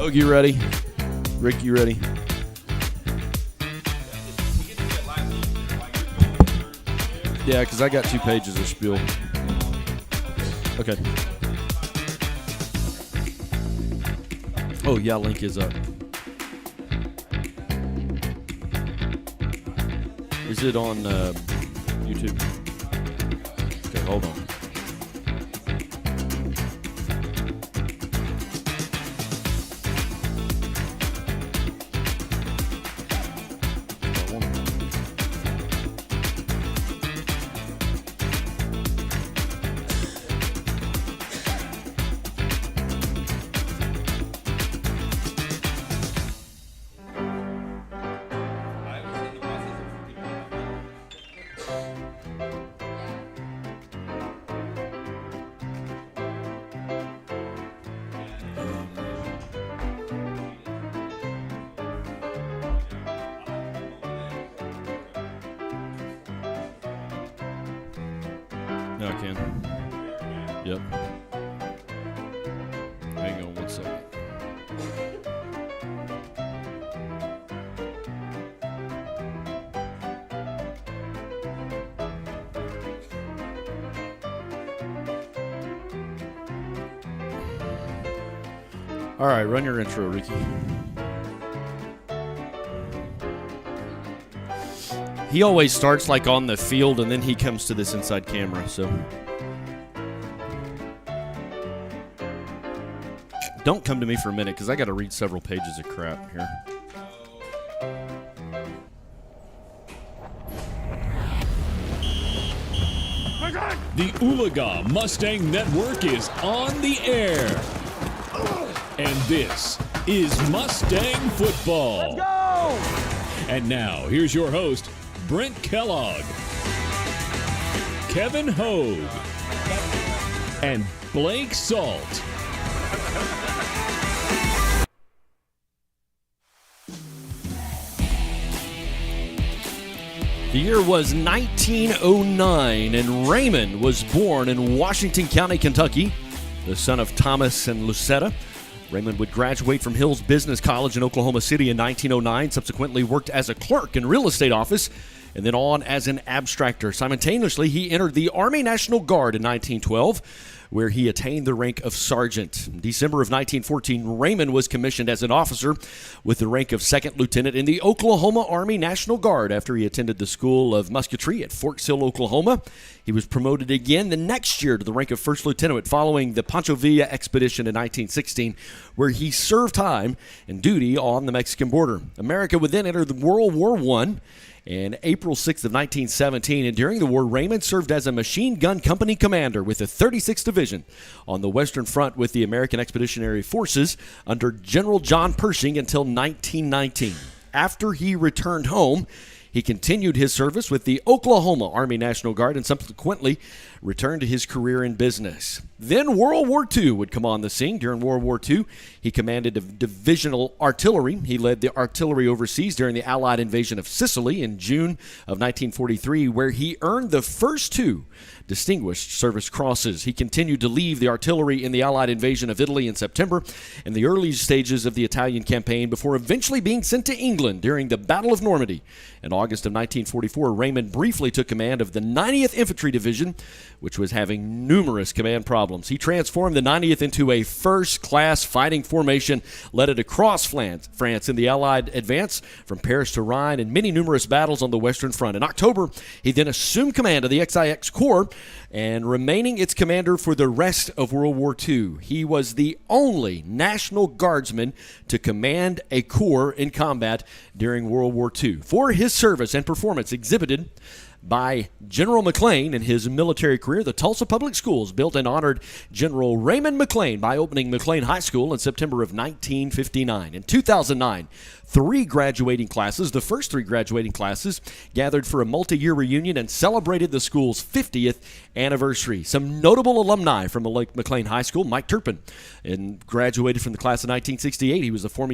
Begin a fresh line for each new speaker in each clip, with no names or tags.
Ogie, you ready? Rick, you ready? Yeah, because I got 2 pages of spiel. Okay. Oh, yeah, link is up. Is it on YouTube? Okay, hold on. No, I can. Yep. Hang on 1 second. All right, run your intro, Ricky. He always starts like on the field, and then he comes to this inside camera, so. Don't come to me for a minute, because I got to read several pages of crap here.
The Oologah Mustang Network is on the air. And this is Mustang Football. Let's go! And now, here's your host, Brent Kellogg, Kevin Hogue, and Blake Salt.
The year was 1909, and Raymond was born in Washington County, Kentucky, the son of Thomas and Lucetta. Raymond would graduate from Hills Business College in Oklahoma City in 1909, subsequently worked as a clerk in real estate office, and then on as an abstractor. Simultaneously, he entered the Army National Guard in 1912, where he attained the rank of sergeant. In December of 1914, Raymond was commissioned as an officer with the rank of second lieutenant in the Oklahoma Army National Guard after he attended the School of Musketry at Forks Hill, Oklahoma. He was promoted again the next year to the rank of first lieutenant following the Pancho Villa expedition in 1916, where he served time and duty on the Mexican border. America would then enter the World War I. And April 6th of 1917, and during the war, Raymond served as a machine gun company commander with the 36th Division on the Western Front with the American Expeditionary Forces under General John Pershing until 1919. After he returned home, he continued his service with the Oklahoma Army National Guard and subsequently returned to his career in business. Then World War II would come on the scene. During World War II, he commanded divisional artillery. He led the artillery overseas during the Allied invasion of Sicily in June of 1943, where he earned the first 2 Distinguished Service Crosses. He continued to lead the artillery in the Allied invasion of Italy in September in the early stages of the Italian campaign before eventually being sent to England during the Battle of Normandy. In August of 1944, Raymond briefly took command of the 90th Infantry Division, which was having numerous command problems. He transformed the 90th into a first-class fighting formation, led it across France in the Allied advance from Paris to Rhine, and many numerous battles on the Western Front. In October, he then assumed command of the XIX Corps and remaining its commander for the rest of World War II. He was the only National Guardsman to command a corps in combat during World War II. For his service and performance exhibited by General McClain in his military career, the Tulsa Public Schools built and honored General Raymond McClain by opening McClain High School in September of 1959. In 2009, the first three graduating classes, gathered for a multi-year reunion and celebrated the school's 50th anniversary. Some notable alumni from McClain High School: Mike Turpin, and graduated from the class of 1968. He was a former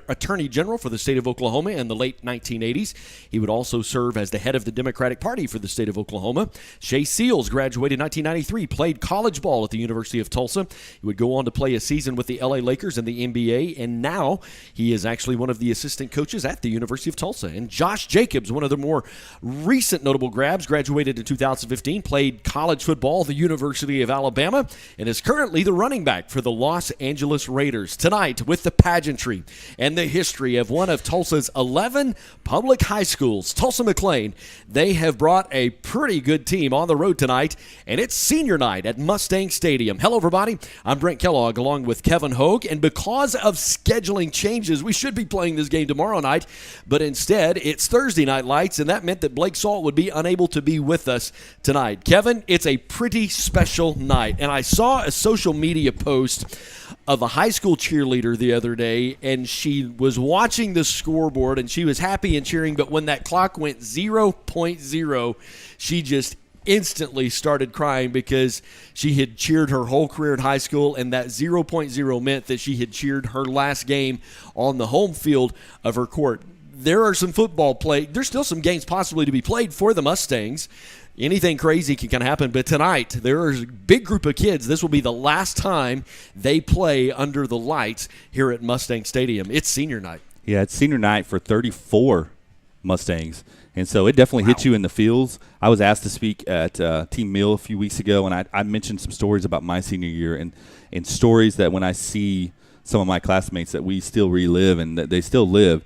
attorney general for the state of Oklahoma in the late 1980s. He would also serve as the head of the Democratic Party for the state of Oklahoma. Shea Seals graduated in 1993, played college ball at the University of Tulsa. He would go on to play a season with the LA Lakers in the NBA, and now he is actually one of the assistant coaches at the University of Tulsa. And Josh Jacobs, one of the more recent notable grabs, graduated in 2015, played college football at the University of Alabama, and is currently the running back for the Los Angeles Raiders. Tonight, with the pageantry and the history of one of Tulsa's 11 public high schools, Tulsa McClain, they have brought a pretty good team on the road tonight, and it's senior night at Mustang Stadium. Hello, everybody. I'm Brent Kellogg along with Kevin Hogue, and because of scheduling changes, we should be playing this game tomorrow night, but instead it's Thursday night lights, and that meant that Blake Salt would be unable to be with us tonight. Kevin, it's a pretty special night, and I saw a social media post of a high school cheerleader the other day, and she was watching the scoreboard, and she was happy and cheering, but when that clock went 0.0, she just instantly started crying because she had cheered her whole career in high school, and that 0.0 meant that she had cheered her last game on the home field of her court. There are some football play. There's still some games possibly to be played for the Mustangs. Anything crazy can happen, but tonight there is a big group of kids. This will be the last time they play under the lights here at Mustang Stadium. It's senior night.
Yeah, it's senior night for 34 Mustangs, and so it definitely hits you in the feels. I was asked to speak at Team Meal a few weeks ago, and I mentioned some stories about my senior year and stories that when I see some of my classmates that we still relive and that they still live,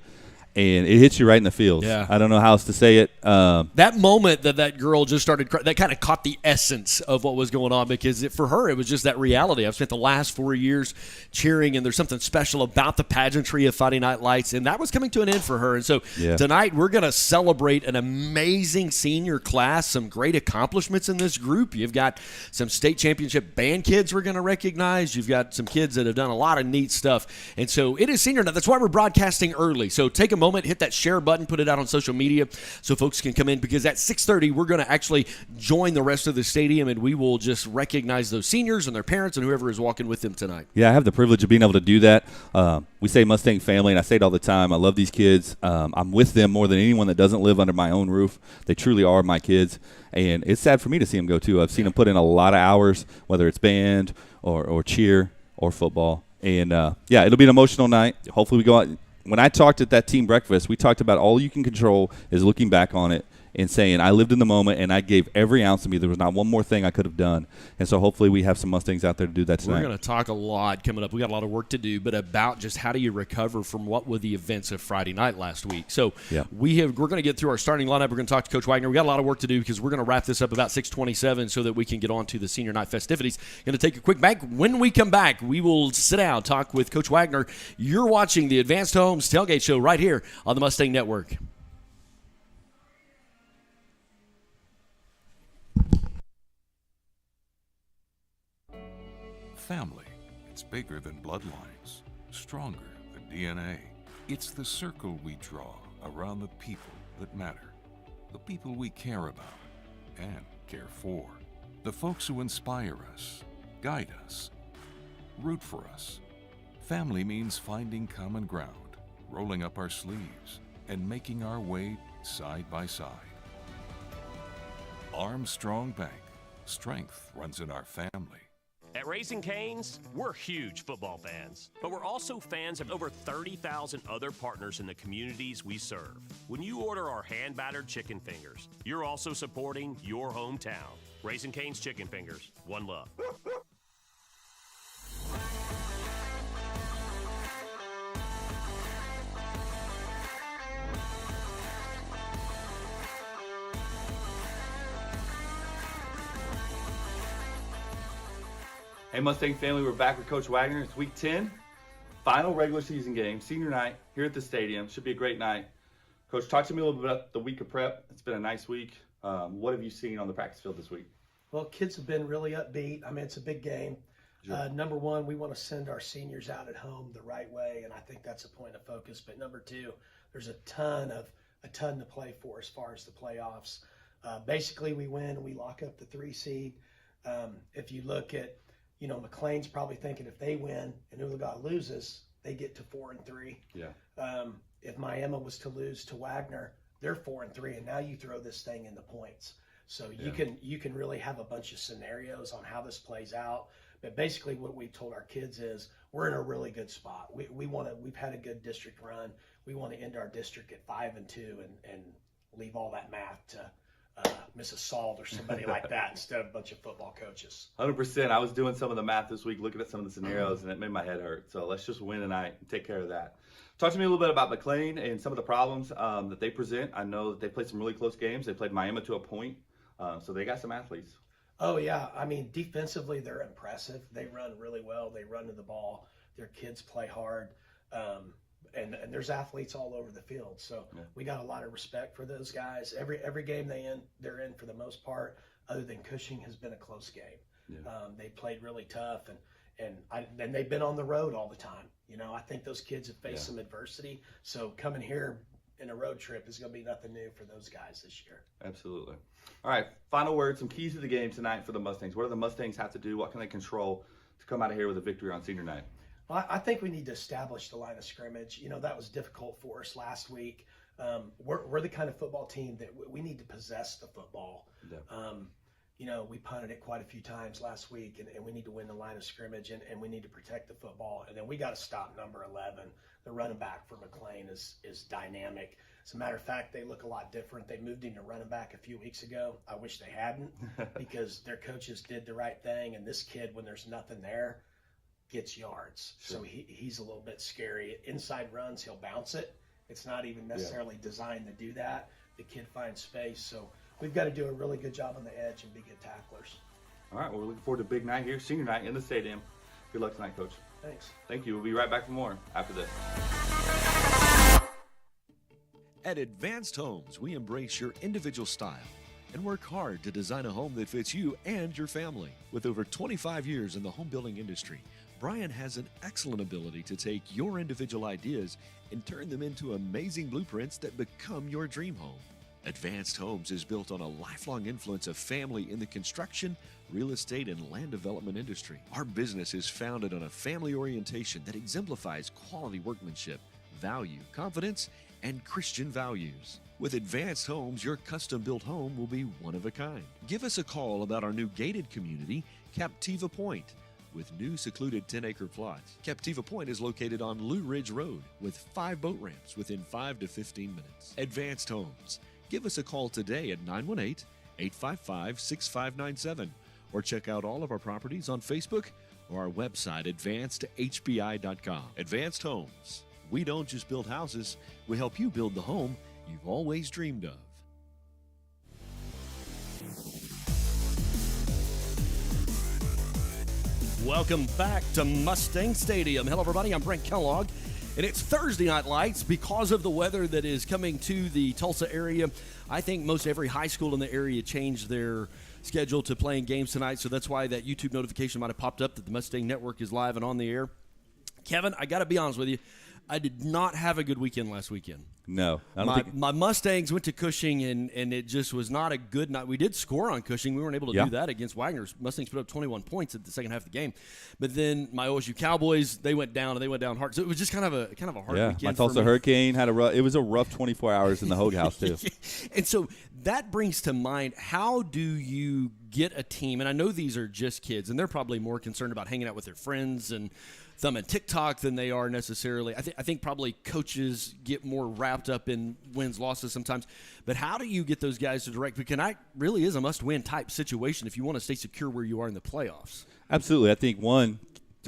and it hits you right in the feels.
Yeah.
I don't know how else to say it.
That moment that girl just started crying, that kind of caught the essence of what was going on, because for her, it was just that reality. I've spent the last 4 years cheering, and there's something special about the pageantry of Friday Night Lights, and that was coming to an end for her. And so tonight we're going to celebrate an amazing senior class, some great accomplishments in this group. You've got some state championship band kids we're going to recognize. You've got some kids that have done a lot of neat stuff. And so it is senior night. That's why we're broadcasting early. So take a moment, hit that share button, put it out on social media so folks can come in, because at 6:30 we're going to actually join the rest of the stadium, and we will just recognize those seniors and their parents and whoever is walking with them tonight.
Yeah, I have the privilege of being able to do that. We say Mustang family, and I say it all the time. I love these kids. I'm with them more than anyone that doesn't live under my own roof. They truly are my kids, and it's sad for me to see them go too. I've seen them put in a lot of hours, whether it's band or cheer or football. And, it'll be an emotional night. Hopefully we go out. When I talked at that team breakfast, we talked about all you can control is looking back on it and saying, I lived in the moment, and I gave every ounce of me. There was not one more thing I could have done. And so hopefully we have some Mustangs out there to do that tonight.
We're going to talk a lot coming up. We got a lot of work to do, but about just how do you recover from what were the events of Friday night last week. So we're going to get through our starting lineup. We're going to talk to Coach Wagner. We got a lot of work to do because we're going to wrap this up about 6:27 so that we can get on to the senior night festivities. Going to take a quick break. When we come back, we will sit down, talk with Coach Wagner. You're watching the Advanced Homes Tailgate Show right here on the Mustang Network.
Family, it's bigger than bloodlines, stronger than DNA. It's the circle we draw around the people that matter, the people we care about and care for, the folks who inspire us, guide us, root for us. Family means finding common ground, rolling up our sleeves, and making our way side by side. Armstrong Bank, strength runs in our family.
At Raising Cane's, we're huge football fans, but we're also fans of over 30,000 other partners in the communities we serve. When you order our hand-battered chicken fingers, you're also supporting your hometown. Raising Cane's Chicken Fingers, one love.
Hey, Mustang family, we're back with Coach Wagner. It's week 10, final regular season game, senior night here at the stadium. Should be a great night. Coach, talk to me a little bit about the week of prep. It's been a nice week. What have you seen on the practice field this week?
Well, kids have been really upbeat. I mean, it's a big game. Sure. Number one, we want to send our seniors out at home the right way, and I think that's a point of focus. But number two, there's a ton to play for as far as the playoffs. Basically, we win and we lock up the 3 seed. If you look at, McClain's probably thinking if they win and Oologah loses, they get to 4-3.
Yeah.
If Miami was to lose to Wagner, they're 4-3, and now you throw this thing in the points. So you can really have a bunch of scenarios on how this plays out. But basically, what we told our kids is we're in a really good spot. We've had a good district run. We want to end our district at 5-2 and leave all that math to Mrs. Salt or somebody like that instead of a bunch of football coaches.
100%. I was doing some of the math this week, looking at some of the scenarios, and it made my head hurt. So let's just win tonight and take care of that. Talk to me a little bit about McClain and some of the problems that they present. I know that they played some really close games. They played Miami to a point, so they got some athletes.
Oh, yeah. I mean, defensively, they're impressive. They run really well. They run to the ball. Their kids play hard. And there's athletes all over the field. So we got a lot of respect for those guys. Every game they're in for the most part, other than Cushing, has been a close game. Yeah. They played really tough, and they've been on the road all the time. You know, I think those kids have faced some adversity. So coming here in a road trip is going to be nothing new for those guys this year.
Absolutely. All right, final word, some keys to the game tonight for the Mustangs. What do the Mustangs have to do? What can they control to come out of here with a victory on senior night?
Well, I think we need to establish the line of scrimmage. You know, that was difficult for us last week. We're the kind of football team that we need to possess the football. Yeah. You know, we punted it quite a few times last week, and we need to win the line of scrimmage, and we need to protect the football. And then we got to stop number 11. The running back for McClain is dynamic. As a matter of fact, they look a lot different. They moved him to running back a few weeks ago. I wish they hadn't because their coaches did the right thing. And this kid, when there's nothing there, gets yards. Sure. So he's a little bit scary. Inside runs, he'll bounce it. It's not even necessarily designed to do that. The kid finds space. So we've got to do a really good job on the edge and be good tacklers. All
right, well, we're looking forward to a big night here, senior night in the stadium. Good luck tonight, Coach.
Thanks.
Thank you. We'll be right back for more after this.
At Advanced Homes, we embrace your individual style and work hard to design a home that fits you and your family. With over 25 years in the home building industry, Brian has an excellent ability to take your individual ideas and turn them into amazing blueprints that become your dream home. Advanced Homes is built on a lifelong influence of family in the construction, real estate, and land development industry. Our business is founded on a family orientation that exemplifies quality workmanship, value, confidence, and Christian values. With Advanced Homes, your custom-built home will be one of a kind. Give us a call about our new gated community, Captiva Point, with new secluded 10-acre plots. Captiva Point is located on Lou Ridge Road with 5 boat ramps within 5 to 15 minutes. Advanced Homes. Give us a call today at 918-855-6597 or check out all of our properties on Facebook or our website, advancedhbi.com. Advanced Homes. We don't just build houses, we help you build the home you've always dreamed of.
Welcome back to Mustang Stadium. Hello, everybody. I'm Brent Kellogg, and it's Thursday Night Lights because of the weather that is coming to the Tulsa area. I think most every high school in the area changed their schedule to playing games tonight, so that's why that YouTube notification might have popped up that the Mustang Network is live and on the air. Kevin, I got to be honest with you. I did not have a good weekend last weekend.
No.
My Mustangs went to Cushing, and it just was not a good night. We did score on Cushing. We weren't able to do that against Wagner's. Mustangs put up 21 points at the second half of the game. But then my OSU Cowboys, they went down hard. So it was just kind of a hard weekend
my Tulsa Hurricane had it was a rough 24 hours in the Hogue House, too.
And so that brings to mind, how do you get a team? And I know these are just kids, and they're probably more concerned about hanging out with their friends and thumbing TikTok than they are necessarily. I think probably coaches get more wrapped up in wins, losses sometimes. But how do you get those guys to direct? Because it really is a must-win type situation if you want to stay secure where you are in the playoffs.
Absolutely. I think, one,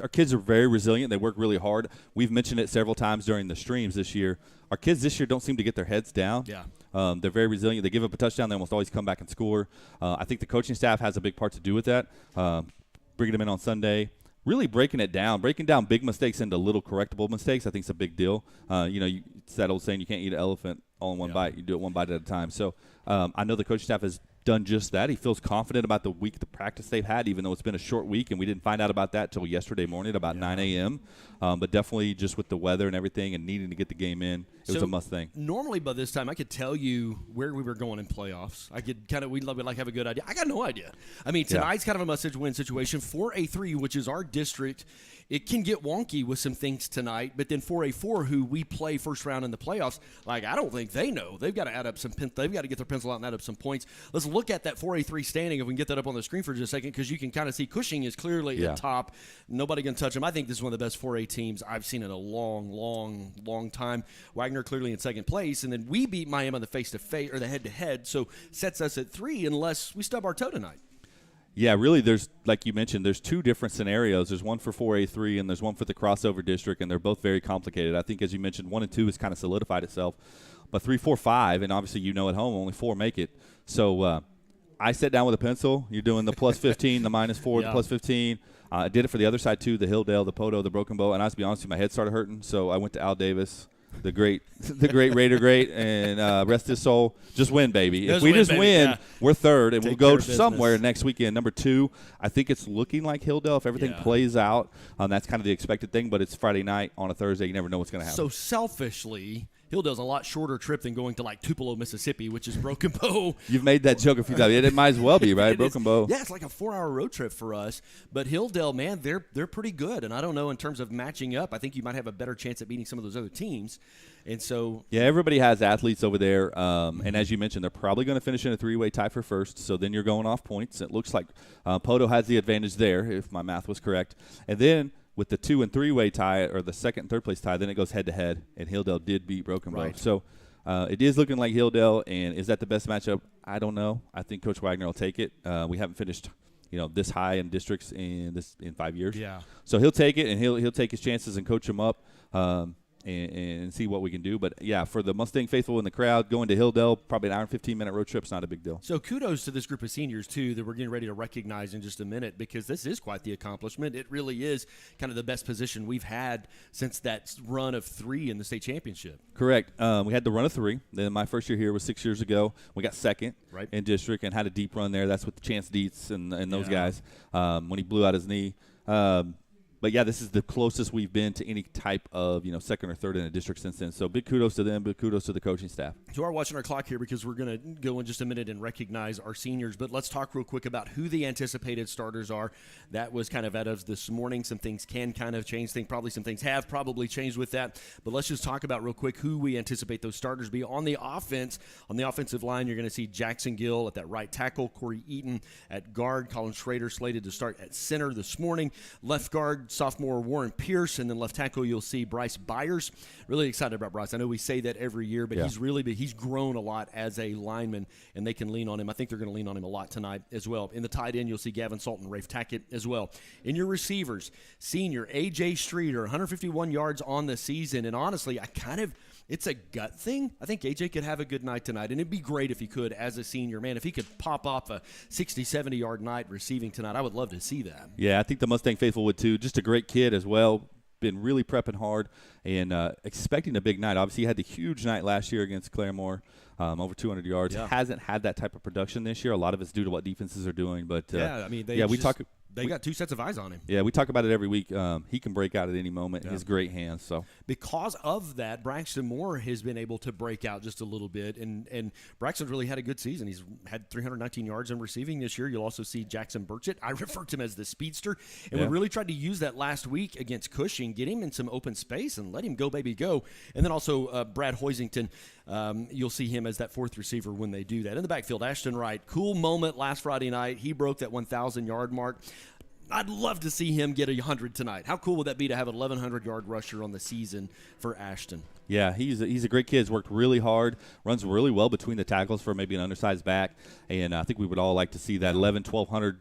our kids are very resilient. They work really hard. We've mentioned it several times during the streams this year. Our kids this year don't seem to get their heads down.
Yeah.
They're very resilient. They give up a touchdown. They almost always come back and score. I think the coaching staff has a big part to do with that. Bringing them in on Sunday, really breaking down big mistakes into little correctable mistakes, I think is a big deal. It's that old saying, you can't eat an elephant all in one bite. You do it one bite at a time. So I know the coaching staff has done just that. He feels confident about the practice they've had, even though it's been a short week, and we didn't find out about that till yesterday morning at about 9 a.m. But definitely just with the weather and everything and needing to get the game in, it was a must thing.
Normally by this time I could tell you where we were going in playoffs. I could we'd have a good idea. I got no idea. I mean, tonight's kind of a must-win situation. 4A3, which is our district, it can get wonky with some things tonight. But then 4A4, who we play first round in the playoffs, like I don't think they know. They've got to add up they've got to get their pencil out and add up some points. Let's look at that 4A3 standing if we can get that up on the screen for just a second, because you can kind of see Cushing is clearly at top. Nobody can touch them. I think this is one of the best 4A teams I've seen in a long time. Wagner clearly in second place, and then we beat Miami on the face-to-face or the head-to-head, so sets us at 3 unless we stub our toe tonight.
Yeah, really, there's, like you mentioned, there's 2 different scenarios. There's one for 4A3 and there's one for the crossover district, and they're both very complicated. I think, as you mentioned, 1 and 2 has kind of solidified itself. But 3, 4, 5, and obviously at home, only 4 make it. So I sat down with a pencil. You're doing the plus 15, the minus 4, the plus 15. I did it for the other side, too, the Hilldale, the Poto, the Broken Bow. And I have to be honest with you, my head started hurting. So I went to Al Davis, the great Raider great, and rest his soul. Just win, baby. If we just win, we're third, and we'll go somewhere next weekend. Number 2, I think it's looking like Hilldale if everything plays out. That's kind of the expected thing, but it's Friday night on a Thursday. You never know what's going to happen.
So selfishly, Hilldale's a lot shorter trip than going to like Tupelo, Mississippi, which is Broken Bow.
You've made that joke a few times. It might as well be, right? Broken Bow.
Yeah, it's like a 4-hour road trip for us. But Hilldale, man, they're pretty good. And I don't know, in terms of matching up, I think you might have a better chance at beating some of those other teams. And so,
yeah, everybody has athletes over there. And as you mentioned, they're probably going to finish in a 3-way tie for first. So then you're going off points. It looks like Poto has the advantage there, if my math was correct. And then with the 2 and 3-way tie, or the second and third place tie, then it goes head-to-head, and Hilldale did beat Broken Bow. So it is looking like Hilldale, and is that the best matchup? I don't know. I think Coach Wagner will take it. We haven't finished this high in districts in 5 years.
Yeah.
So he'll take it, and he'll take his chances and coach them up. And see what we can do. But, yeah, for the Mustang faithful in the crowd, going to Hilldale, probably an hour and 15-minute road trip's not a big deal.
So kudos to this group of seniors, too, that we're getting ready to recognize in just a minute, because this is quite the accomplishment. It really is kind of the best position we've had since that run of 3 in the state championship.
Correct. We had the run of 3. Then my first year here was 6 years ago. We got second in district and had a deep run there. That's with Chance Dietz and those guys when he blew out his knee. But, yeah, this is the closest we've been to any type of, second or third in a district since then. So big kudos to them, big kudos to the coaching staff.
So we're watching our clock here because we're going to go in just a minute and recognize our seniors. But let's talk real quick about who the anticipated starters are. That was kind of out of this morning. Some things can kind of change. Probably some things have probably changed with that. But let's just talk about real quick who we anticipate those starters be. On the offense, on the offensive line, you're going to see Jackson Gill at that right tackle, Corey Eaton at guard, Colin Schrader slated to start at center this morning. Left guard, sophomore Warren Pierce, and then left tackle you'll see Bryce Byers. Really excited about Bryce. I know we say that every year, but he's grown a lot as a lineman, and they can lean on him. I think they're going to lean on him a lot tonight as well. In the tight end, you'll see Gavin Salt and Rafe Tackett as well. In your receivers, senior A.J. Streeter, 151 yards on the season, and honestly, it's a gut thing. I think AJ could have a good night tonight, and it'd be great if he could as a senior. Man, if he could pop off a 60, 70-yard night receiving tonight, I would love to see that.
Yeah, I think the Mustang faithful would too. Just a great kid as well. Been really prepping hard and expecting a big night. Obviously, he had the huge night last year against Claremore, over 200 yards. Yeah. Hasn't had that type of production this year. A lot of it's due to what defenses are doing. But
they got 2 sets of eyes on him.
Yeah, we talk about it every week. He can break out at any moment. He has great hands. So
because of that, Braxton Moore has been able to break out just a little bit, and Braxton's really had a good season. He's had 319 yards in receiving this year. You'll also see Jackson Burchett. I refer to him as the speedster, and we really tried to use that last week against Cushing, get him in some open space and let him go, baby, go. And then also Brad Hoisington. You'll see him as that 4th receiver when they do that. In the backfield, Ashton Wright, cool moment last Friday night. He broke that 1,000-yard mark. I'd love to see him get 100 tonight. How cool would that be to have an 1,100-yard rusher on the season for Ashton?
Yeah, he's a great kid. He's worked really hard, runs really well between the tackles for maybe an undersized back, and I think we would all like to see that 1,100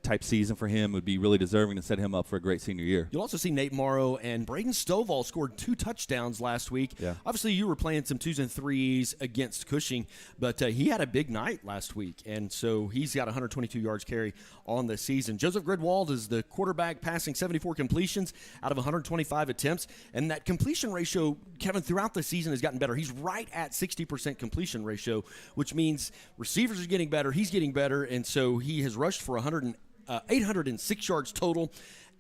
type season for him. Would be really deserving to set him up for a great senior year.
You'll also see Nate Morrow and Braden Stovall scored 2 touchdowns last week. Yeah. Obviously, you were playing some 2s and 3s against Cushing, but he had a big night last week, and so he's got 122 yards carry on the season. Joseph Gridwald is the quarterback, passing 74 completions out of 125 attempts, and that completion ratio, Kevin, throughout the season has gotten better. He's right at 60% completion ratio, which means receivers are getting better, he's getting better, and so he has rushed for 806 yards total,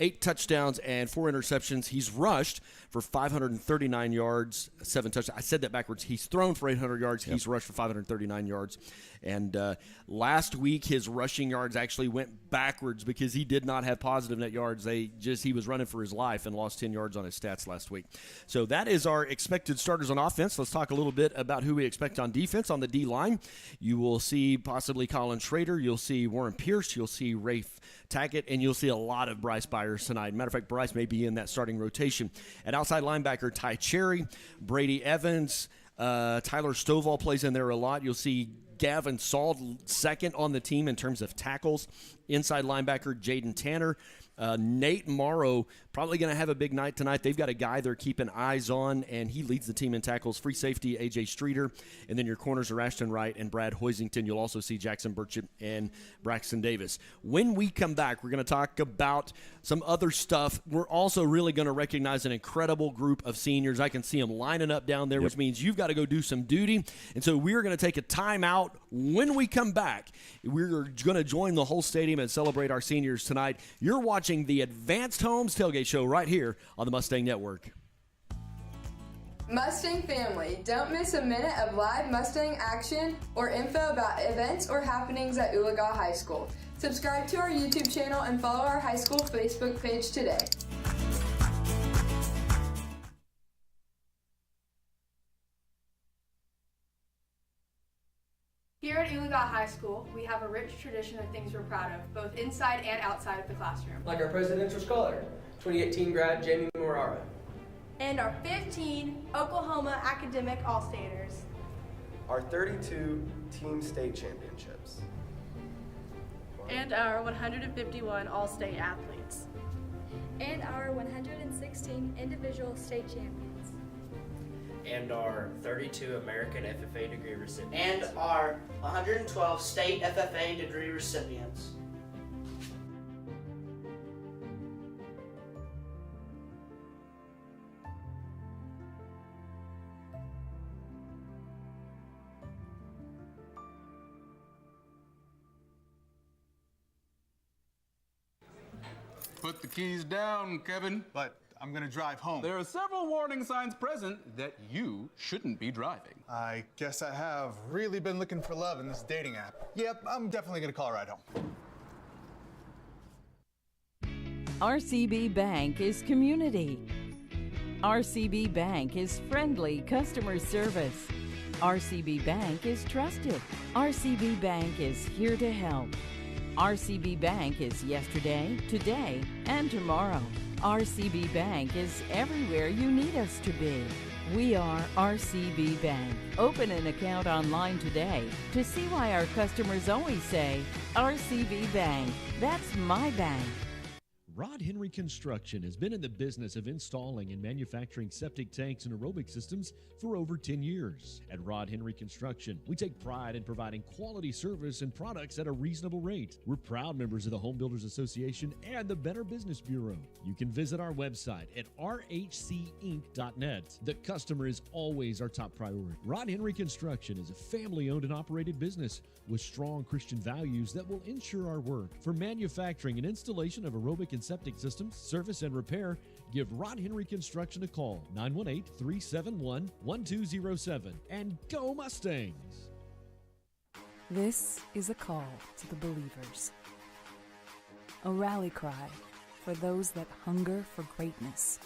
8 touchdowns and 4 interceptions. He's rushed for 539 yards, 7 touchdowns. I said that backwards. He's thrown for 800 yards. He's rushed for 539 yards. And last week, his rushing yards actually went backwards because he did not have positive net yards. He was running for his life and lost 10 yards on his stats last week. So that is our expected starters on offense. Let's talk a little bit about who we expect on defense. On the D-line, you will see possibly Colin Schrader. You'll see Warren Pierce. You'll see Rafe Tackett. And you'll see a lot of Bryce Byers tonight. Matter of fact, Bryce may be in that starting rotation. At outside linebacker, Ty Cherry, Brady Evans, Tyler Stovall plays in there a lot. You'll see Gavin Sald second on the team in terms of tackles. Inside linebacker, Jaden Tanner. Nate Morrow probably going to have a big night tonight. They've got a guy they're keeping eyes on, and he leads the team in tackles. Free safety, A.J. Streeter. And then your corners are Ashton Wright and Brad Hoisington. You'll also see Jackson Burchett and Braxton Davis. When we come back, we're going to talk about some other stuff. We're also really going to recognize an incredible group of seniors. I can see them lining up down there, which means you've got to go do some duty. And so we're going to take a timeout. When we come back, we're going to join the whole stadium and celebrate our seniors tonight. You're watching the Advanced Homes Tailgate Show right here on the Mustang Network.
Mustang family, don't miss a minute of live Mustang action or info about events or happenings at Oologah High School. Subscribe to our YouTube channel and follow our high school Facebook page today.
Here at Oologah High School, we have a rich tradition of things we're proud of, both inside and outside of the classroom.
Like our presidential scholar, 2018 grad Jamie Morara.
And our 15 Oklahoma Academic All-Staters.
Our 32 team state championships.
And our 151 All-State athletes.
And our 116 individual state champions.
And our 32 American FFA degree recipients.
And our 112 state FFA degree recipients.
Put the keys down, Kevin.
But I'm gonna drive home.
There are several warning signs present that you shouldn't be driving.
I guess I have really been looking for love in this dating app. Yep, I'm definitely gonna call a ride home.
RCB Bank is community. RCB Bank is friendly customer service. RCB Bank is trusted. RCB Bank is here to help. RCB Bank is yesterday, today, and tomorrow. RCB Bank is everywhere you need us to be. We are RCB Bank. Open an account online today to see why our customers always say, RCB Bank, that's my bank.
Rod Henry Construction has been in the business of installing and manufacturing septic tanks and aerobic systems for over 10 years. At Rod Henry Construction, we take pride in providing quality service and products at a reasonable rate. We're proud members of the Home Builders Association and the Better Business Bureau. You can visit our website at rhcinc.net. The customer is always our top priority. Rod Henry Construction is a family-owned and operated business with strong Christian values that will ensure our work. For manufacturing and installation of aerobic and septic systems, service and repair, give Rod Henry Construction a call, 918-371-1207, and go Mustangs!
This is a call to the believers. A rally cry for those that hunger for greatness.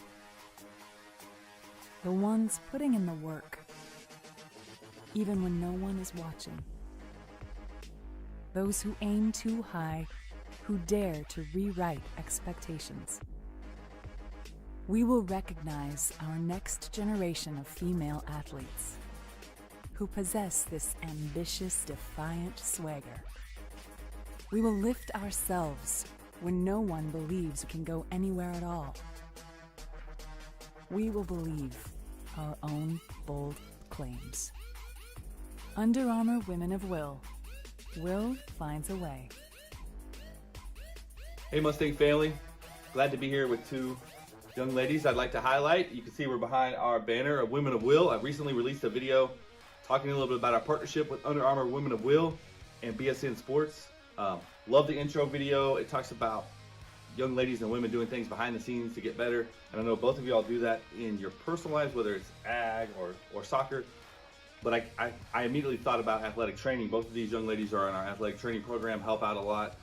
The ones putting in the work, even when no one is watching. Those who aim too high, who dare to rewrite expectations. We will recognize our next generation of female athletes who possess this ambitious, defiant swagger. We will lift ourselves when no one believes we can go anywhere at all. We will believe our own bold claims. Under Armour Women of Will finds a way.
Hey Mustang family, glad to be here with two young ladies I'd like to highlight. You can see we're behind our banner of Women of Will. I've recently released a video talking a little bit about our partnership with Under Armour Women of Will and BSN Sports. Love the intro video. It talks about young ladies and women doing things behind the scenes to get better. And I know both of you all do that in your personal lives, whether it's ag or soccer. But I immediately thought about athletic training. Both of these young ladies are in our athletic training program, help out a lot.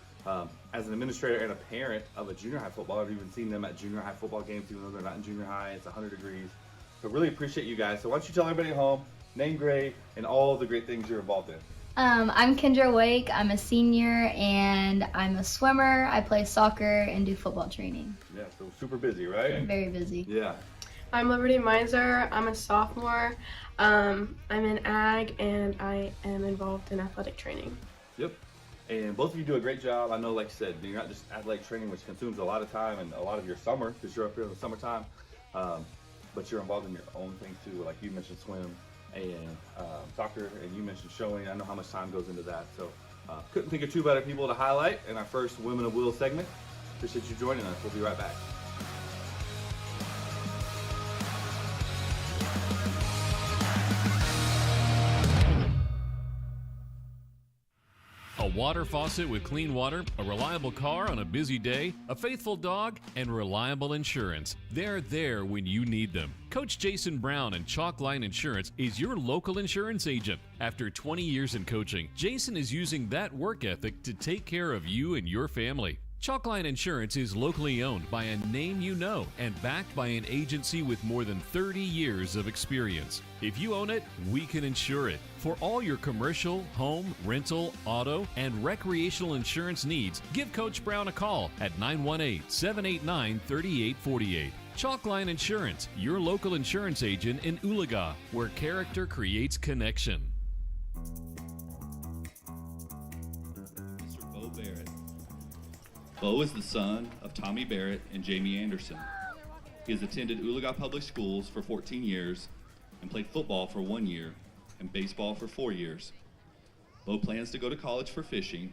As an administrator and a parent of a junior high football, I've even seen them at junior high football games, even though they're not in junior high. It's 100 degrees. So really appreciate you guys. So why don't you tell everybody at home, name, grade, and all the great things you're involved in.
I'm Kendra Wake. I'm a senior and I'm a swimmer. I play soccer and do football training.
Yeah, so super busy, right?
Very busy.
Yeah.
I'm Liberty Miser. I'm a sophomore. I'm in ag and I am involved in athletic training.
Yep. And both of you do a great job. I know, like I said, you're not just athletic training, which consumes a lot of time and a lot of your summer, because you're up here in the summertime, but you're involved in your own things too. Like you mentioned swim and soccer, and you mentioned showing. I know how much time goes into that. So couldn't think of two better people to highlight in our first Women of Will segment. Appreciate you joining us. We'll be right back.
A water faucet with clean water, a reliable car on a busy day, a faithful dog, and reliable insurance. They're there when you need them. Coach Jason Brown and Chalkline Insurance is your local insurance agent. After 20 years in coaching, Jason is using that work ethic to take care of you and your family. Chalkline Insurance is locally owned by a name you know and backed by an agency with more than 30 years of experience. If you own it, we can insure it. For all your commercial, home, rental, auto, and recreational insurance needs, give Coach Brown a call at 918-789-3848. Chalkline Insurance, your local insurance agent in Oologah, where character creates connection.
Mr. Bo Barrett. Bo is the son of Tommy Barrett and Jamie Anderson. He has attended Oologah Public Schools for 14 years and played football for 1 year and baseball for 4 years. Bo plans to go to college for fishing,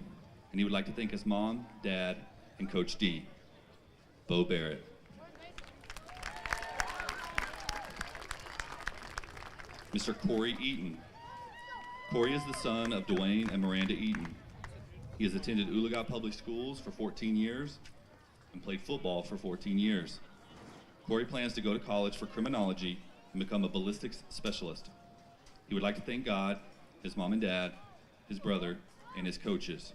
and he would like to thank his mom, dad, and Coach D. Bo Barrett. Mr. Corey Eaton. Corey is the son of Dwayne and Miranda Eaton. He has attended Oologah Public Schools for 14 years and played football for 14 years. Corey plans to go to college for criminology and become a ballistics specialist. He would like to thank God, his mom and dad, his brother, and his coaches.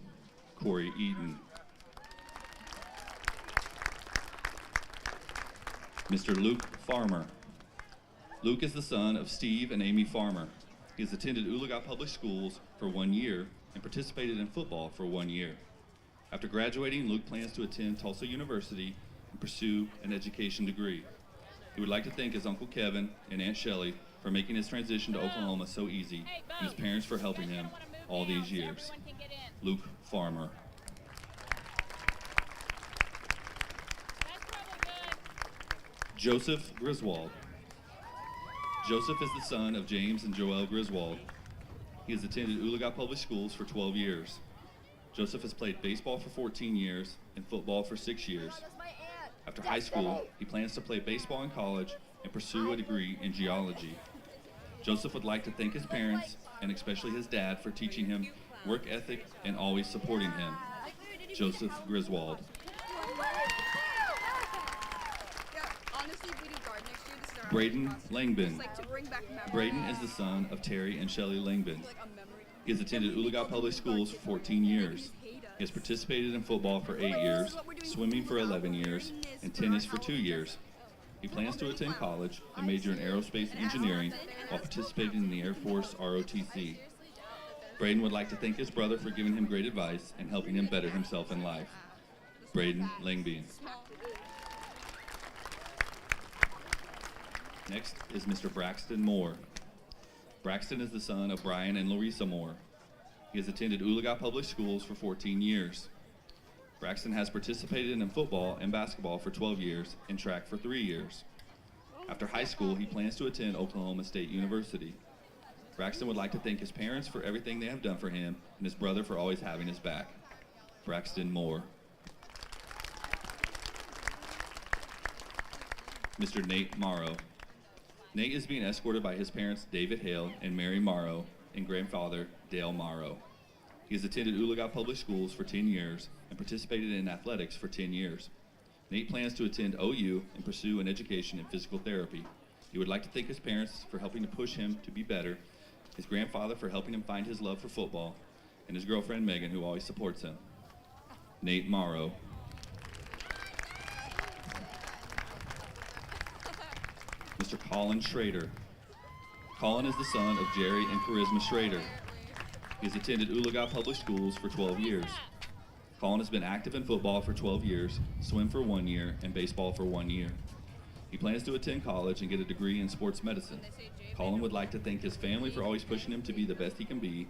Corey Eaton. Mr. Luke Farmer. Luke is the son of Steve and Amy Farmer. He has attended Oologah Public Schools for 1 year and participated in football for 1 year. After graduating, Luke plans to attend Tulsa University and pursue an education degree. He would like to thank his Uncle Kevin and Aunt Shelley for making his transition to Oklahoma so easy, and his parents for helping him all these years. Luke Farmer. Joseph Griswold. Joseph is the son of James and Joelle Griswold. He has attended Oologah Public Schools for 12 years. Joseph has played baseball for 14 years and football for 6 years. After high school, he plans to play baseball in college and pursue a degree in geology. Joseph would like to thank his parents, and especially his dad, for teaching him work ethic and always supporting him. Joseph Griswold. Braden Langbin. Braden is the son of Terry and Shelley Langbin. He has attended Oologah Public Schools for 14 years. He has participated in football for 8 years, swimming for 11 years, and tennis for 2 years. He plans to attend college and major in aerospace engineering while participating in the Air Force ROTC. Braden would like to thank his brother for giving him great advice and helping him better himself in life. Braden Langbin. Next is Mr. Braxton Moore. Braxton is the son of Brian and Larissa Moore. He has attended Oologah Public Schools for 14 years. Braxton has participated in football and basketball for 12 years and track for 3 years. After high school, he plans to attend Oklahoma State University. Braxton would like to thank his parents for everything they have done for him and his brother for always having his back. Braxton Moore. Mr. Nate Morrow. Nate is being escorted by his parents David Hale and Mary Morrow and grandfather Dale Morrow. He has attended Oologah Public Schools for 10 years and participated in athletics for 10 years. Nate plans to attend OU and pursue an education in physical therapy. He would like to thank his parents for helping to push him to be better, his grandfather for helping him find his love for football, and his girlfriend Megan, who always supports him. Nate Morrow. Mr. Colin Schrader. Colin is the son of Jerry and Charisma Schrader. He has attended Oologah Public Schools for 12 years. Colin has been active in football for 12 years, swim for 1 year, and baseball for 1 year. He plans to attend college and get a degree in sports medicine. Colin would like to thank his family for always pushing him to be the best he can be,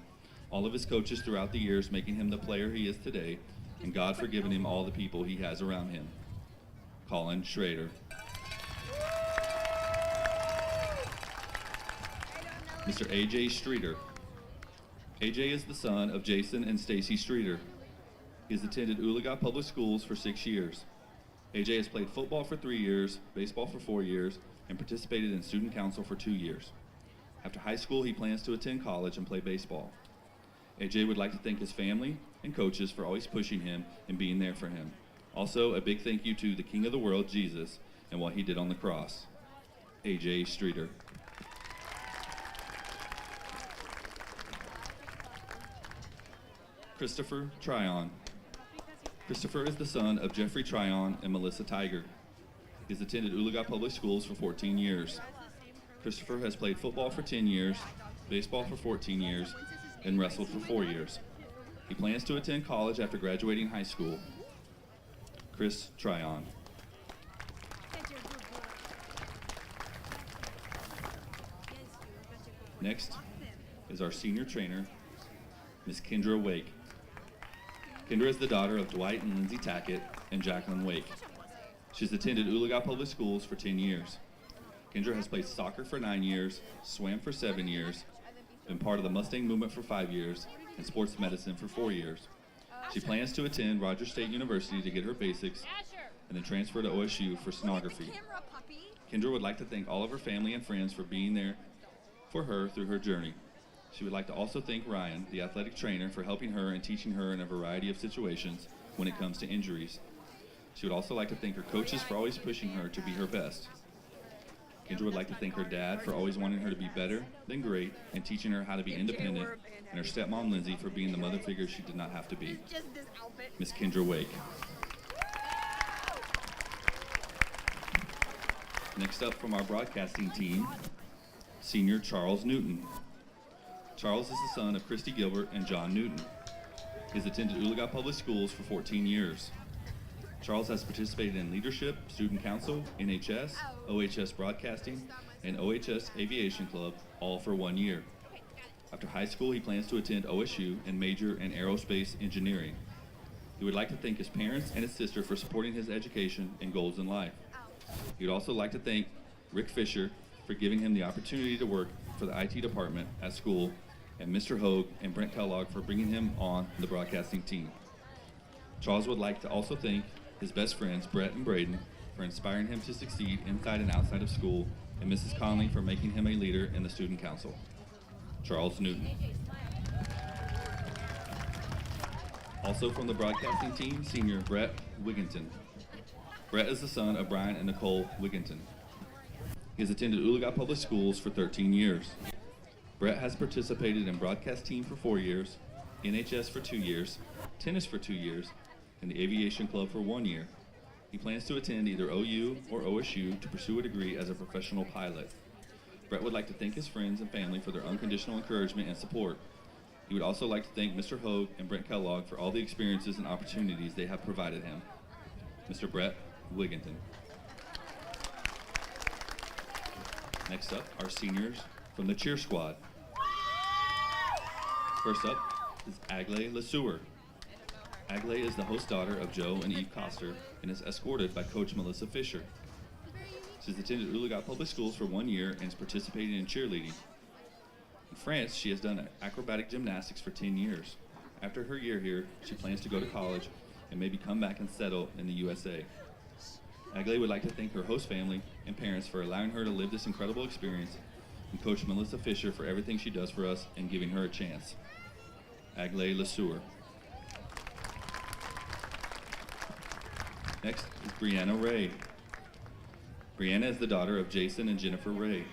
all of his coaches throughout the years making him the player he is today, and God for giving him all the people he has around him. Colin Schrader. Mr. A.J. Streeter. A.J. is the son of Jason and Stacy Streeter. He has attended Oologah Public Schools for 6 years. A.J. has played football for 3 years, baseball for 4 years, and participated in student council for 2 years. After high school, he plans to attend college and play baseball. A.J. would like to thank his family and coaches for always pushing him and being there for him. Also, a big thank you to the King of the World, Jesus, and what he did on the cross. A.J. Streeter. Christopher Tryon. Christopher is the son of Jeffrey Tryon and Melissa Tiger. He has attended Oologah Public Schools for 14 years. Christopher has played football for 10 years, baseball for 14 years, and wrestled for 4 years. He plans to attend college after graduating high school. Chris Tryon. Next is our senior trainer, Miss Kendra Wake. Kendra is the daughter of Dwight and Lindsay Tackett and Jacqueline Wake. She's attended Oologah Public Schools for 10 years. Kendra has played soccer for 9 years, swam for 7 years, been part of the Mustang movement for 5 years, and sports medicine for 4 years. She plans to attend Rogers State University to get her basics and then transfer to OSU for sonography. Kendra would like to thank all of her family and friends for being there for her through her journey. She would like to also thank Ryan, the athletic trainer, for helping her and teaching her in a variety of situations when it comes to injuries. She would also like to thank her coaches for always pushing her to be her best. Kendra would like to thank her dad for always wanting her to be better than great and teaching her how to be independent, and her stepmom Lindsay for being the mother figure she did not have to be. Miss Kendra Wake. Next up from our broadcasting team, Senior Charles Newton. Charles is the son of Christy Gilbert and John Newton. He has attended Oologah Public Schools for 14 years. Charles has participated in leadership, student council, NHS, OHS broadcasting, and OHS Aviation Club, all for 1 year. After high school, he plans to attend OSU and major in aerospace engineering. He would like to thank his parents and his sister for supporting his education and goals in life. He would also like to thank Rick Fisher for giving him the opportunity to work for the IT department at school, and Mr. Hogue and Brent Kellogg for bringing him on the broadcasting team. Charles would like to also thank his best friends, Brett and Braden, for inspiring him to succeed inside and outside of school, and Mrs. Conley for making him a leader in the student council. Charles Newton. Also from the broadcasting team, Senior Brett Wigginton. Brett is the son of Brian and Nicole Wigginton. He has attended Oologah Public Schools for 13 years. Brett has participated in broadcast team for 4 years, NHS for 2 years, tennis for 2 years, and the aviation club for 1 year. He plans to attend either OU or OSU to pursue a degree as a professional pilot. Brett would like to thank his friends and family for their unconditional encouragement and support. He would also like to thank Mr. Hogue and Brent Kellogg for all the experiences and opportunities they have provided him. Mr. Brett Wigginton. Next up, our seniors from the cheer squad. First up is Agley LeSueur. Agley is the host daughter of Joe and Eve Coster and is escorted by Coach Melissa Fisher. She's attended Oologah Public Schools for 1 year and is participating in cheerleading. In France, she has done acrobatic gymnastics for 10 years. After her year here, she plans to go to college and maybe come back and settle in the USA. Agley would like to thank her host family and parents for allowing her to live this incredible experience, and Coach Melissa Fisher for everything she does for us and giving her a chance. Agley LeSueur. Next is Brianna Ray. Brianna is the daughter of Jason and Jennifer Ray.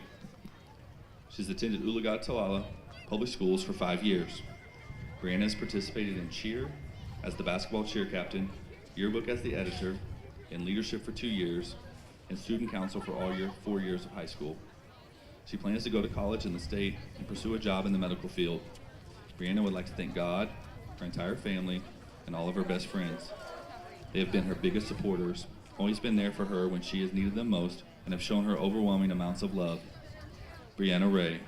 She's attended Oologah-Talala public schools for 5 years. Brianna has participated in cheer as the basketball cheer captain, yearbook as the editor, in leadership for 2 years, and student council for all 4 years of high school. She plans to go to college in the state and pursue a job in the medical field. Brianna would like to thank God, her entire family, and all of her best friends. They have been her biggest supporters, always been there for her when she has needed them most, and have shown her overwhelming amounts of love. Brianna Ray.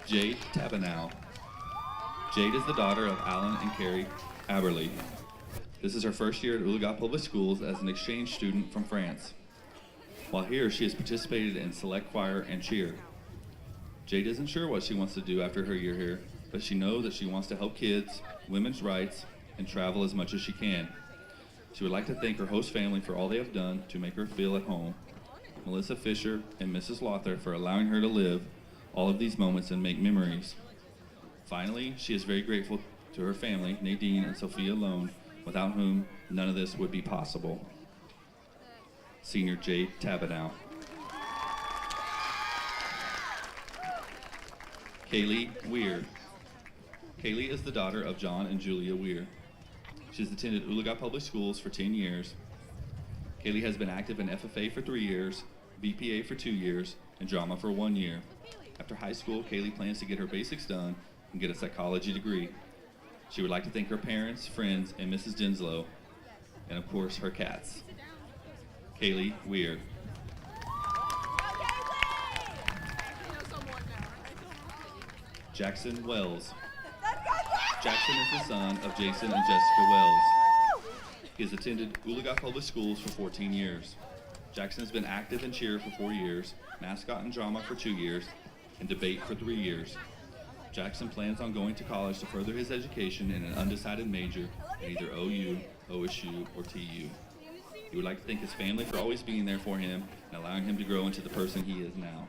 Jade Tabanow. Jade is the daughter of Alan and Carrie Aberley. This is her first year at Oologah Public Schools as an exchange student from France. While here, she has participated in select choir and cheer. Jade isn't sure what she wants to do after her year here, but she knows that she wants to help kids, women's rights, and travel as much as she can. She would like to thank her host family for all they have done to make her feel at home, Melissa Fisher and Mrs. Lothar for allowing her to live all of these moments and make memories. Finally, she is very grateful to her family, Nadine and Sophia Lone, without whom none of this would be possible. Senior Jade Tabanow. Kaylee Weir. Kaylee is the daughter of John and Julia Weir. She's attended Oologah Public Schools for 10 years. Kaylee has been active in FFA for 3 years, BPA for 2 years, and drama for 1 year. After high school, Kaylee plans to get her basics done and get a psychology degree. She would like to thank her parents, friends, and Mrs. Dinslow, and of course, her cats. Kaylee Weir. Jackson Wells. Jackson is the son of Jason and Jessica Wells. He has attended Oologah Public Schools for 14 years. Jackson has been active in cheer for 4 years, mascot and drama for 2 years, and debate for 3 years. Jackson plans on going to college to further his education in an undecided major at either OU, OSU, or TU. He would like to thank his family for always being there for him and allowing him to grow into the person he is now.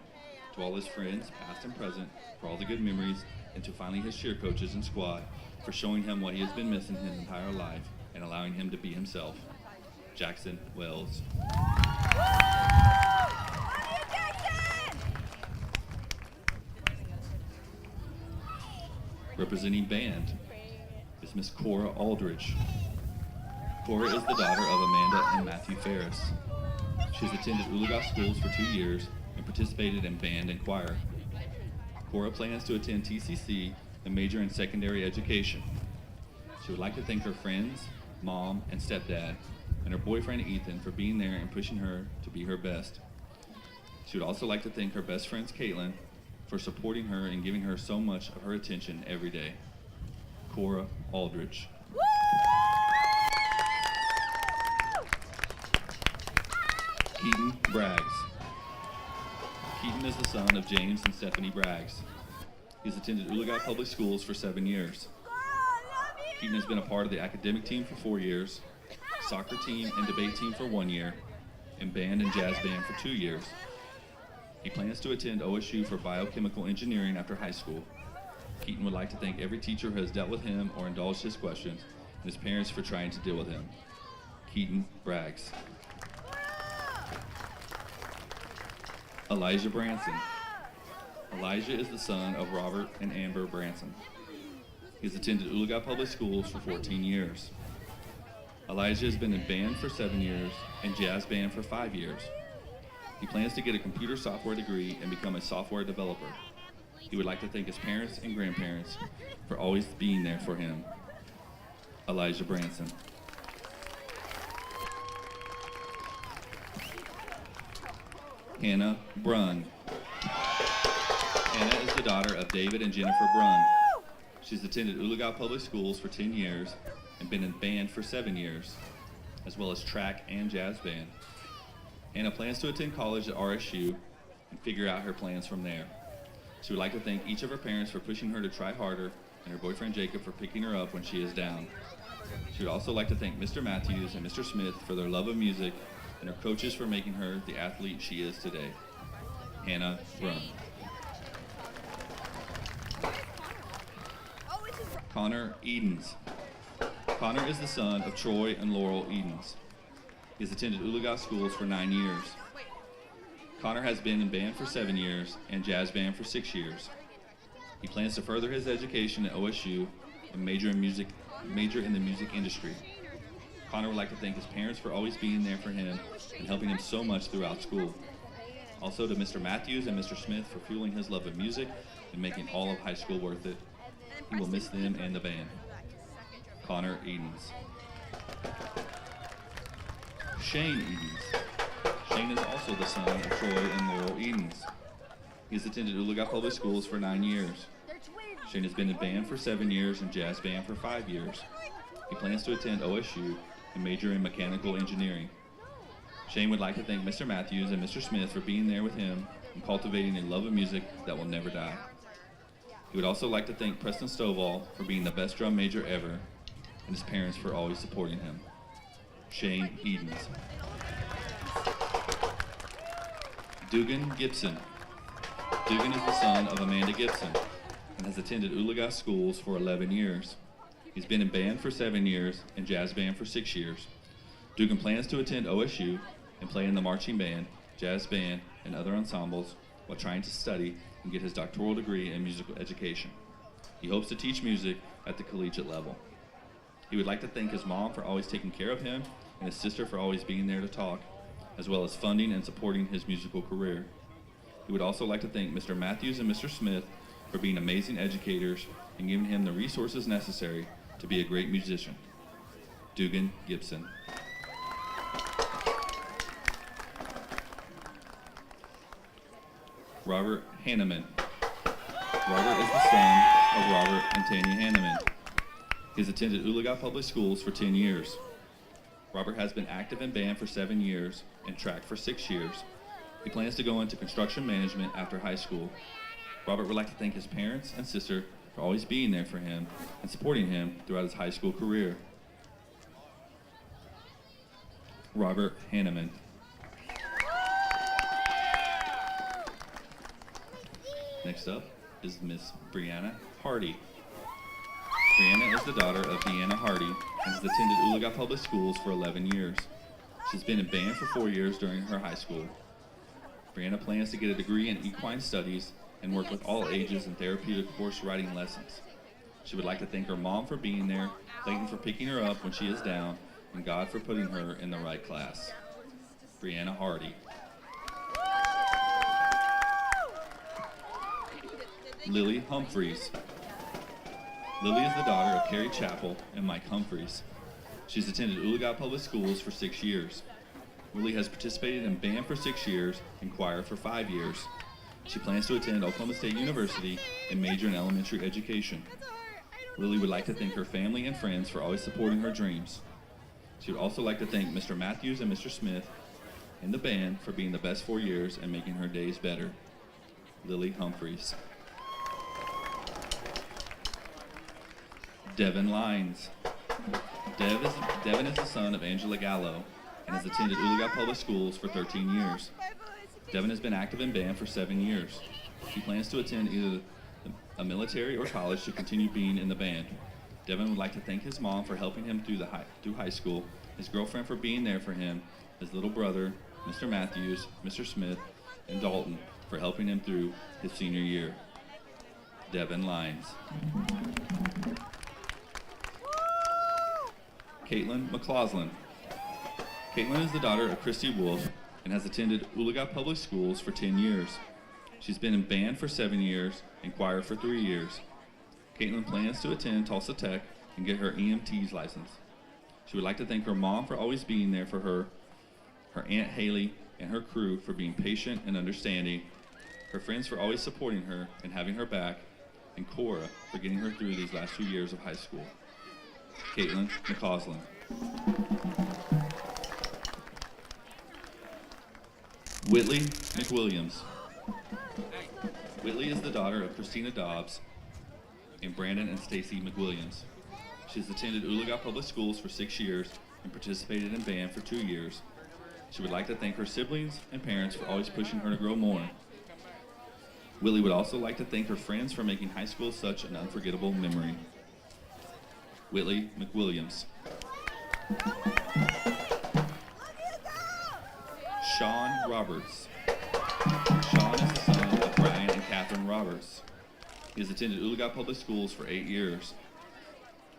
To all his friends, past and present, for all the good memories, and to finally his cheer coaches and squad for showing him what he has been missing his entire life and allowing him to be himself. Jackson Wells. Representing band is Miss Cora Aldridge. Cora is the daughter of Amanda and Matthew Ferris. She has attended Oologah schools for 2 years and participated in band and choir. Cora plans to attend TCC and major in secondary education. She would like to thank her friends, mom, and stepdad, and her boyfriend Ethan for being there and pushing her to be her best. She would also like to thank her best friends Caitlin for supporting her and giving her so much of her attention every day. Cora Aldridge. Keaton Braggs. Keaton is the son of James and Stephanie Braggs. He's attended Oologah Public Schools for 7 years. Keaton has been a part of the academic team for 4 years, soccer team and debate team for 1 year, and band and jazz band for 2 years. He plans to attend OSU for biochemical engineering after high school. Keaton would like to thank every teacher who has dealt with him or indulged his questions, and his parents for trying to deal with him. Keaton Braggs. Elijah Branson. Elijah is the son of Robert and Amber Branson. He's attended Oologah Public Schools for 14 years. Elijah has been in band for 7 years and jazz band for 5 years. He plans to get a computer software degree and become a software developer. He would like to thank his parents and grandparents for always being there for him. Elijah Branson. Hannah Brunn. Hannah is the daughter of David and Jennifer Brunn. She's attended Oologah Public Schools for 10 years and been in band for 7 years, as well as track and jazz band. Hannah plans to attend college at RSU and figure out her plans from there. She would like to thank each of her parents for pushing her to try harder and her boyfriend Jacob for picking her up when she is down. She would also like to thank Mr. Matthews and Mr. Smith for their love of music and her coaches for making her the athlete she is today. Hannah Brunn. Connor Edens. Connor is the son of Troy and Laurel Edens. He has attended Oologah schools for 9 years. Connor has been in band for 7 years and jazz band for 6 years. He plans to further his education at OSU and major in the music industry. Connor would like to thank his parents for always being there for him and helping him so much throughout school. Also to Mr. Matthews and Mr. Smith for fueling his love of music and making all of high school worth it. He will miss them and the band. Connor Edens. Shane Edens. Shane is also the son of Troy and Laurel Edens. He has attended Oologah Public Schools for 9 years. Shane has been in band for 7 years and jazz band for 5 years. He plans to attend OSU and major in mechanical engineering. Shane would like to thank Mr. Matthews and Mr. Smith for being there with him and cultivating a love of music that will never die. He would also like to thank Preston Stovall for being the best drum major ever and his parents for always supporting him. Shane Edens. Dugan Gibson. Dugan is the son of Amanda Gibson and has attended Oologah schools for 11 years. He's been in band for 7 years and jazz band for 6 years. Dugan plans to attend OSU and play in the marching band, jazz band, and other ensembles while trying to study and get his doctoral degree in musical education. He hopes to teach music at the collegiate level. He would like to thank his mom for always taking care of him and his sister for always being there to talk, as well as funding and supporting his musical career. He would also like to thank Mr. Matthews and Mr. Smith for being amazing educators and giving him the resources necessary to be a great musician. Dugan Gibson. Robert Hanneman. Robert is the son of Robert and Tanya Hanneman. He has attended Oologah Public Schools for 10 years. Robert has been active in band for 7 years and track for 6 years. He plans to go into construction management after high school. Robert would like to thank his parents and sister for always being there for him and supporting him throughout his high school career. Robert Hanneman. Next up is Miss Brianna Hardy. Brianna is the daughter of Deanna Hardy and has attended Oologah Public Schools for 11 years. She's been in band for 4 years during her high school. Brianna plans to get a degree in equine studies and work with all ages in therapeutic horse riding lessons. She would like to thank her mom for being there, Clayton for picking her up when she is down, and God for putting her in the right class. Brianna Hardy. Lily Humphreys. Lily is the daughter of Carrie Chappell and Mike Humphreys. She's attended Oologah Public Schools for 6 years. Lily has participated in band for 6 years and choir for 5 years. She plans to attend Oklahoma State University and major in elementary education. Lily would like to thank her family and friends for always supporting her dreams. She would also like to thank Mr. Matthews and Mr. Smith and the band for being the best 4 years and making her days better. Lily Humphreys. Devin Lines. Devin is the son of Angela Gallo and has attended Oologah Public Schools for 13 years. Devin has been active in band for 7 years. He plans to attend either a military or college to continue being in the band. Devin would like to thank his mom for helping him through high school, his girlfriend for being there for him, his little brother, Mr. Matthews, Mr. Smith, and Dalton for helping him through his senior year. Devin Lines. Caitlin McClain. Caitlin is the daughter of Christy Wolf and has attended Oologah Public Schools for 10 years. She's been in band for 7 years and choir for 3 years. Caitlin plans to attend Tulsa Tech and get her EMT's license. She would like to thank her mom for always being there for her Aunt Haley and her crew for being patient and understanding, her friends for always supporting her and having her back, and Cora for getting her through these last 2 years of high school. Caitlin McCausland. Whitley McWilliams. Whitley is the daughter of Christina Dobbs and Brandon and Stacy McWilliams. She has attended Oologah Public Schools for 6 years and participated in band for 2 years. She would like to thank her siblings and parents for always pushing her to grow more. Whitley would also like to thank her friends for making high school such an unforgettable memory. Whitley McWilliams. Sean Roberts. Sean is the son of Brian and Catherine Roberts. He has attended Oologah Public Schools for 8 years.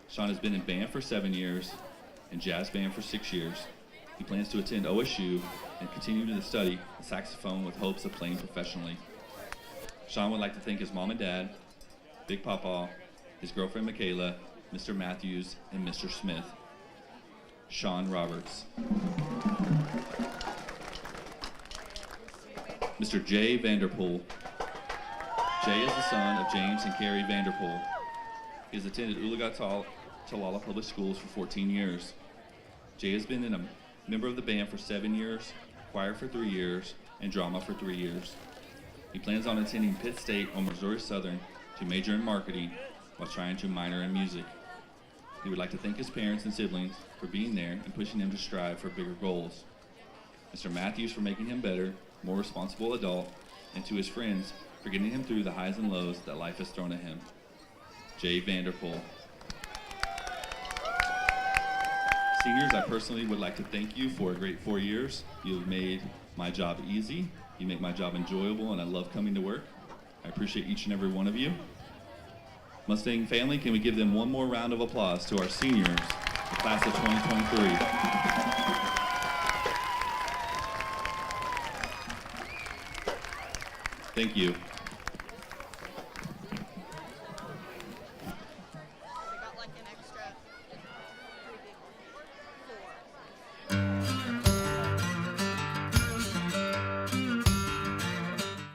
Sean has been in band for 7 years and jazz band for 6 years. He plans to attend OSU and continue to study the saxophone with hopes of playing professionally. Sean would like to thank his mom and dad, Big Papa, his girlfriend Michaela, Mr. Matthews, and Mr. Smith. Sean Roberts. Mr. Jay Vanderpool. Jay is the son of James and Carrie Vanderpool. He has attended Oologah-Talala Public Schools for 14 years. Jay has been a member of the band for 7 years, choir for 3 years, and drama for 3 years. He plans on attending Pitt State or Missouri Southern to major in marketing while trying to minor in music. He would like to thank his parents and siblings for being there and pushing him to strive for bigger goals. Mr. Matthews for making him better, more responsible adult, and to his friends for getting him through the highs and lows that life has thrown at him. Jay Vanderpool. Seniors, I personally would like to thank you for a great 4 years. You have made my job easy. You make my job enjoyable, and I love coming to work. I appreciate each and every one of you. Mustang family, can we give them one more round of applause to our seniors, the class of 2023. Thank you.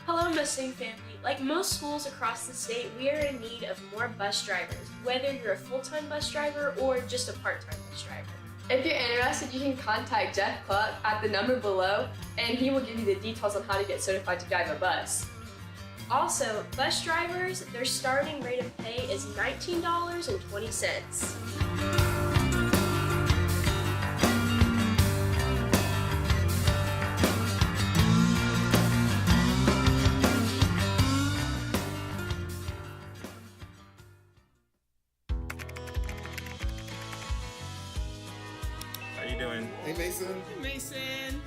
Hello, Mustang family. Like most schools across the state, we are in need of more bus drivers, whether you're a full-time bus driver or just a part-time bus driver.
If you're interested, you can contact Jeff Cluck at the number below, and he will give you the details on how to get certified to drive a bus.
Also, bus drivers, their starting rate of pay is $19.20.
How you doing?
Hey, Mason.
Hey, Mason.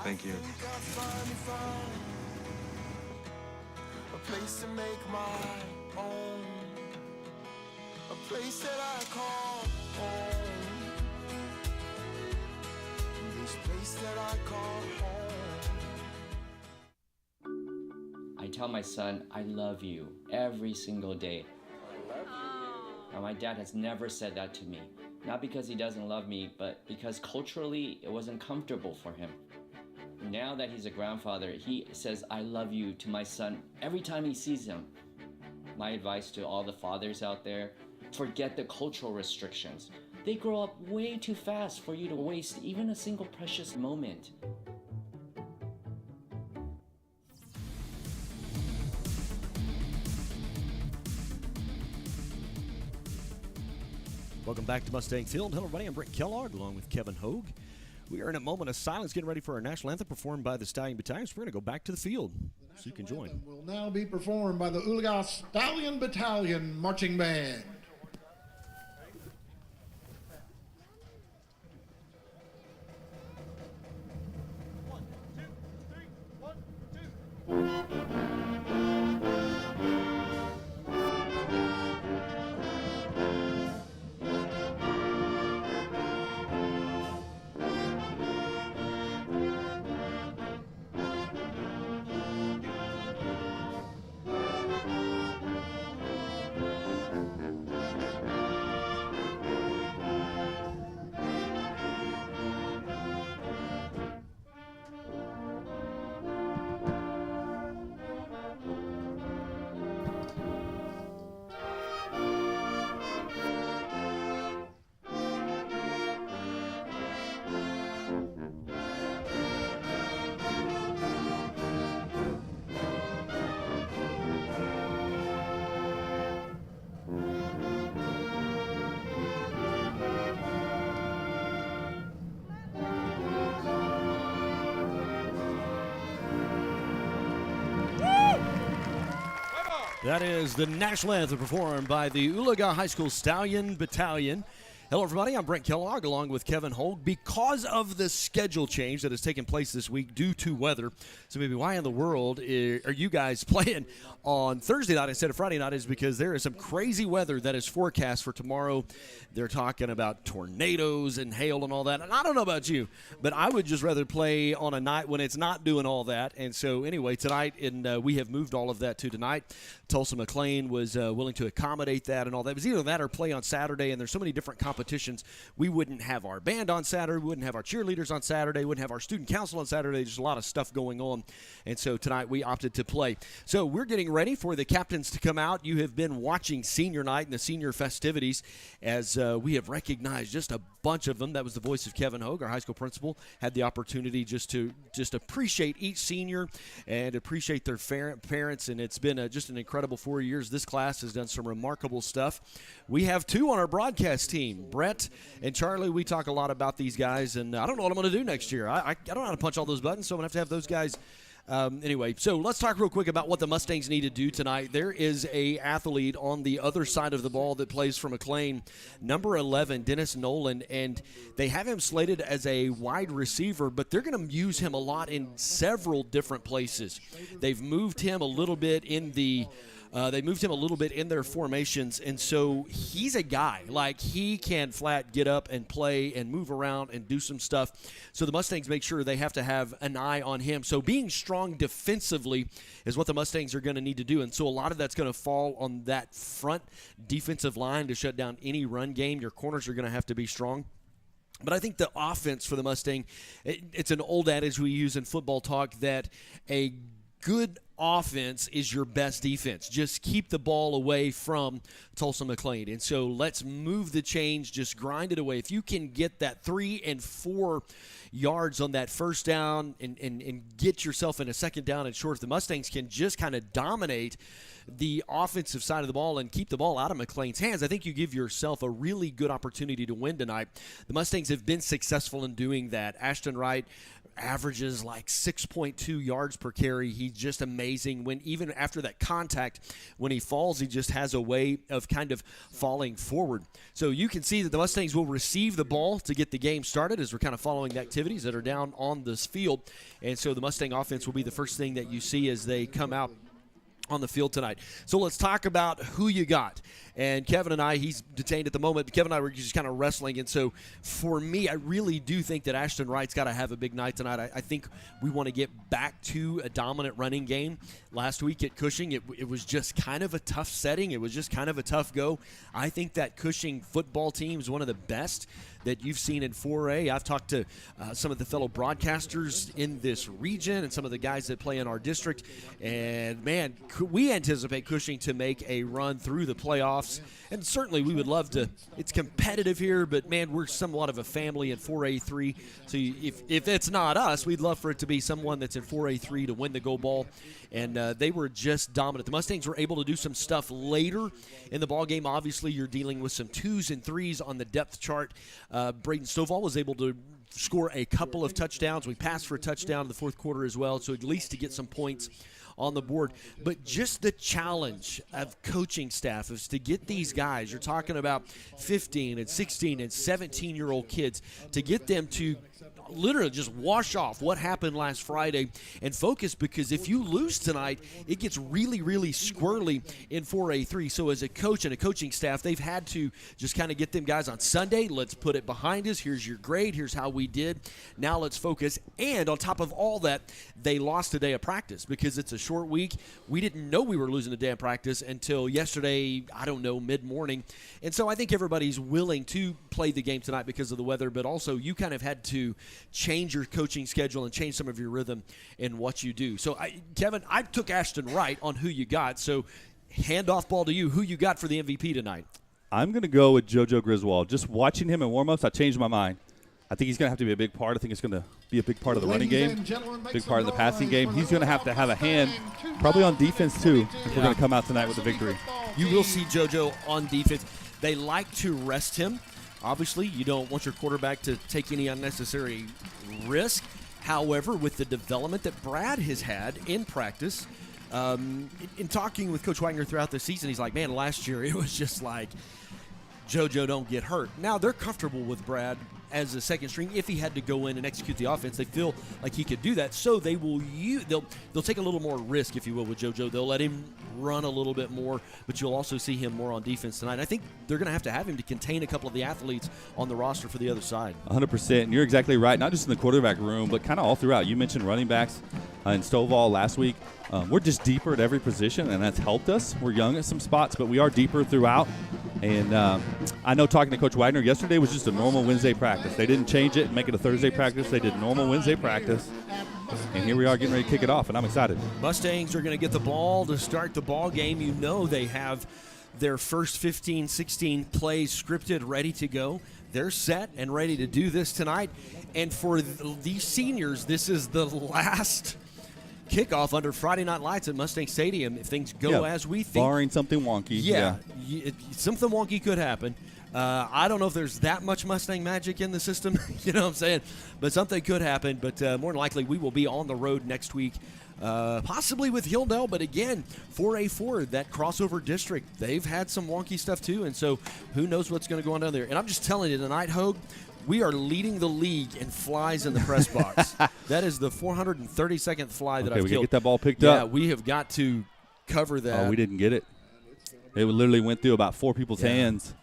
Thank you.
A place to make my own, a place that I call home, this place that I call home.
I tell my son, I love you every single day.
I love you.
Now, my dad has never said that to me. Not because he doesn't love me, but because culturally it wasn't comfortable for him. Now that he's a grandfather, he says, I love you to my son every time he sees him. My advice to all the fathers out there, forget the cultural restrictions. They grow up way too fast for you to waste even a single precious moment.
Welcome back to Mustang Field. Hello, everybody. I'm Brent Kellogg, along with Kevin Hogue. We are in a moment of silence getting ready for our national anthem performed by the Stallion Battalion. So we're going to go back to the field so you can join.
Will now be performed by the Oologah Stallion Battalion Marching Band.
That is the national anthem performed by the Oologah High School Stallion Battalion. Hello, everybody. I'm Brent Kellogg along with Kevin Holt. Because of the schedule change that has taken place this week due to weather, so maybe why in the world are you guys playing on Thursday night instead of Friday night is because there is some crazy weather that is forecast for tomorrow. They're talking about tornadoes and hail and all that. And I don't know about you, but I would just rather play on a night when it's not doing all that. And so anyway, tonight, and we have moved all of that to tonight. Tulsa McClain was willing to accommodate that and all that. It was either that or play on Saturday, and there's so many different competitions. We wouldn't have our band on Saturday. We wouldn't have our cheerleaders on Saturday. We wouldn't have our student council on Saturday. There's a lot of stuff going on. And so tonight we opted to play. So we're getting ready for the captains to come out. You have been watching senior night and the senior festivities as we have recognized just a bunch of them. That was the voice of Kevin Hogue, our high school principal. Had the opportunity just to appreciate each senior and appreciate their parents. And it's been just an incredible 4 years. This class has done some remarkable stuff. We have two on our broadcast team, Brett and Charlie. We talk a lot about these guys, and I don't know what I'm going to do next year. I don't know how to punch all those buttons, so I'm going to have those guys. Anyway, so let's talk real quick about what the Mustangs need to do tonight. There is a athlete on the other side of the ball that plays for McClain, number 11, Dennis Nolan, and they have him slated as a wide receiver, but they're going to use him a lot in several different places. They've moved him a little bit in their formations, and so he's a guy. Like, he can flat get up and play and move around and do some stuff. So the Mustangs make sure they have to have an eye on him. So being strong defensively is what the Mustangs are going to need to do, and so a lot of that's going to fall on that front defensive line to shut down any run game. Your corners are going to have to be strong. But I think the offense for the Mustang, it's an old adage we use in football talk that a good offense is your best defense. Just keep the ball away from Tulsa McClain. And so let's move the chains, just grind it away. If you can get that 3 and 4 yards on that first down and get yourself in a second down and short, the Mustangs can just kind of dominate the offensive side of the ball and keep the ball out of McClain's hands. I think you give yourself a really good opportunity to win tonight. The Mustangs have been successful in doing that. Ashton Wright averages like 6.2 yards per carry. He's just amazing. When even after that contact, when he falls, he just has a way of kind of falling forward. So you can see that the Mustangs will receive the ball to get the game started as we're kind of following the activities that are down on this field. And so the Mustang offense will be the first thing that you see as they come out on the field tonight. So let's talk about who you got. And Kevin and I, he's detained at the moment, but Kevin and I were just kind of wrestling. And so for me, I really do think that Ashton Wright's got to have a big night tonight. I think we want to get back to a dominant running game. Last week at Cushing, it was just kind of a tough setting. It was just kind of a tough go. I think that Cushing football team is one of the best that you've seen in 4A. I've talked to some of the fellow broadcasters in this region and some of the guys that play in our district. And, man, we anticipate Cushing to make a run through the playoffs. And certainly we would love to. It's competitive here, but, man, we're somewhat of a family in 4A3. So if it's not us, we'd love for it to be someone that's in 4A3 to win the go ball. And they were just dominant. The Mustangs were able to do some stuff later in the ball game. Obviously, you're dealing with some 2s and 3s on the depth chart. Braden Stovall was able to score a couple of touchdowns. We passed for a touchdown in the fourth quarter as well, so at least to get some points on the board. But just the challenge of coaching staff is to get these guys, you're talking about 15 and 16 and 17-year-old kids, to get them to literally just wash off what happened last Friday and focus, because if you lose tonight, it gets really, really squirrely in 4A3. So as a coach and a coaching staff, they've had to just kind of get them guys on Sunday. Let's put it behind us. Here's your grade. Here's how we did. Now let's focus. And on top of all that, they lost a day of practice because it's a short week. We didn't know we were losing a day of practice until yesterday, I don't know, mid-morning. And so I think everybody's willing to play the game tonight because of the weather, but also you kind of had to change your coaching schedule and change some of your rhythm in what you do. So, Kevin, I took Ashton Wright on who you got. So, handoff ball to you. Who you got for the MVP tonight?
I'm going to go with JoJo Griswold. Just watching him in warm-ups, I changed my mind. I think he's going to have to be a big part. I think it's going to be a big part of the running game, big part of the passing game. He's going to have a hand, probably on defense too, if we're going to come out tonight with a victory.
You will see JoJo on defense. They like to rest him. Obviously, you don't want your quarterback to take any unnecessary risk. However, with the development that Brad has had in practice, in talking with Coach Wagner throughout the season, he's like, man, last year it was just like JoJo don't get hurt. Now they're comfortable with Brad as a second string. If he had to go in and execute the offense, they feel like he could do that. So they will they'll take a little more risk, if you will, with JoJo. They'll let him run a little bit more, but you'll also see him more on defense tonight. I think they're going to have him to contain a couple of the athletes on the roster for the other side.
100%. And you're exactly right, not just in the quarterback room, but kind of all throughout. You mentioned running backs in Stovall last week. We're just deeper at every position, and that's helped us. We're young at some spots, but we are deeper throughout. And I know talking to Coach Wagner yesterday was just a normal Wednesday practice. They didn't change it and make it a Thursday practice. They did normal Wednesday practice. And here we are getting ready to kick it off, and I'm excited.
Mustangs are going to get the ball to start the ball game. You know they have their first 15, 16 plays scripted, ready to go. They're set and ready to do this tonight. And for these seniors, this is the last kickoff under Friday Night Lights at Mustang Stadium if things go as we think.
Barring something wonky. Yeah.
Something wonky could happen. I don't know if there's that much Mustang magic in the system, you know what I'm saying? But something could happen. But more than likely, we will be on the road next week, possibly with Hilldale. But again, 4A4, that crossover district, they've had some wonky stuff too. And so who knows what's going to go on down there. And I'm just telling you tonight, Hogue, we are leading the league in flies in the press box. That is the 432nd fly that I've
we
killed.
Get that ball picked up.
Yeah, we have got to cover that.
Oh, we didn't get it. It literally went through about 4 people's hands.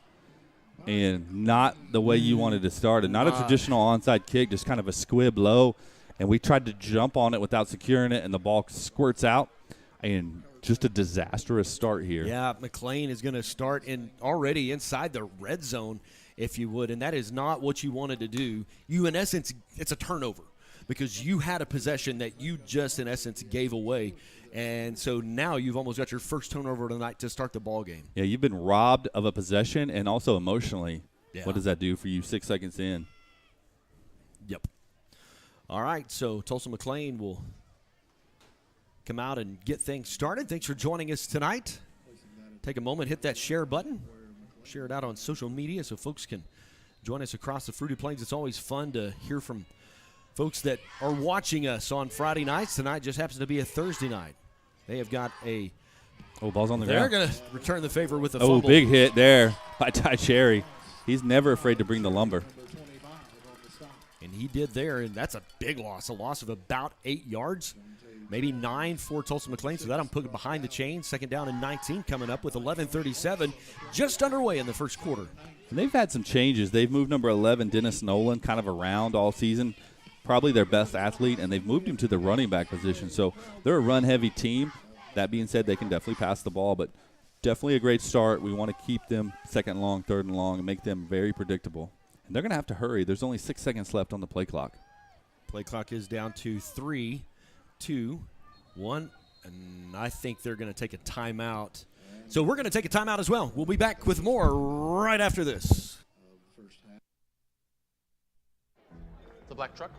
And not the way you wanted to start it. Not a traditional onside kick, just kind of a squib low. And we tried to jump on it without securing it, and the ball squirts out. And just a disastrous start here.
Yeah, McClain is going to start already inside the red zone, if you would. And that is not what you wanted to do. You, in essence, it's a turnover because you had a possession that you just, in essence, gave away. And so now you've almost got your first turnover tonight to start the ball game.
Yeah, you've been robbed of a possession, and also emotionally.
Yeah.
What does that do for you 6 seconds in?
Yep. All right, so Tulsa McClain will come out and get things started. Thanks for joining us tonight. Take a moment, hit that share button. Share it out on social media so folks can join us across the Fruity Plains. It's always fun to hear from folks that are watching us on Friday nights. Tonight just happens to be a Thursday night. They have got
ball's on the
They're
ground.
going to return the favor with a fumble.
Oh, big hit there by Ty Cherry. He's never afraid to bring the lumber.
And he did there, and that's a big loss, a loss of about 8 yards, maybe 9 for Tulsa McClain. So that'll put it behind the chain. Second down and 19 coming up with 11:37 just underway in the first quarter.
And they've had some changes. They've moved number 11, Dennis Nolan, kind of around all season. Probably their best athlete, and they've moved him to the running back position. So they're a run-heavy team. That being said, they can definitely pass the ball, but definitely a great start. We want to keep them second and long, third and long, and make them very predictable. And they're going to have to hurry. There's only 6 seconds left on the play clock.
Play clock is down to 3, 2, 1, and I think they're going to take a timeout. So we're going to take a timeout as well. We'll be back with more right after this.
The black truck?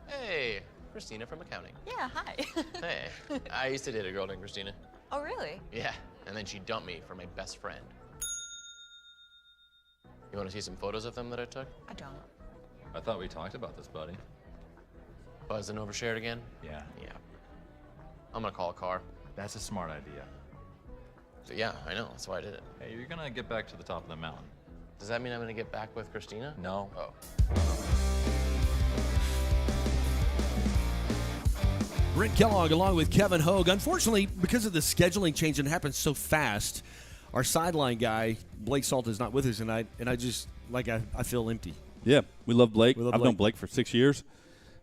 Hey, Christina from accounting.
Yeah, hi.
Hey, I used to date a girl named Christina.
Oh, really?
Yeah, and then she dumped me for my best friend. You want to see some photos of them that I took?
I don't.
I thought we talked about this, buddy.
Buzzed and overshared again?
Yeah.
Yeah. I'm gonna call a car.
That's a smart idea.
So yeah, I know, that's why I did it.
Hey, you're gonna get back to the top of the mountain.
Does that mean I'm gonna get back with Christina?
No.
Oh.
Brent Kellogg along with Kevin Hogue. Unfortunately, because of the scheduling change and it happened so fast, our sideline guy, Blake Salt, is not with us tonight, and I just, I feel empty.
Yeah, we love Blake.
We love
I've
Blake.
known Blake for 6 years,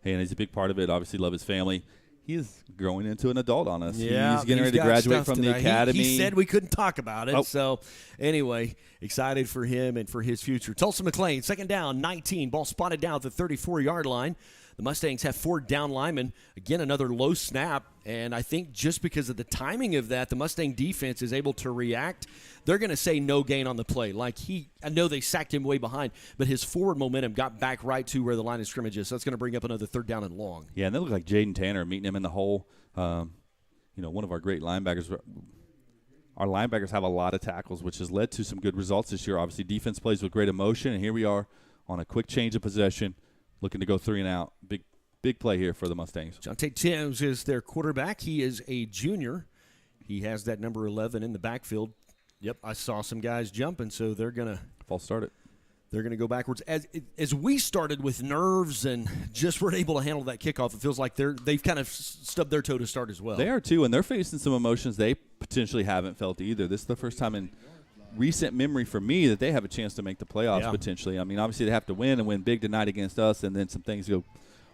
and he's a big part of it. Obviously, love his family. He is growing into an adult on us.
Yeah,
he's getting ready to graduate from the academy.
He said we couldn't talk about it.
Oh.
So, anyway, excited for him and for his future. Tulsa McClain, second down, 19. Ball spotted down at the 34-yard line. The Mustangs have 4 down linemen. Again, another low snap. And I think just because of the timing of that, the Mustang defense is able to react. They're going to say no gain on the play. I know they sacked him way behind, but his forward momentum got back right to where the line of scrimmage is. So that's going to bring up another third down and long.
Yeah, and they look like Jaden Tanner meeting him in the hole. One of our great linebackers. Our linebackers have a lot of tackles, which has led to some good results this year. Obviously, defense plays with great emotion, and here we are on a quick change of possession, looking to go 3 and out. Big Big play here for the Mustangs.
Jonte Timms is their quarterback. He is a junior. He has that number 11 in the backfield. Yep, I saw some guys jumping, so they're going to
false start it.
They're going to go backwards. As we started with nerves and just weren't able to handle that kickoff, it feels like they've kind of stubbed their toe to start as well.
They are too, and they're facing some emotions they potentially haven't felt either. This is the first time in recent memory for me that they have a chance to make the playoffs potentially. I mean, obviously they have to win and win big tonight against us, and then some things go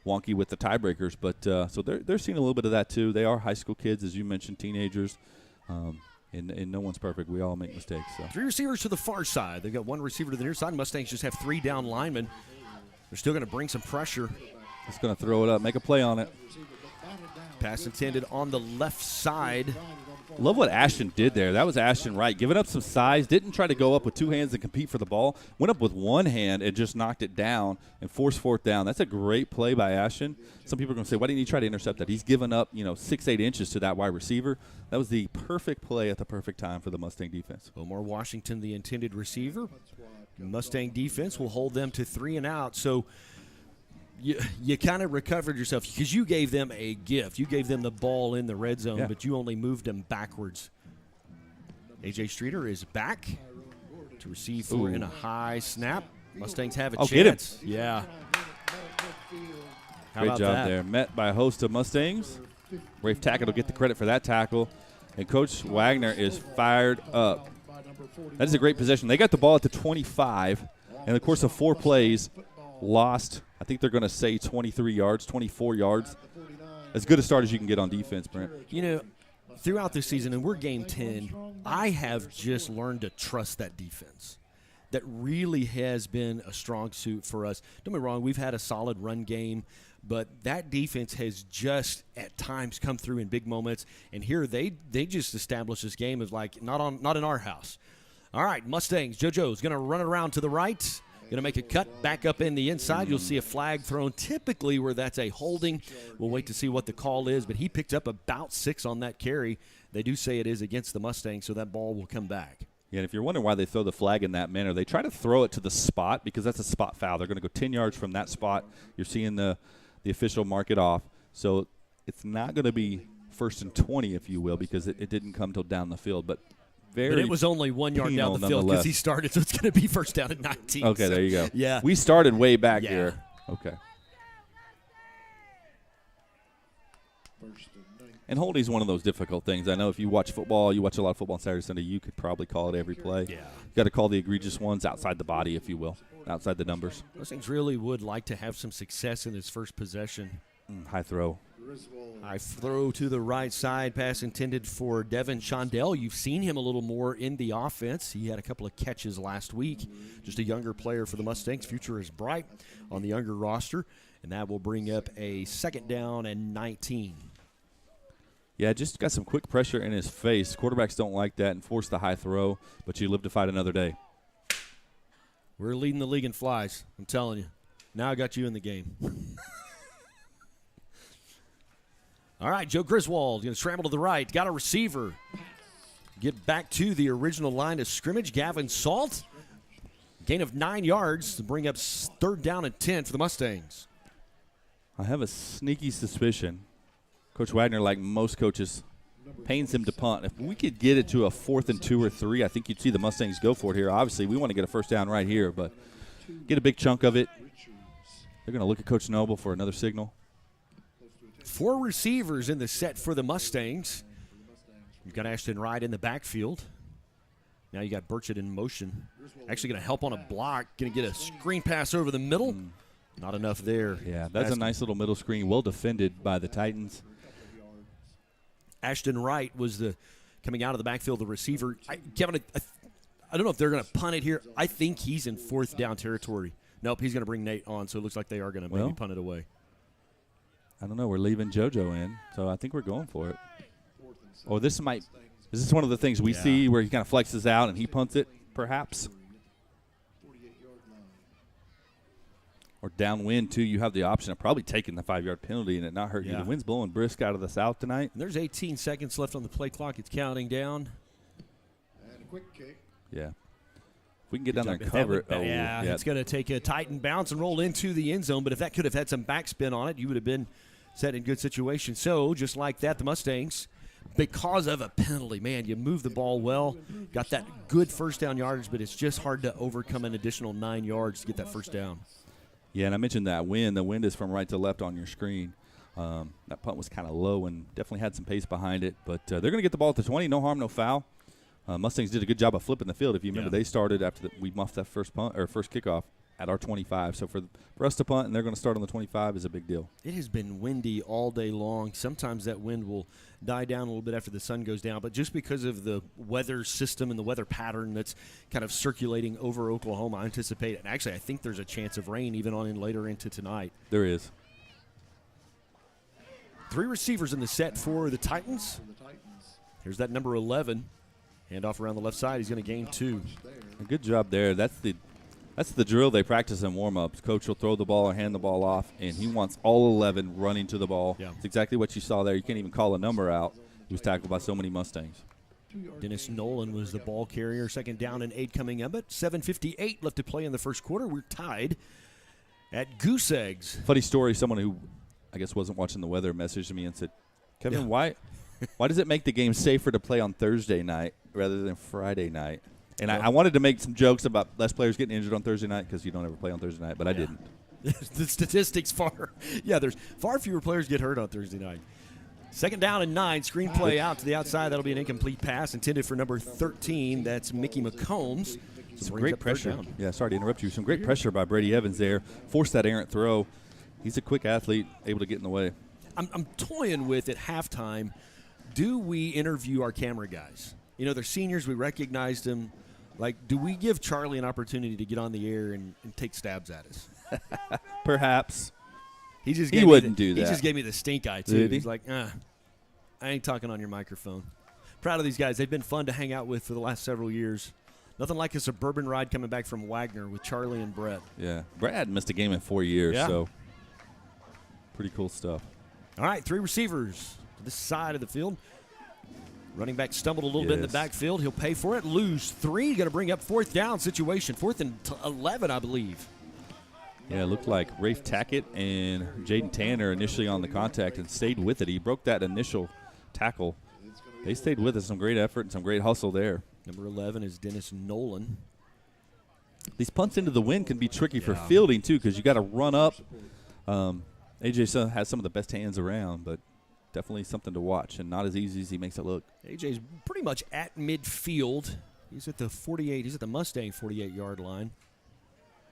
wonky with the tiebreakers. But so they're seeing a little bit of that too. They are high school kids, as you mentioned, teenagers. And no one's perfect. We all make mistakes. So.
3 receivers to the far side. They've got 1 receiver to the near side. Mustangs just have 3 down linemen. They're still going to bring some pressure.
Just going to throw it up, make a play on it.
Pass intended on the left side.
Love what Ashton did there. That was Ashton Wright. Giving up some size. Didn't try to go up with 2 hands and compete for the ball. Went up with 1 hand and just knocked it down and forced 4th down. That's a great play by Ashton. Some people are going to say, why didn't he try to intercept that? He's given up, 6-8 inches to that wide receiver. That was the perfect play at the perfect time for the Mustang defense.
Omar Washington, the intended receiver. Mustang defense will hold them to 3 and out. So you kind of recovered yourself because you gave them a gift. You gave them the ball in the red zone, but you only moved them backwards. A.J. Streeter is back to receive in a high snap. Mustangs have a chance.
Get him.
Yeah. How
Great
about
job
that?
there. Met by a host of Mustangs. Rafe Tackett will get the credit for that tackle. And Coach Wagner is fired up. That is a great possession. They got the ball at the 25. In the course of 4 plays, lost, I think they're going to say 23 yards, 24 yards. As good a start as you can get on defense, Brent.
Throughout this season, and we're game 10, I have just learned to trust that defense. That really has been a strong suit for us. Don't get me wrong, we've had a solid run game, but that defense has just at times come through in big moments. And here they just established this game as like not in our house. All right, Mustangs. JoJo's going to run it around to the right. Going to make a cut back up in the inside. You'll see a flag thrown typically where that's a holding. We'll wait to see what the call is, but he picked up about 6 on that carry. They do say it is against the Mustangs, so that ball will come back.
Yeah, and if you're wondering why they throw the flag in that manner, they try to throw it to the spot because that's a spot foul. They're going to go 10 yards from that spot. You're seeing the official mark it off. So it's not going to be 1st and 20, if you will, because it didn't come till down the field. But
it was only 1 yard down the field because he started, so it's going to be 1st down at 19.
Okay, there you go.
Yeah.
We started way back here. Okay. And holding is one of those difficult things. I know if you watch football, you watch a lot of football on Saturday, Sunday, you could probably call it every play.
Yeah.
You got to call the egregious ones outside the body, if you will, outside the numbers.
Those things really would like to have some success in his first possession.
High throw.
High throw to the right side. Pass intended for Devin Shondell. You've seen him a little more in the offense. He had a couple of catches last week. Just a younger player for the Mustangs. Future is bright on the younger roster. And that will bring up a 2nd down and 19.
Yeah, just got some quick pressure in his face. Quarterbacks don't like that and force the high throw, but you live to fight another day.
We're leading the league in flies, I'm telling you. Now I got you in the game. All right, Joe Griswold going to scramble to the right. Got a receiver. Get back to the original line of scrimmage. Gavin Salt. Gain of 9 yards to bring up 3rd down and 10 for the Mustangs.
I have a sneaky suspicion. Coach Wagner, like most coaches, pains him to punt. If we could get it to a 4th and 2 or 3, I think you'd see the Mustangs go for it here. Obviously, we want to get a 1st down right here, but get a big chunk of it. They're going to look at Coach Noble for another signal.
4 receivers in the set for the Mustangs. You've got Ashton Wright in the backfield. Now you got Burchett in motion. Actually going to help on a block. Going to get a screen pass over the middle. Not enough there.
Yeah, that's a nice little middle screen. Well defended by the Titans.
Ashton Wright was coming out of the backfield, the receiver. Kevin, I don't know if they're going to punt it here. I think he's in 4th down territory. Nope, he's going to bring Nate on, so it looks like they are going to maybe punt it away.
I don't know. We're leaving JoJo in, so I think we're going for it. Or this is one of the things we see where he kind of flexes out and he punts it, perhaps. Or downwind, too, you have the option of probably taking the 5-yard penalty and it not hurt you. The wind's blowing brisk out of the south tonight.
And there's 18 seconds left on the play clock. It's counting down.
And a quick kick.
Yeah. we can get down there and cover it.
Yeah, it's going to take a Titan bounce and roll into the end zone, but if that could have had some backspin on it, you would have been set in good situation. So, just like that, the Mustangs, because of a penalty, man, you move the ball well, got that good first down yardage, but it's just hard to overcome an additional 9 yards to get that first down.
Yeah, and I mentioned that wind. The wind is from right to left on your screen. That punt was kind of low and definitely had some pace behind it, but they're going to get the ball at the 20, no harm, no foul. Mustangs did a good job of flipping the field. If you remember, they started after we muffed that first punt or first kickoff at our 25. So for us to punt and they're going to start on the 25 is a big deal.
It has been windy all day long. Sometimes that wind will die down a little bit after the sun goes down, but just because of the weather system and the weather pattern that's kind of circulating over Oklahoma, I anticipate, and actually I think there's a chance of rain even on in later into tonight.
There is.
3 receivers in the set for the Titans. Here's that number 11. Handoff around the left side. He's going to gain 2.
A good job there. That's the drill they practice in warm-ups. Coach will throw the ball or hand the ball off, and he wants all 11 running to the ball.
Yeah.
It's exactly what you saw there. You can't even call a number out. He was tackled by so many Mustangs.
Dennis Nolan was the ball carrier. 2nd down and 8 coming up. At 7:58 left to play in the first quarter. We're tied at goose eggs.
Funny story. Someone who I guess wasn't watching the weather messaged me and said, Kevin, why does it make the game safer to play on Thursday night rather than Friday night? And I wanted to make some jokes about less players getting injured on Thursday night because you don't ever play on Thursday night, but I didn't.
The statistics there's far fewer players get hurt on Thursday night. 2nd down and 9, screenplay out to the outside. That'll be an incomplete pass intended for number 13. That's Mickey McCombs.
Some great pressure. Yeah, sorry to interrupt you. Some great pressure by Brady Evans there. Forced that errant throw. He's a quick athlete, able to get in the way.
I'm toying with at halftime, do we interview our camera guys? You know, they're seniors. We recognized them. Like, do we give Charlie an opportunity to get on the air and take stabs at us?
Perhaps.
He
wouldn't do that.
He just gave me the stink eye, too.
Did he?
He's like, I ain't talking on your microphone. Proud of these guys. They've been fun to hang out with for the last several years. Nothing like a suburban ride coming back from Wagner with Charlie and Brett.
Yeah. Brad missed a game in 4 years, so pretty cool stuff.
All right, 3 receivers to this side of the field. Running back stumbled a little bit in the backfield. He'll pay for it. Lose 3. Going to bring up 4th down situation. 4th and 11, I believe.
Yeah, it looked like Rafe Tackett and Jaden Tanner initially on the contact and stayed with it. He broke that initial tackle. They stayed with it. Some great effort and some great hustle there.
Number 11 is Dennis Nolan.
These punts into the wind can be tricky for fielding, too, because you got to run up. AJ has some of the best hands around, but definitely something to watch and not as easy as he makes it look.
AJ's pretty much at midfield. He's at the 48. He's at the Mustang 48-yard line.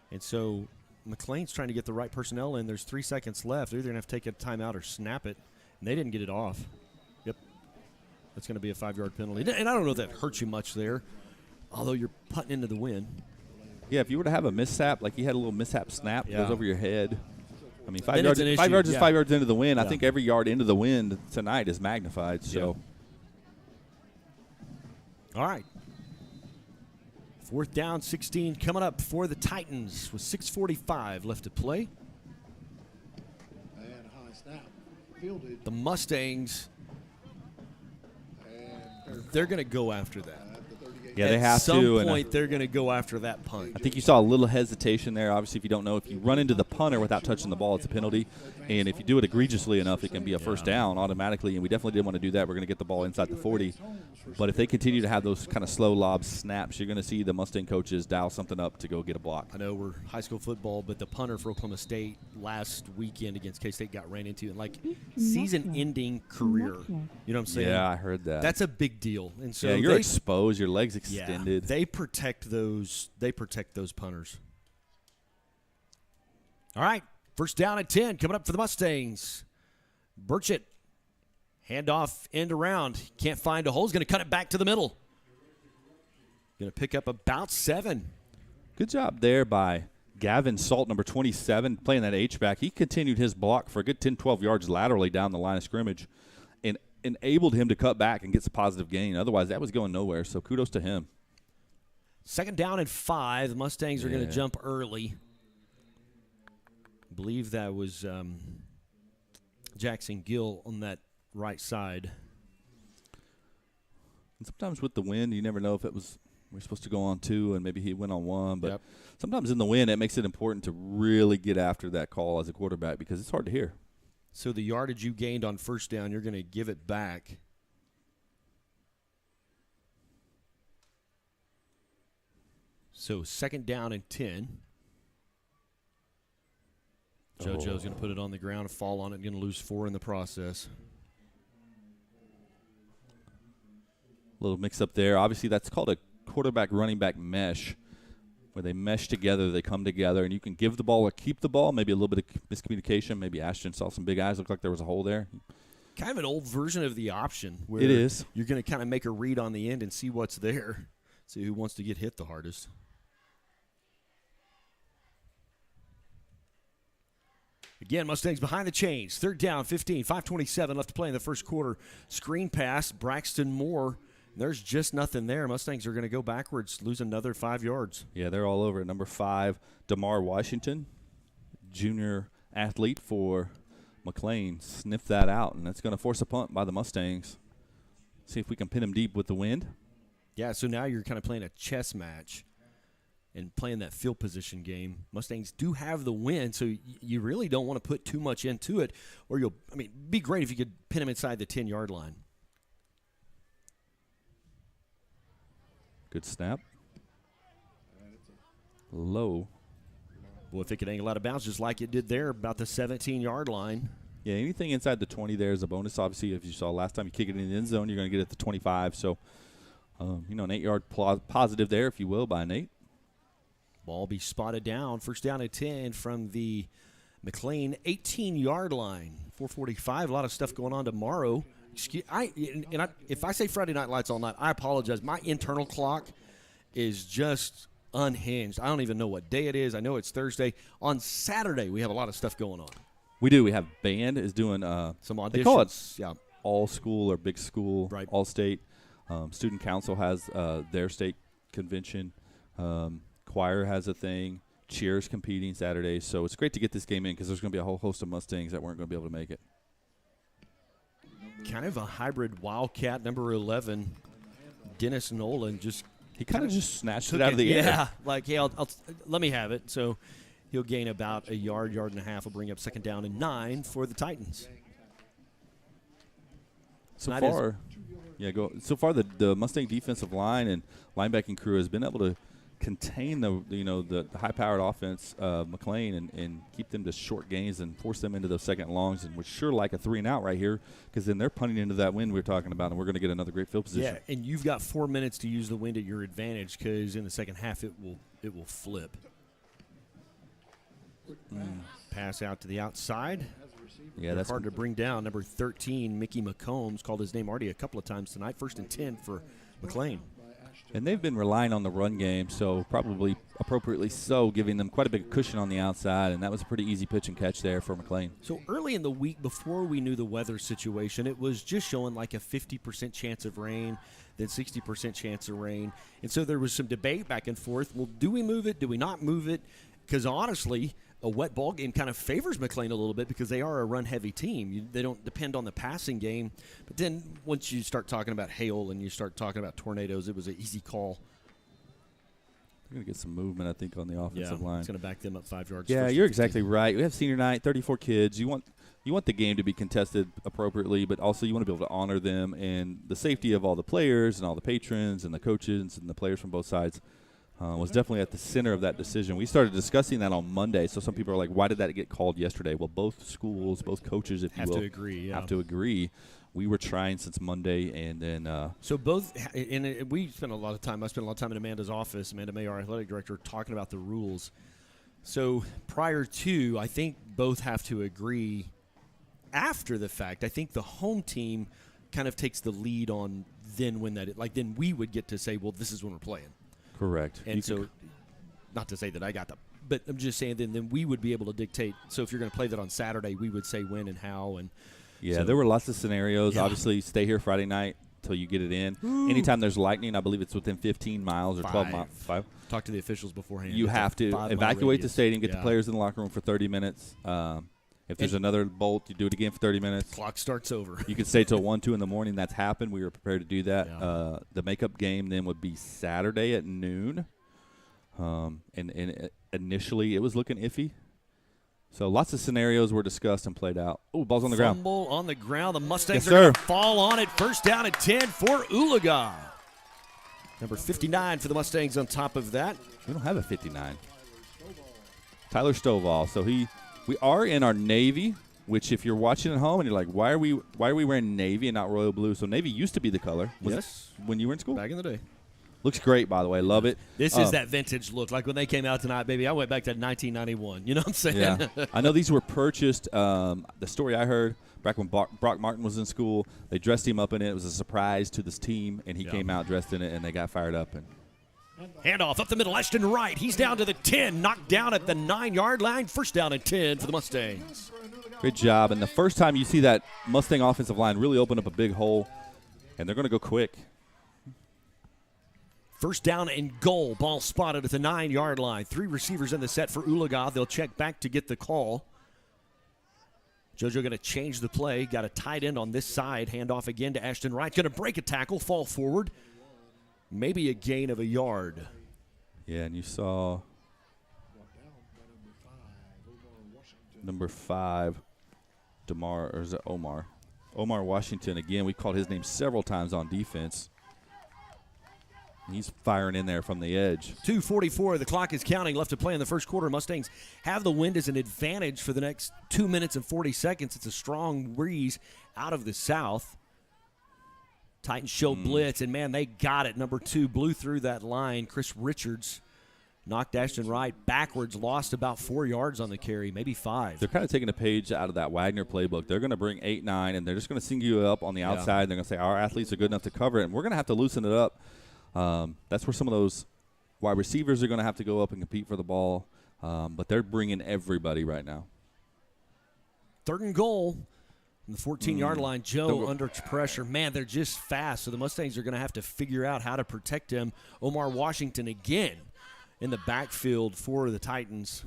And so McClain's trying to get the right personnel in. There's 3 seconds left. They're either going to have to take a timeout or snap it. And they didn't get it off. Yep. That's going to be a 5-yard penalty. And I don't know if that hurts you much there, although you're putting into the wind.
Yeah, if you were to have a mishap, like you had a little mishap snap, goes over your head. I mean, 5
Then
yards,
it's an
5
issue.
yards is 5 yards into the wind.
Yeah.
I think every yard into the wind tonight is magnified. So,
All right. 4th down, 16 coming up for the Titans with 6:45 left to play.
And high snap. Fielded.
The Mustangs, they're going to go after that.
Yeah, they have to.
At some point, they're going to go after that punt.
I think you saw a little hesitation there. Obviously, if you don't know, if you run into the punter without touching the ball, it's a penalty. And if you do it egregiously enough, it can be a first down automatically. And we definitely didn't want to do that. We're going to get the ball inside the 40. But if they continue to have those kind of slow lob snaps, you're going to see the Mustang coaches dial something up to go get a block.
I know we're high school football, but the punter for Oklahoma State last weekend against K-State got ran into, and like season-ending career. You know what I'm saying?
Yeah, I heard that.
That's a big deal. And so
you're exposed, your legs extended.
Yeah, they protect those punters. All right, 1st down at 10 coming up for the Mustangs. Burchett, handoff end around. Can't find a hole. He's going to cut it back to the middle. Going to pick up about 7.
Good job there by Gavin Salt, number 27, playing that H-back. He continued his block for a good 10, 12 yards laterally down the line of scrimmage and enabled him to cut back and get some positive gain. Otherwise, that was going nowhere, so kudos to him.
2nd down and 5. The Mustangs are going to jump early. I believe that was Jackson Gill on that right side.
And sometimes with the wind, you never know if it was we're supposed to go on 2, and maybe he went on 1. But sometimes in the win, it makes it important to really get after that call as a quarterback because it's hard to hear.
So the yardage you gained on first down, you're going to give it back. So 2nd down and 10. JoJo's going to put it on the ground, fall on it, going to lose 4 in the process.
A little mix up there. Obviously, that's called a quarterback-running back mesh, where they mesh together, they come together, and you can give the ball or keep the ball. Maybe a little bit of miscommunication. Maybe Ashton saw some big eyes. Looked like there was a hole there.
Kind of an old version of the option. Where
it is.
You're going to kind of make a read on the end and see what's there. See who wants to get hit the hardest. Again, Mustangs behind the chains. 3rd down, 15, 5:27 left to play in the first quarter. Screen pass, Braxton Moore. There's just nothing there. Mustangs are going to go backwards, lose another 5 yards.
Yeah, they're all over it. Number 5, DeMar Washington, junior athlete for McClain, sniffed that out, and that's going to force a punt by the Mustangs. See if we can pin him deep with the wind.
Yeah, so now you're kind of playing a chess match and playing that field position game. Mustangs do have the win, so you really don't want to put too much into it, or it'd be great if you could pin him inside the 10-yard line.
Good snap. Low.
Well, if it could angle out of bounds just like it did there, about the 17-yard line.
Yeah, anything inside the 20 there is a bonus. Obviously, if you saw last time you kick it in the end zone, you're going to get it at the 25. So, an 8-yard positive there, if you will, by Nate.
Ball be spotted down. 1st down and 10 from the McClain 18-yard line. 4:45. A lot of stuff going on tomorrow. If I say Friday Night Lights all night, I apologize. My internal clock is just unhinged. I don't even know what day it is. I know it's Thursday. On Saturday, we have a lot of stuff going on.
We do. We have band is doing
some auditions.
They call it all school or big school,
right.
All state. Student council has their state convention. Choir has a thing. Cheers competing Saturdays. So it's great to get this game in because there's going to be a whole host of Mustangs that weren't going to be able to make it.
Kind of a hybrid Wildcat, number 11, Dennis Nolan.
He kind of just snatched it out of the air.
Yeah, like, hey, I'll let me have it. So he'll gain about a yard and a half. Will bring up 2nd down and 9 for the Titans.
So far, the Mustang defensive line and linebacking crew has been able to contain the high-powered offense of McClain and keep them to short gains and force them into those second longs, and we're sure like a 3-and-out right here because then they're punting into that wind we were talking about, and we're going to get another great field position.
Yeah, and you've got 4 minutes to use the wind at your advantage because in the second half it will flip. Pass out to the outside.
Yeah, that's
hard to bring down. Number 13, Mickey McCombs, called his name already a couple of times tonight. 1st and 10 for McClain.
And they've been relying on the run game, so probably appropriately so, giving them quite a big cushion on the outside, and that was a pretty easy pitch and catch there for McClain.
So early in the week, before we knew the weather situation, it was just showing like a 50% chance of rain, then 60% chance of rain. And so there was some debate back and forth. Well, do we move it? Do we not move it? Because honestly, a wet ball game kind of favors McClain a little bit because they are a run-heavy team. They don't depend on the passing game. But then once you start talking about hail and you start talking about tornadoes, it was an easy call.
They're going to get some movement, I think, on the offensive line.
It's going to back them up 5 yards.
Yeah, you're exactly right. We have senior night, 34 kids. You want the game to be contested appropriately, but also you want to be able to honor them and the safety of all the players and all the patrons and the coaches and the players from both sides. Was definitely at the center of that decision. We started discussing that on Monday, so some people are like, why did that get called yesterday? Well, both schools, both coaches, if you will, have to agree. We were trying since Monday, and then
so both, and we spent a lot of time. I spent a lot of time in Amanda's office, Amanda May, our athletic director, talking about the rules. So prior to, I think both have to agree. After the fact, I think the home team kind of takes the lead on then when that, like then we would get to say, well, this is when we're playing.
Correct.
And so, not to say that I got the, but I'm just saying then we would be able to dictate. So if you're going to play that on Saturday, we would say when and how. And
yeah,
so,
there were lots of scenarios.
Yeah.
Obviously, stay here Friday night until you get it in. Anytime there's lightning, I believe it's within 15 miles or 12 miles. 5.
Talk to the officials beforehand.
You have to evacuate the stadium, get the players in the locker room for 30 minutes. If there's another bolt, you do it again for 30 minutes.
Clock starts over.
You can stay till 1, 2 in the morning. That's happened. We were prepared to do that.
Yeah.
The makeup game then would be Saturday at noon. And initially it was looking iffy. So lots of scenarios were discussed and played out. Oh, ball's on the ground.
Fumble on the ground. The Mustangs
Yes,
are going
sir.
to fall on it. First down and 10 for Oologah. Number 59 for the Mustangs on top of that.
We don't have a 59. Tyler Stovall. So we are in our Navy, which if you're watching at home and you're like, why are we wearing Navy and not royal blue? So Navy used to be the color.
Yes.
When you were in school?
Back in the day.
Looks great, by the way. Love it.
This is that vintage look. Like when they came out tonight, baby, I went back to 1991. You know what I'm saying?
Yeah. I know these were purchased. The story I heard back when Brock Martin was in school, they dressed him up in it. It was a surprise to this team, and he came out dressed in it, and they got fired up. And
Handoff up the middle, Ashton Wright. He's down to the 10, knocked down at the 9-yard line. First down and 10 for the Mustangs.
Good job. And the first time you see that Mustang offensive line really open up a big hole, and they're going to go quick.
First down and goal. Ball spotted at the 9-yard line. 3 receivers in the set for Oologah. They'll check back to get the call. JoJo going to change the play. Got a tight end on this side. Handoff again to Ashton Wright. Going to break a tackle, fall forward. Maybe a gain of a yard.
Yeah, and you saw number 5, DeMar, or is it Omar? Omar Washington, again, we called his name several times on defense. He's firing in there from the edge.
2:44. The clock is counting. Left to play in the first quarter. Mustangs have the wind as an advantage for the next 2 minutes and 40 seconds. It's a strong breeze out of the south. Titans show blitz, and, man, they got it. Number 2 blew through that line. Chris Richards knocked Ashton Wright backwards, lost about 4 yards on the carry, maybe 5.
They're kind of taking a page out of that Wagner playbook. They're going to bring 8, 9, and they're just going to single you up on the outside. They're going to say, our athletes are good enough to cover it, and we're going to have to loosen it up. That's where some of those wide receivers are going to have to go up and compete for the ball. But they're bringing everybody right now.
3rd and goal. From the 14-yard line, Joe under pressure. Man, they're just fast, so the Mustangs are going to have to figure out how to protect him. Omar Washington again in the backfield for the Titans.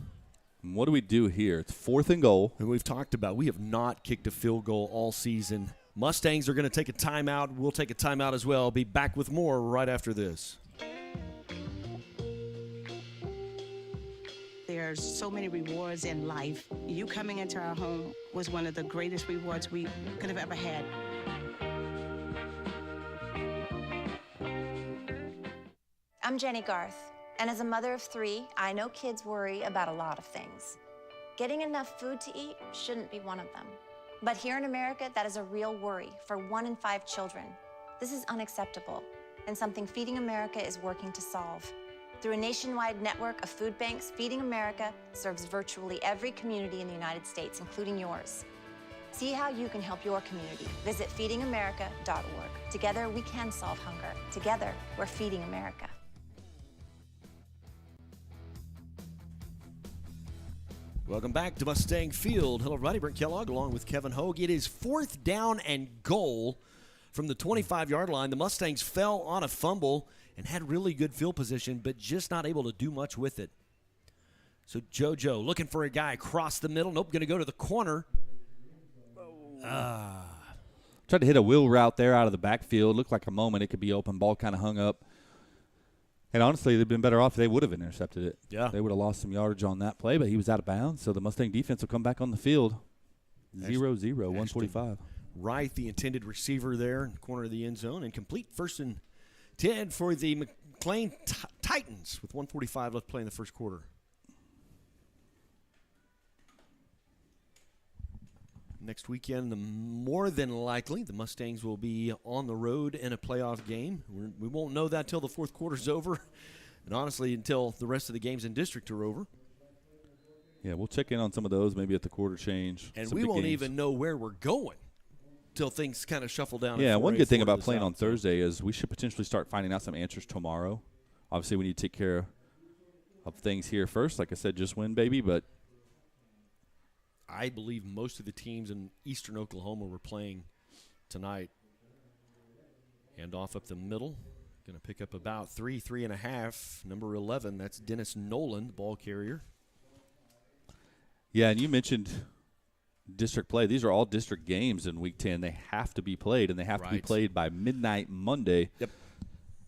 And what do we do here? It's 4th and goal.
And we've talked about we have not kicked a field goal all season. Mustangs are going to take a timeout. We'll take a timeout as well. Be back with more right after this.
There's so many rewards in life. You coming into our home was one of the greatest rewards we could have ever had.
I'm Jenny Garth, and as a mother of 3, I know kids worry about a lot of things. Getting enough food to eat shouldn't be one of them. But here in America, that is a real worry for 1 in 5 children. This is unacceptable, and something Feeding America is working to solve. Through a nationwide network of food banks, Feeding America serves virtually every community in the United States, including yours. See how you can help your community. Visit feedingamerica.org. Together, we can solve hunger. Together, we're Feeding America.
Welcome back to Mustang Field. Hello, everybody. Brent Kellogg along with Kevin Hogue. It is 4th down and goal from the 25-yard line. The Mustangs fell on a fumble and had really good field position, but just not able to do much with it. So JoJo looking for a guy across the middle. Nope, going to go to the corner.
Tried to hit a wheel route there out of the backfield. Looked like a moment it could be open. Ball kind of hung up. And honestly, they'd been better off if they would have intercepted it.
Yeah.
They would have lost some yardage on that play, but he was out of bounds, so the Mustang defense will come back on the field. 0-0, 145.
Wright, the intended receiver there in the corner of the end zone, and complete 1st and 10 for the McClain Titans with 1:45 left to play in the first quarter. Next weekend, more than likely, the Mustangs will be on the road in a playoff game. We won't know that till the fourth quarter's over, and honestly, until the rest of the games in district are over.
Yeah, we'll check in on some of those maybe at the quarter change.
And we won't even know where we're going till things kind of shuffle down.
Yeah, one good thing about playing on Thursday is we should potentially start finding out some answers tomorrow. Obviously, we need to take care of things here first. Like I said, just win, baby, but
I believe most of the teams in eastern Oklahoma were playing tonight. Hand off up the middle. Going to pick up about 3.5. Number 11, that's Dennis Nolan, the ball carrier.
Yeah, and you mentioned district play. These are all district games in Week 10. They have to be played, and they have to be played by midnight Monday.
Yep.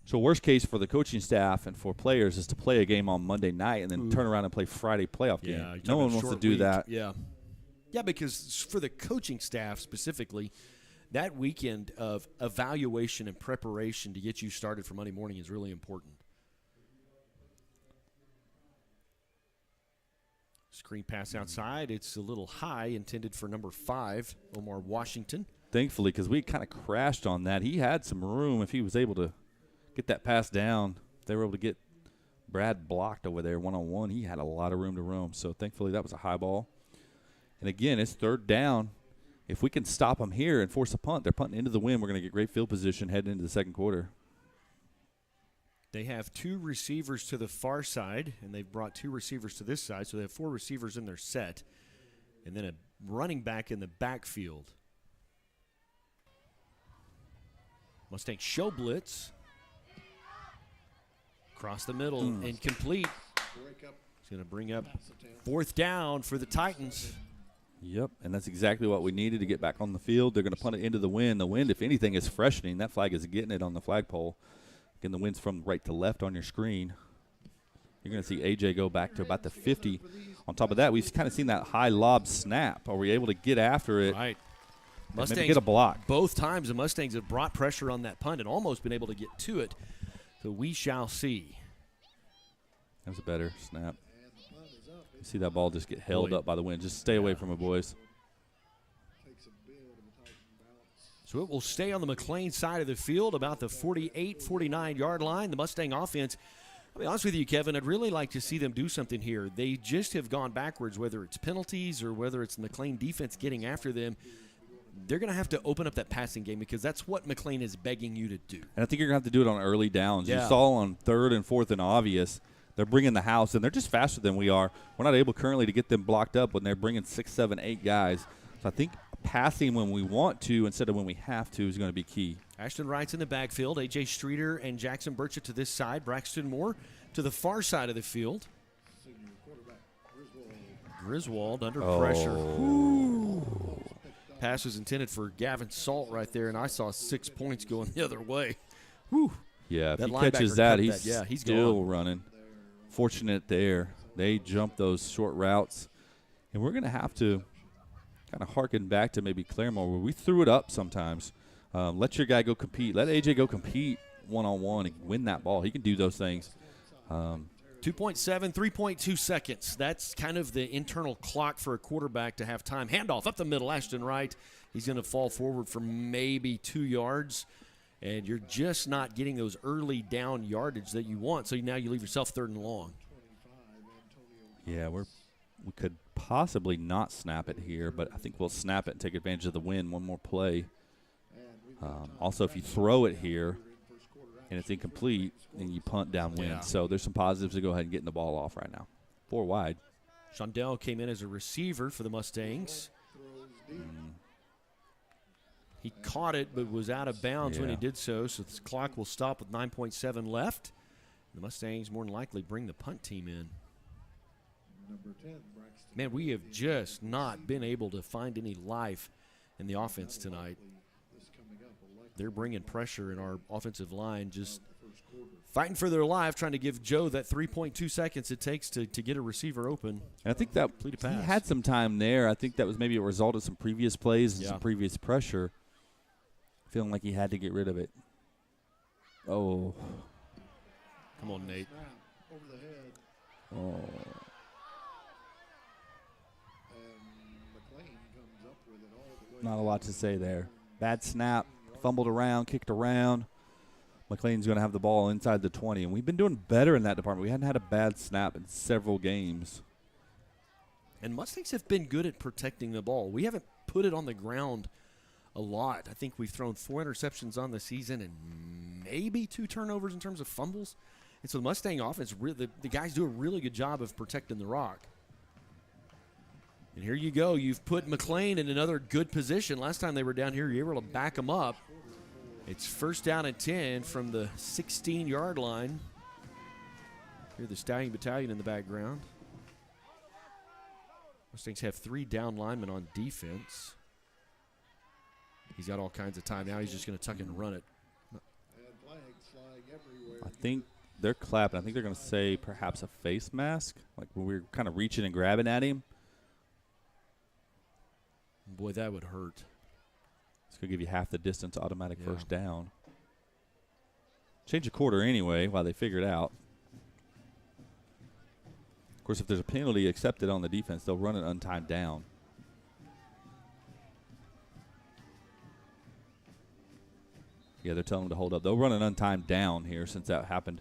So worst case for the coaching staff and for players is to play a game on Monday night and then turn around and play Friday playoff game. No one wants to do that.
Yeah. Yeah, because for the coaching staff specifically, that weekend of evaluation and preparation to get you started for Monday morning is really important. Screen pass outside. It's a little high, intended for number 5, Omar Washington.
Thankfully, because we kind of crashed on that. He had some room if he was able to get that pass down. They were able to get Brad blocked over there one-on-one. He had a lot of room to roam, so thankfully that was a high ball. And again, it's third down. If we can stop them here and force a punt, they're punting into the wind. We're going to get great field position heading into the second quarter.
They have 2 receivers to the far side, and they've brought 2 receivers to this side, so they have 4 receivers in their set, and then a running back in the backfield. Mustang show blitz. Across the middle, incomplete. It's going to bring up 4th down for the Titans.
Yep, and that's exactly what we needed to get back on the field. They're going to punt it into the wind. The wind, if anything, is freshening. That flag is getting it on the flagpole. Again, the wind's from right to left on your screen. You're going to see A.J. go back to about the 50. On top of that, we've kind of seen that high lob snap. Are we able to get after it?
Right.
Mustangs, maybe get a block.
Both times the Mustangs have brought pressure on that punt and almost been able to get to it. So we shall see.
That was a better snap. You see that ball just get held up by the wind. Just stay away from it, boys.
So it will stay on the McClain side of the field, about the 48, 49-yard line. The Mustang offense, I'll be honest with you, Kevin, I'd really like to see them do something here. They just have gone backwards, whether it's penalties or whether it's the McClain defense getting after them. They're going to have to open up that passing game because that's what McClain is begging you to do.
And I think you're going to have to do it on early downs.
Yeah.
You saw on 3rd and 4th and obvious, they're bringing the house, and they're just faster than we are. We're not able currently to get them blocked up when they're bringing 6, 7, 8 guys. So I think passing when we want to instead of when we have to is going to be key.
Ashton Wright's in the backfield. A.J. Streeter and Jackson Burchett to this side. Braxton Moore to the far side of the field. Griswold under pressure. Ooh. Pass was intended for Gavin Salt right there, and I saw 6 points going the other way. Whew.
Yeah, if
that
he catches that, he's still
gone.
running. Fortunate there. They jump those short routes. And we're going to have to kind of harken back to maybe Claremore where we threw it up sometimes. Let your guy go compete. Let A.J. go compete one-on-one and win that ball. He can do those things.
2.7, 3.2 seconds. That's kind of the internal clock for a quarterback to have time. Handoff up the middle, Ashton Wright. He's going to fall forward for maybe 2 yards, and you're just not getting those early down yardage that you want, so now you leave yourself 3rd and long.
Yeah, we could possibly not snap it here, but I think we'll snap it and take advantage of the wind one more play. Also, if you throw it here and it's incomplete, then you punt downwind.
Yeah.
So there's some positives to go ahead and getting the ball off right now. 4 wide.
Shondell came in as a receiver for the Mustangs. He caught it but was out of bounds when he did so the clock will stop with 9.7 left. The Mustangs more than likely bring the punt team in. Man, we have just not been able to find any life in the offense tonight. They're bringing pressure in our offensive line, just fighting for their life, trying to give Joe that 3.2 seconds it takes to get a receiver open.
And I think that he had some time there. I think that was maybe a result of some previous plays and some previous pressure. Feeling like he had to get rid of it. Oh.
Come on, Nate.
Oh. Not a lot to say there. Bad snap. Fumbled around, kicked around. McClain's going to have the ball inside the 20, and we've been doing better in that department. We hadn't had a bad snap in several games.
And Mustangs have been good at protecting the ball. We haven't put it on the ground a lot. I think we've thrown 4 interceptions on the season and maybe 2 turnovers in terms of fumbles. And so the Mustang offense, the guys do a really good job of protecting the rock. And here you go. You've put McClain in another good position. Last time they were down here, you were able to back them up. It's 1st down and 10 from the 16-yard line. Hear the Stallion Battalion in the background. Mustangs have 3 down linemen on defense. He's got all kinds of time. Now he's just going to tuck and run it.
I think they're clapping. I think they're going to say perhaps a face mask, like when we're kind of reaching and grabbing at him.
Boy, that would hurt.
It's going to give you half the distance, automatic first down. Change the quarter anyway while they figure it out. Of course, if there's a penalty accepted on the defense, they'll run an untimed down. Yeah, they're telling them to hold up. They'll run an untimed down here since that happened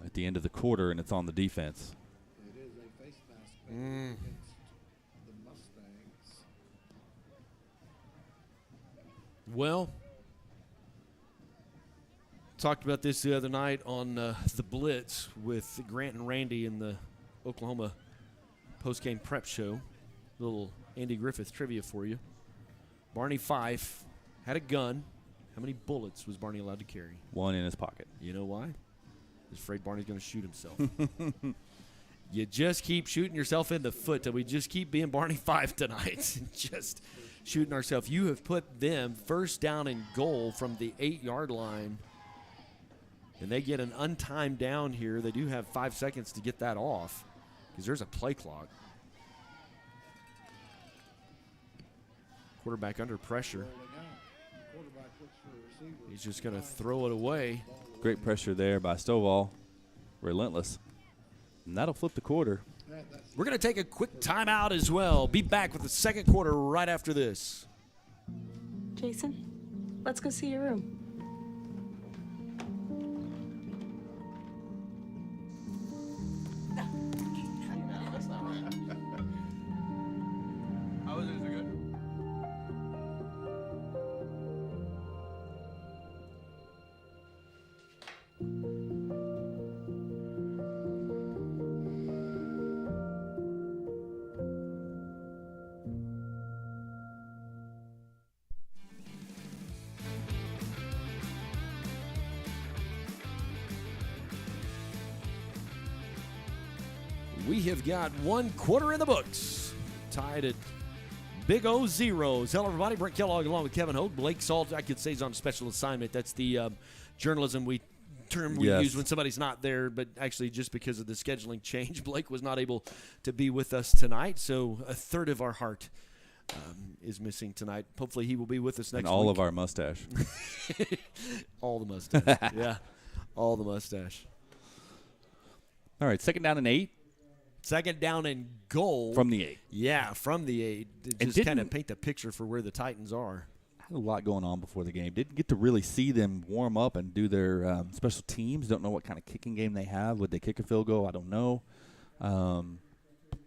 at the end of the quarter, and it's on the defense.
It is a face mask against the Mustangs.
Well, talked about this the other night on the Blitz with Grant and Randy in the Oklahoma post-game prep show. Little Andy Griffith trivia for you. Barney Fife had a gun. How many bullets was Barney allowed to carry?
1 in his pocket.
You know why? He's afraid Barney's going to shoot himself. You just keep shooting yourself in the foot till we just keep being Barney Fife tonight and just shooting ourselves. You have put them first down and goal from the 8-yard line, and they get an untimed down here. They do have 5 seconds to get that off because there's a play clock. Quarterback under pressure. He's just going to throw it away.
Great pressure there by Stovall. Relentless. And that'll flip the quarter.
We're going to take a quick timeout as well. Be back with the second quarter right after this.
Jason, let's go see your room.
We have got 1 quarter in the books. Tied at Big O zeros. Hello, everybody. Brent Kellogg along with Kevin Hogue. Blake Salt, I could say, is on special assignment. That's the journalism term we use when somebody's not there, but actually just because of the scheduling change, Blake was not able to be with us tonight, so a third of our heart is missing tonight. Hopefully he will be with us next week.
And all of our mustache.
All the mustache. Yeah, all the mustache.
All right, 2nd down and 8.
2nd down and goal.
From the 8.
Yeah, from the 8. Just kind of paint the picture for where the Titans are.
Had a lot going on before the game. Didn't get to really see them warm up and do their special teams. Don't know what kind of kicking game they have. Would they kick a field goal? I don't know.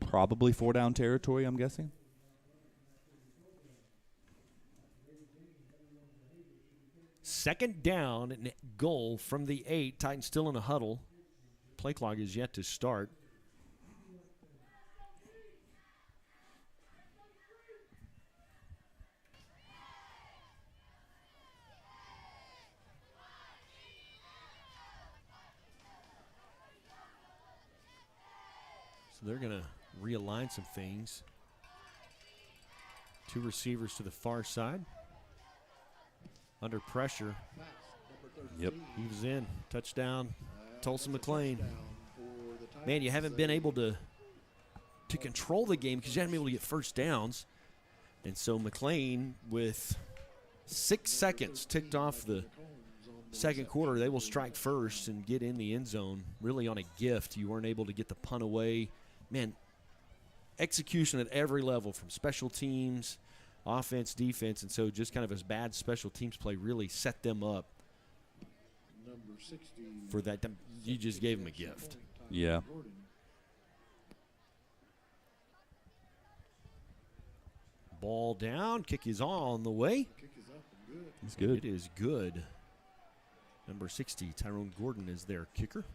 Probably 4-down territory, I'm guessing.
Second down and goal from the 8. Titans still in a huddle. Play clock is yet to start. So they're going to realign some things. 2 receivers to the far side. Under pressure.
Yep.
He was in. Touchdown. Tulsa McClain. Man, you haven't been able to control the game because you haven't been able to get first downs. And so McClain, with 6 seconds ticked off the second quarter, they will strike first and get in the end zone. Really on a gift. You weren't able to get the punt away. Man, execution at every level from special teams, offense, defense, and so just kind of as bad special teams play really set them up for that. You just gave them a gift.
Yeah.
Ball down. Kick is on the way.
It's good.
It is good. Number 60, Tyrone Gordon, is their kicker.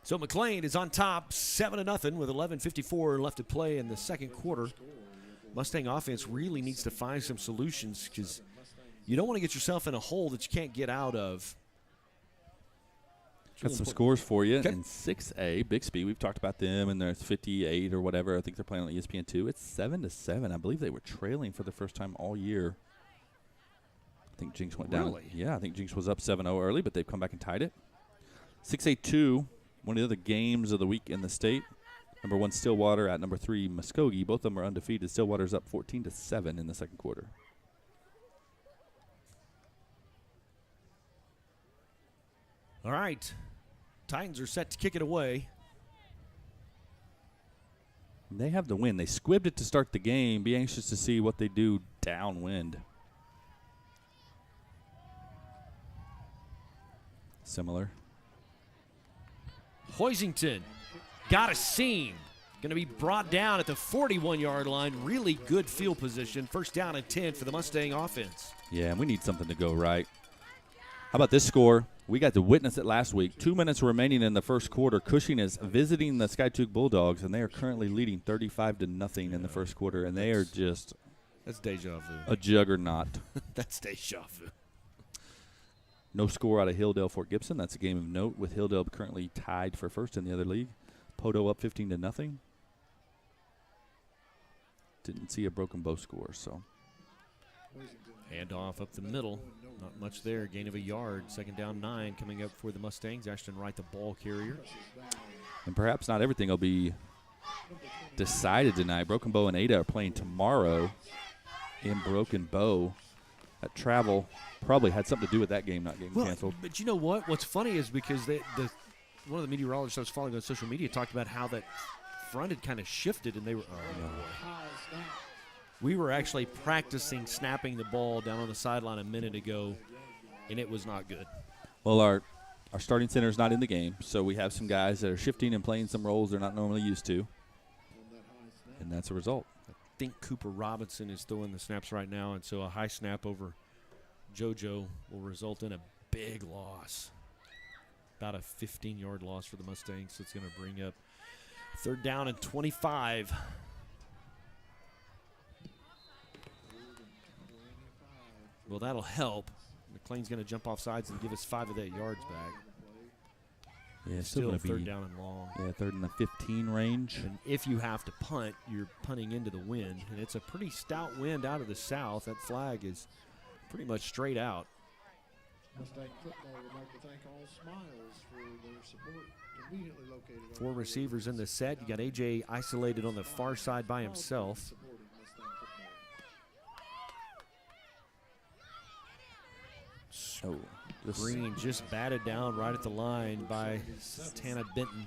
So McClain is on top, 7-0 with 11:54 left to play in the second quarter. Mustang offense really needs to find some solutions because you don't want to get yourself in a hole that you can't get out of.
Got some scores for you in 6A, Bixby. We've talked about them, and there's 58 or whatever. I think they're playing on ESPN2. It's 7-7. I believe they were trailing for the first time all year. I think Jinx went down.
Really?
Yeah, I think Jinx was up 7-0 early, but they've come back and tied it. 6A2, one of the other games of the week in the state. Number 1, Stillwater at number 3, Muskogee. Both of them are undefeated. Stillwater's up 14-7 in the second quarter.
All right. Titans are set to kick it away.
They have the win. They squibbed it to start the game. Be anxious to see what they do downwind. Similar.
Hoisington got a seam. Going to be brought down at the 41-yard line. Really good field position. First down and 10 for the Mustang offense.
Yeah, and we need something to go right. How about this score? We got to witness it last week. 2 minutes remaining in the first quarter. Cushing is visiting the Skiatook Bulldogs, and they are currently leading 35-0 in the first quarter, and they are just
that's deja vu.
A juggernaut.
That's deja vu.
No score out of Hilldale Fort Gibson. That's a game of note, with Hilldale currently tied for first in the other league. Poto up 15-0. Didn't see a broken bow score, so.
Handoff up the middle. Not much there. Gain of a yard. Second down 9 coming up for the Mustangs. Ashton Wright, the ball carrier.
And perhaps not everything will be decided tonight. Broken Bow and Ada are playing tomorrow in Broken Bow. That travel probably had something to do with that game not getting canceled.
But you know what? What's funny is because one of the meteorologists I was following on social media talked about how that front had kind of shifted, and they were we were actually practicing snapping the ball down on the sideline a minute ago, and it was not good.
Well, our starting center is not in the game, so we have some guys that are shifting and playing some roles they're not normally used to, and that's a result.
I think Cooper Robinson is throwing the snaps right now, and so a high snap over JoJo will result in a big loss. About a 15-yard loss for the Mustangs, so it's going to bring up third down and 25. Well, that'll help. McClain's going to jump off sides and give us 5 of that yards back.
Yeah,
still
gonna
third
be,
down and long.
Yeah, third and the 15 range.
And if you have to punt, you're punting into the wind. And it's a pretty stout wind out of the south. That flag is pretty much straight out.
Mustang football would like to thank all Smiles for their support. Conveniently located
4 receivers in the set. You got AJ isolated on the far side by himself.
Oh,
Green just batted down right at the line by Tana Benton.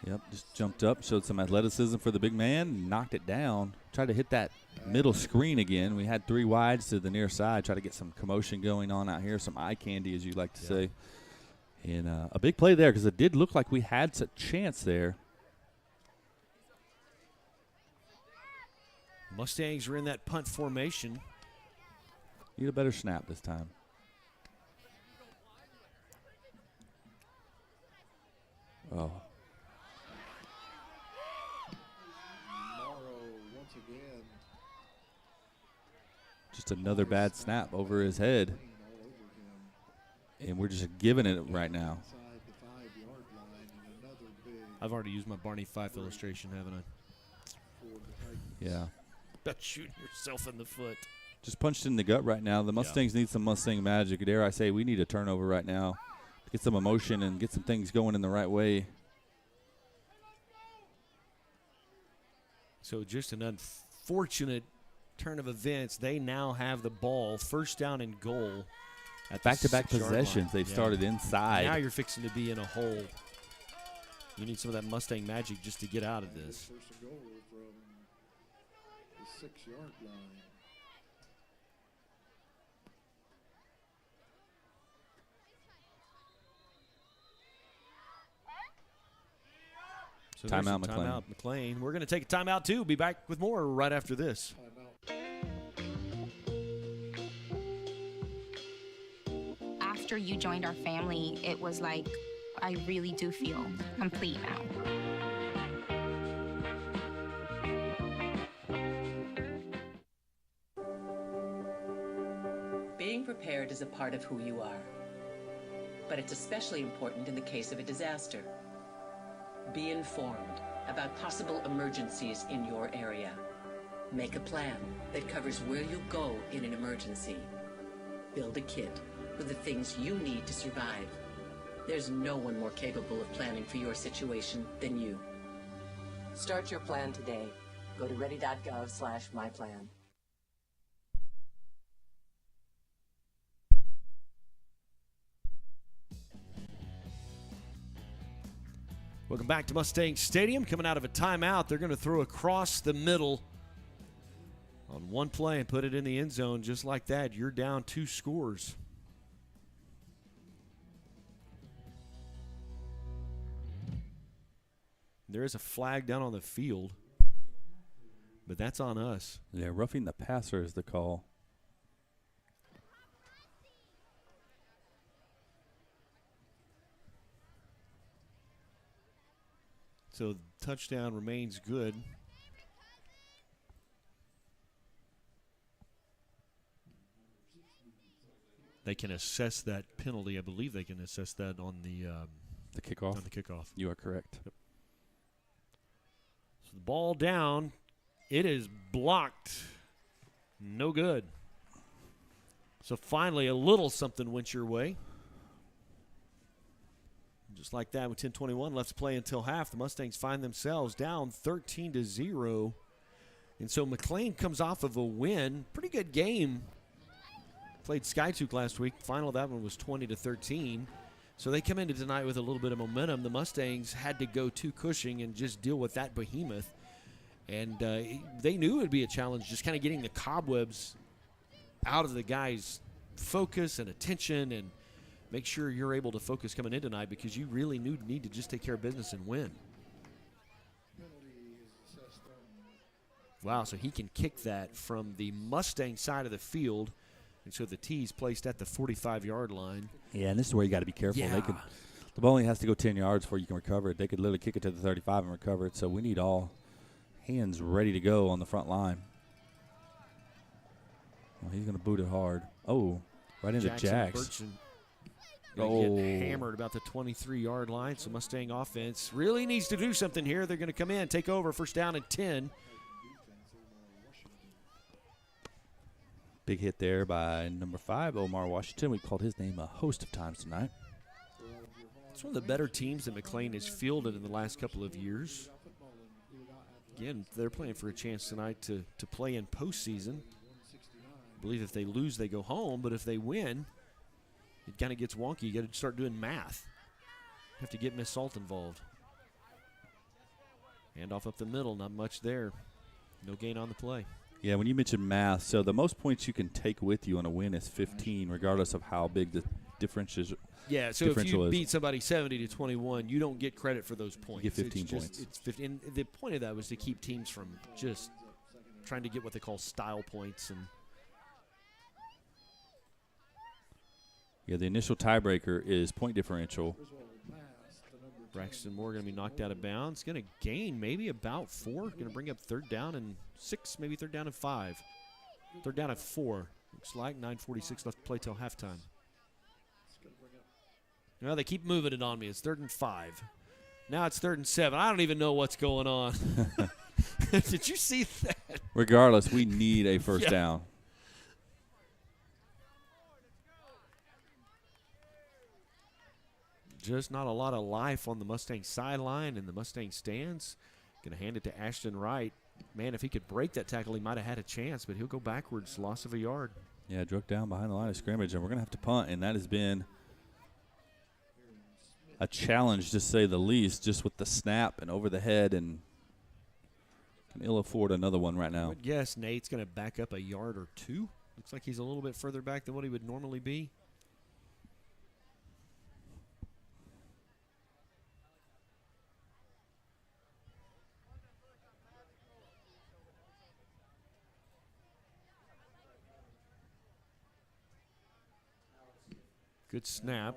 Yep, just jumped up, showed some athleticism for the big man, knocked it down, tried to hit that middle screen again. We had 3 wides to the near side, try to get some commotion going on out here, some eye candy, as you like to say. And a big play there, because it did look like we had a chance there.
Mustangs are in that punt formation.
Need a better snap this time. Oh.
once again.
Just another bad snap over his head. And we're just giving it right now.
I've already used my Barney Fife illustration, haven't I?
Yeah.
About shooting yourself in the foot.
Just punched in the gut right now. The Mustangs need some Mustang magic. Dare I say, we need a turnover right now to get some emotion and get some things going in the right way.
So just an unfortunate turn of events. They now have the ball, first down and goal. At
Back-to-back
the 6-yard
possessions.
line.
They've started inside.
Now you're fixing to be in a hole. You need some of that Mustang magic just to get out of this.
First and goal from the 6-yard line.
So
Timeout,
there's a
McClain.
Timeout, McClain. We're going to take a timeout, too. Be back with more right after this.
After you joined our family, it was like, I really do feel complete now.
Being prepared is a part of who you are. but it's especially important in the case of a disaster. Be informed about possible emergencies in your area. Make a plan that covers where you'll go in an emergency. Build a kit with the things you need to survive. There's no one more capable of planning for your situation than you. Start your plan today. Go to ready.gov/myplan.
Welcome back to Mustang Stadium. Coming out of a timeout, they're going to throw across the middle on one play and put it in the end zone. Just like that, you're down 2 scores. There is a flag down on the field, but that's on us.
Yeah, roughing the passer is the call.
So touchdown remains good. They can assess that penalty. I believe they can assess that on the
kickoff.
On the kickoff.
You are correct.
Yep. So the ball down. It is blocked. No good. So finally, a little something went your way. Just like that, with 10:21 left to play until half, the Mustangs find themselves down 13-0. And so McClain comes off of a win. Pretty good game. Played Skytook last week. Final of that one was 20-13. So they come into tonight with a little bit of momentum. The Mustangs had to go to Cushing and just deal with that behemoth. And they knew it would be a challenge, just kind of getting the cobwebs out of the guys' focus and attention, and make sure you're able to focus coming in tonight, because you really need to just take care of business and win. Wow, so he can kick that from the Mustang side of the field. And so the tee's placed at the 45-yard line.
Yeah, and this is where you got to be careful.
Yeah.
The ball only has to go 10 yards before you can recover it. They could literally kick it to the 35 and recover it. So we need all hands ready to go on the front line. Well, he's going to boot it hard. Oh, right into Jax.
Get hammered about the 23-yard line. So Mustang offense really needs to do something here. They're going to come in, take over, first down and 10.
Big hit there by number 5, Omar Washington. We've called his name a host of times tonight.
It's one of the better teams that McClain has fielded in the last couple of years. Again, they're playing for a chance tonight to play in postseason. I believe if they lose, they go home. But if they win, it kind of gets wonky. You got to start doing math. You have to get Miss Salt involved. Handoff up the middle, not much there. No gain on the play.
Yeah, when you mentioned math, so the most points you can take with you on a win is 15, regardless of how big the differential is.
Yeah, so if you beat somebody 70-21, you don't get credit for those points.
You get 15 points.
It's 15. And the point of that was to keep teams from just trying to get what they call style points. And
yeah, the initial tiebreaker is point differential.
Braxton Moore going to be knocked out of bounds. Going to gain maybe about 4. Going to bring up 3rd down and 6, maybe 3rd down and 5. 3rd down and 4. Looks like 9:46 left to play till halftime. Well, they keep moving it on me. It's 3rd and 5. Now it's 3rd and 7. I don't even know what's going on. Did you see that?
Regardless, we need a first down.
Just not a lot of life on the Mustang sideline and the Mustang stands. Going to hand it to Ashton Wright. Man, if he could break that tackle, he might have had a chance, but he'll go backwards, loss of a yard.
Yeah, drug down behind the line of scrimmage, and we're going to have to punt, and that has been a challenge, to say the least, just with the snap and over the head, and can ill afford another one right now.
I would guess Nate's going to back up a yard or 2. Looks like he's a little bit further back than what he would normally be. Good snap.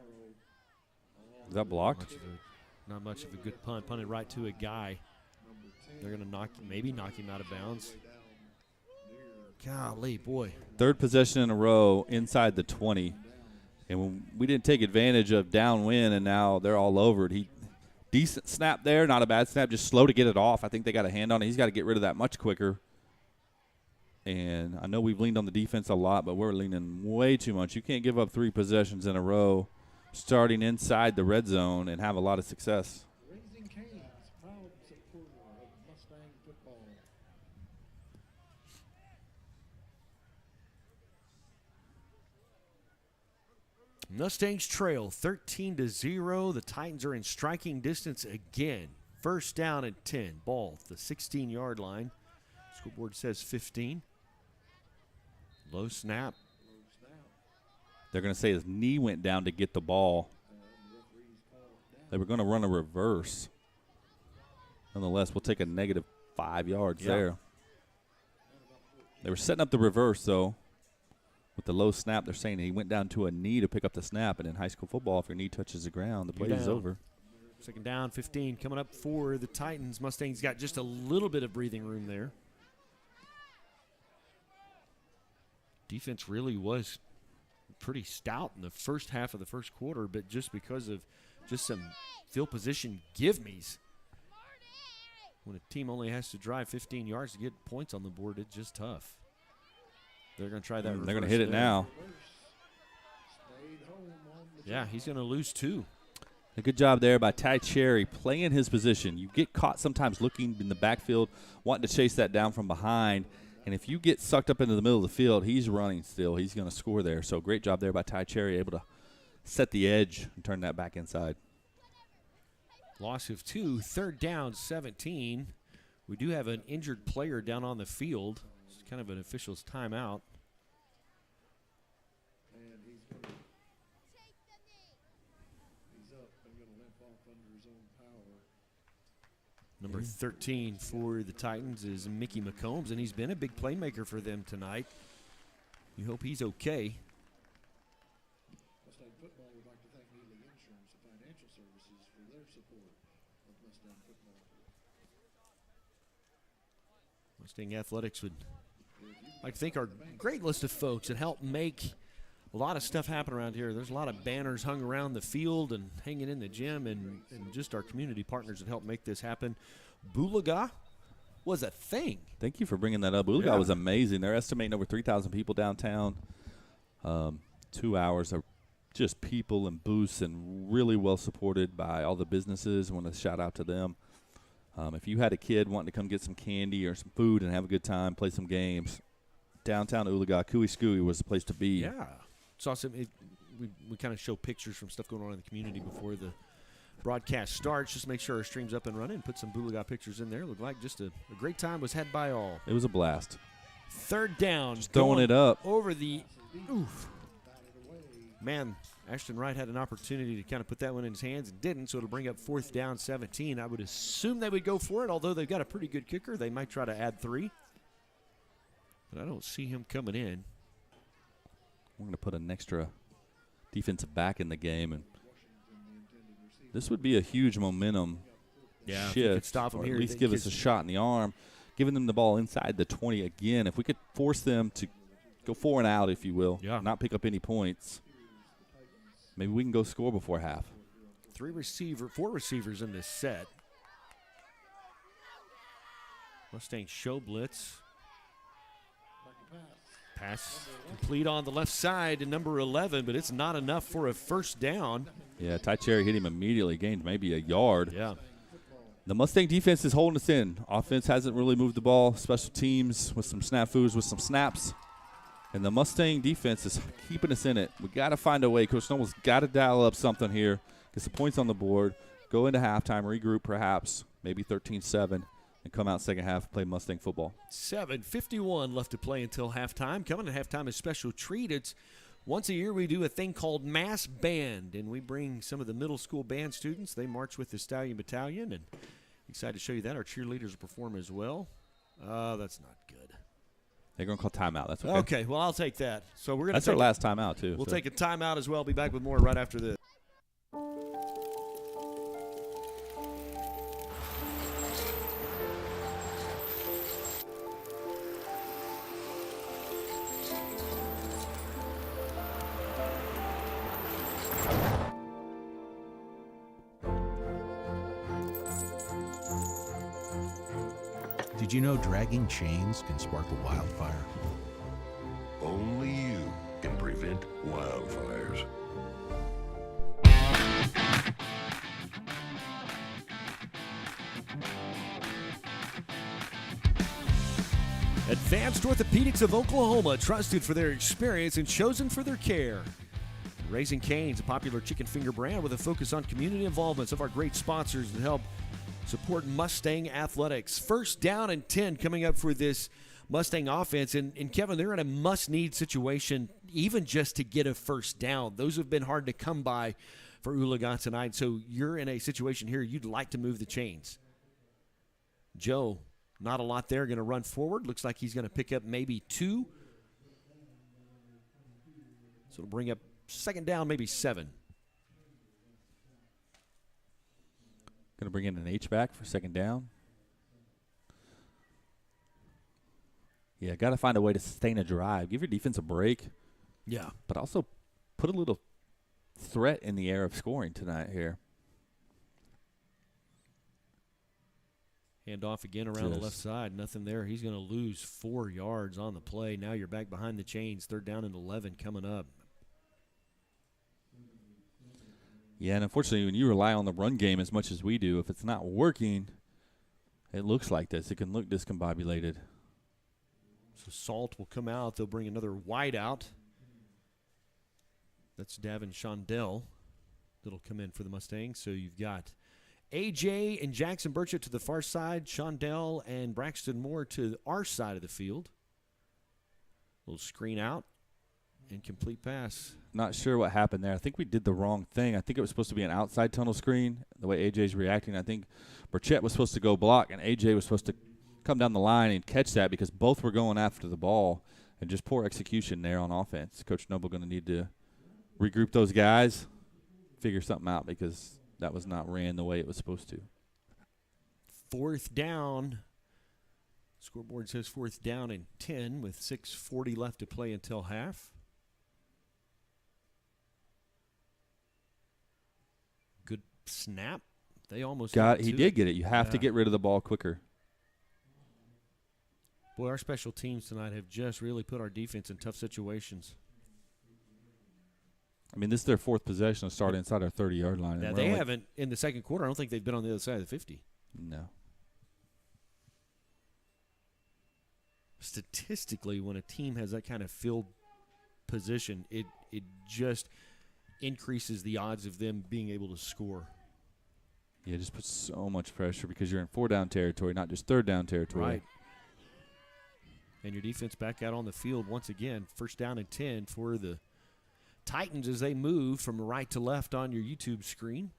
Is that blocked?
Not much of a good punt. Punted right to a guy. They're going to maybe knock him out of bounds. Golly, boy.
3rd possession in a row inside the 20. And when we didn't take advantage of downwind, and now they're all over it. Decent snap there, not a bad snap, just slow to get it off. I think they got a hand on it. He's got to get rid of that much quicker. And I know we've leaned on the defense a lot, but we're leaning way too much. You can't give up 3 possessions in a row starting inside the red zone and have a lot of success.
Raising Cane's proud supporter of Mustang football.
Mustangs trail 13-0. The Titans are in striking distance again. First down and 10. Ball at the 16-yard line. School board says 15. Low snap.
They're going to say his knee went down to get the ball. They were going to run a reverse. Nonetheless, we'll take a negative 5 yards there. They were setting up the reverse, though. With the low snap, they're saying he went down to a knee to pick up the snap. And in high school football, if your knee touches the ground, the play is over.
Second down, 15 coming up for the Titans. Mustangs got just a little bit of breathing room there. Defense really was pretty stout in the first half of the first quarter, but just because of just some field position give-me's. When a team only has to drive 15 yards to get points on the board, it's just tough. They're going to try that reverse.
They're going to hit it now.
Yeah, he's going to lose 2.
A good job there by Ty Cherry playing his position. You get caught sometimes looking in the backfield, wanting to chase that down from behind. And if you get sucked up into the middle of the field, he's running still. He's going to score there. So great job there by Ty Cherry, able to set the edge and turn that back inside.
Loss of 2, third down, 17. We do have an injured player down on the field. It's kind of an official's timeout.
And he's up and going to limp off under his own power.
Number 13 for the Titans is Mickey McCombs, and he's been a big playmaker for them tonight. We hope he's okay.
Mustang football would like to thank Neely Insurance and Financial Services for their support of Mustang football.
Mustang Athletics would like to thank our great list of folks that help make a lot of stuff happen around here. There's a lot of banners hung around the field and hanging in the gym, and just our community partners that help make this happen. Oologah was a thing.
Thank you for bringing that up. Oologah was amazing. They're estimating over 3,000 people downtown. 2 hours of just people and booths, and really well supported by all the businesses. I want to shout out to them. If you had a kid wanting to come get some candy or some food and have a good time, play some games, downtown Oologah, Cooey Scooey was the place to be.
Yeah. Saw some. We kind of show pictures from stuff going on in the community before the broadcast starts. Just make sure our stream's up and running. Put some Oologah pictures in there. Looked like just a great time was had by all.
It was a blast.
Third down.
Just throwing it up.
Over the oof. Man, Ashton Wright had an opportunity to kind of put that one in his hands and didn't, so it'll bring up fourth down 17. I would assume they would go for it, although they've got a pretty good kicker. They might try to add 3. But I don't see him coming in.
We're going to put an extra defensive back in the game, and this would be a huge momentum shift.
If you could stop them
or
here,
at least give us a shot in the arm, giving them the ball inside the 20 again. If we could force them to go 4 and out, if you will, not pick up any points, maybe we can go score before half.
4 receivers in this set. Mustangs show blitz. Pass complete on the left side to number 11, but it's not enough for a first down.
Yeah, Ty Cherry hit him immediately, gained maybe a yard.
Yeah.
The Mustang defense is holding us in. Offense hasn't really moved the ball. Special teams with some snafus, with some snaps. And the Mustang defense is keeping us in it. We got to find a way. Coach Snow's got to dial up something here, get some points on the board, go into halftime, regroup perhaps, maybe 13-7. And come out second half, play Mustang football.
7:51 left to play until halftime. Coming to halftime is special treat. It's once a year we do a thing called Mass Band, and we bring some of the middle school band students. They march with the Stallion Battalion, and excited to show you that. Our cheerleaders will perform as well. That's not good.
They're going to call timeout. That's okay.
Okay, well, I'll take that. So we're going to
That's our last timeout, too.
We'll take a timeout as well. Be back with more right after this.
Did you know dragging chains can spark a wildfire?
Only you can prevent wildfires.
Advanced Orthopedics of Oklahoma, trusted for their experience and chosen for their care. Raising Cane's, a popular chicken finger brand with a focus on community involvement of our great sponsors that help support Mustang athletics. First down and 10 coming up for this Mustang offense. And Kevin, they're in a must-need situation even just to get a first down. Those have been hard to come by for Oologah tonight. So you're in a situation here you'd like to move the chains. Joe, not a lot there, going to run forward. Looks like he's going to pick up maybe 2. So it'll bring up second down, maybe 7.
Going to bring in an H-back for second down. Yeah, got to find a way to sustain a drive. Give your defense a break.
Yeah.
But also put a little threat in the air of scoring tonight here.
Hand off again around the left side. Nothing there. He's going to lose 4 yards on the play. Now you're back behind the chains. Third down and 11 coming up.
Yeah, and unfortunately, when you rely on the run game as much as we do, if it's not working, it looks like this. It can look discombobulated.
So Salt will come out. They'll bring another wide out. That's Davin Shondell that'll come in for the Mustangs. So you've got A.J. and Jackson Burchett to the far side, Shondell and Braxton Moore to our side of the field. Little screen out and complete pass.
Not sure what happened there. I think we did the wrong thing. I think it was supposed to be an outside tunnel screen, the way A.J.'s reacting. I think Burchett was supposed to go block, and A.J. was supposed to come down the line and catch that because both were going after the ball, and just poor execution there on offense. Coach Noble going to need to regroup those guys, figure something out because that was not ran the way it was supposed to.
Fourth down. Scoreboard says fourth down and 10 with 6:40 left to play until half. Good snap. They almost
he did get it. You have to get rid of the ball quicker.
Boy, our special teams tonight have just really put our defense in tough situations.
I mean, this is their 4th possession to start inside our 30-yard line.
Yeah, they haven't in the second quarter. I don't think they've been on the other side of the 50.
No.
Statistically, when a team has that kind of field position, it just increases the odds of them being able to score.
Yeah, it just puts so much pressure because you're in 4-down territory, not just 3rd-down territory.
Right. And your defense back out on the field once again. First down and 10 for the Titans as they move from right to left on your YouTube screen.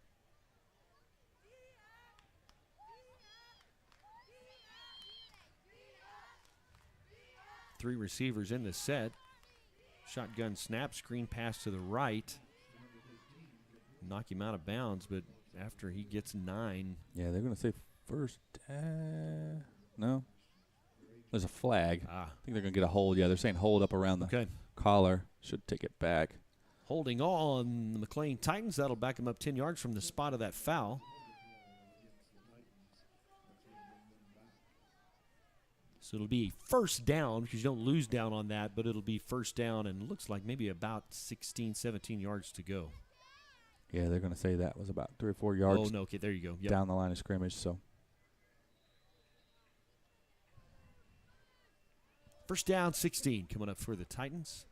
Three receivers in the set. Shotgun snap, screen pass to the right. Knock him out of bounds, but after he gets 9.
Yeah, they're going to say first. No. There's a flag. I think they're going to get a hold. Yeah, they're saying hold up around the collar. Should take it back.
Holding on the McClain Titans. That'll back them up 10 yards from the spot of that foul. So it'll be first down because you don't lose down on that, but it'll be first down and looks like maybe about 16, 17 yards to go.
Yeah, they're going to say that was about 3 or 4 yards.
Oh, no. Okay, there you go. Yep.
Down the line of scrimmage, so.
First down, 16 coming up for the Titans.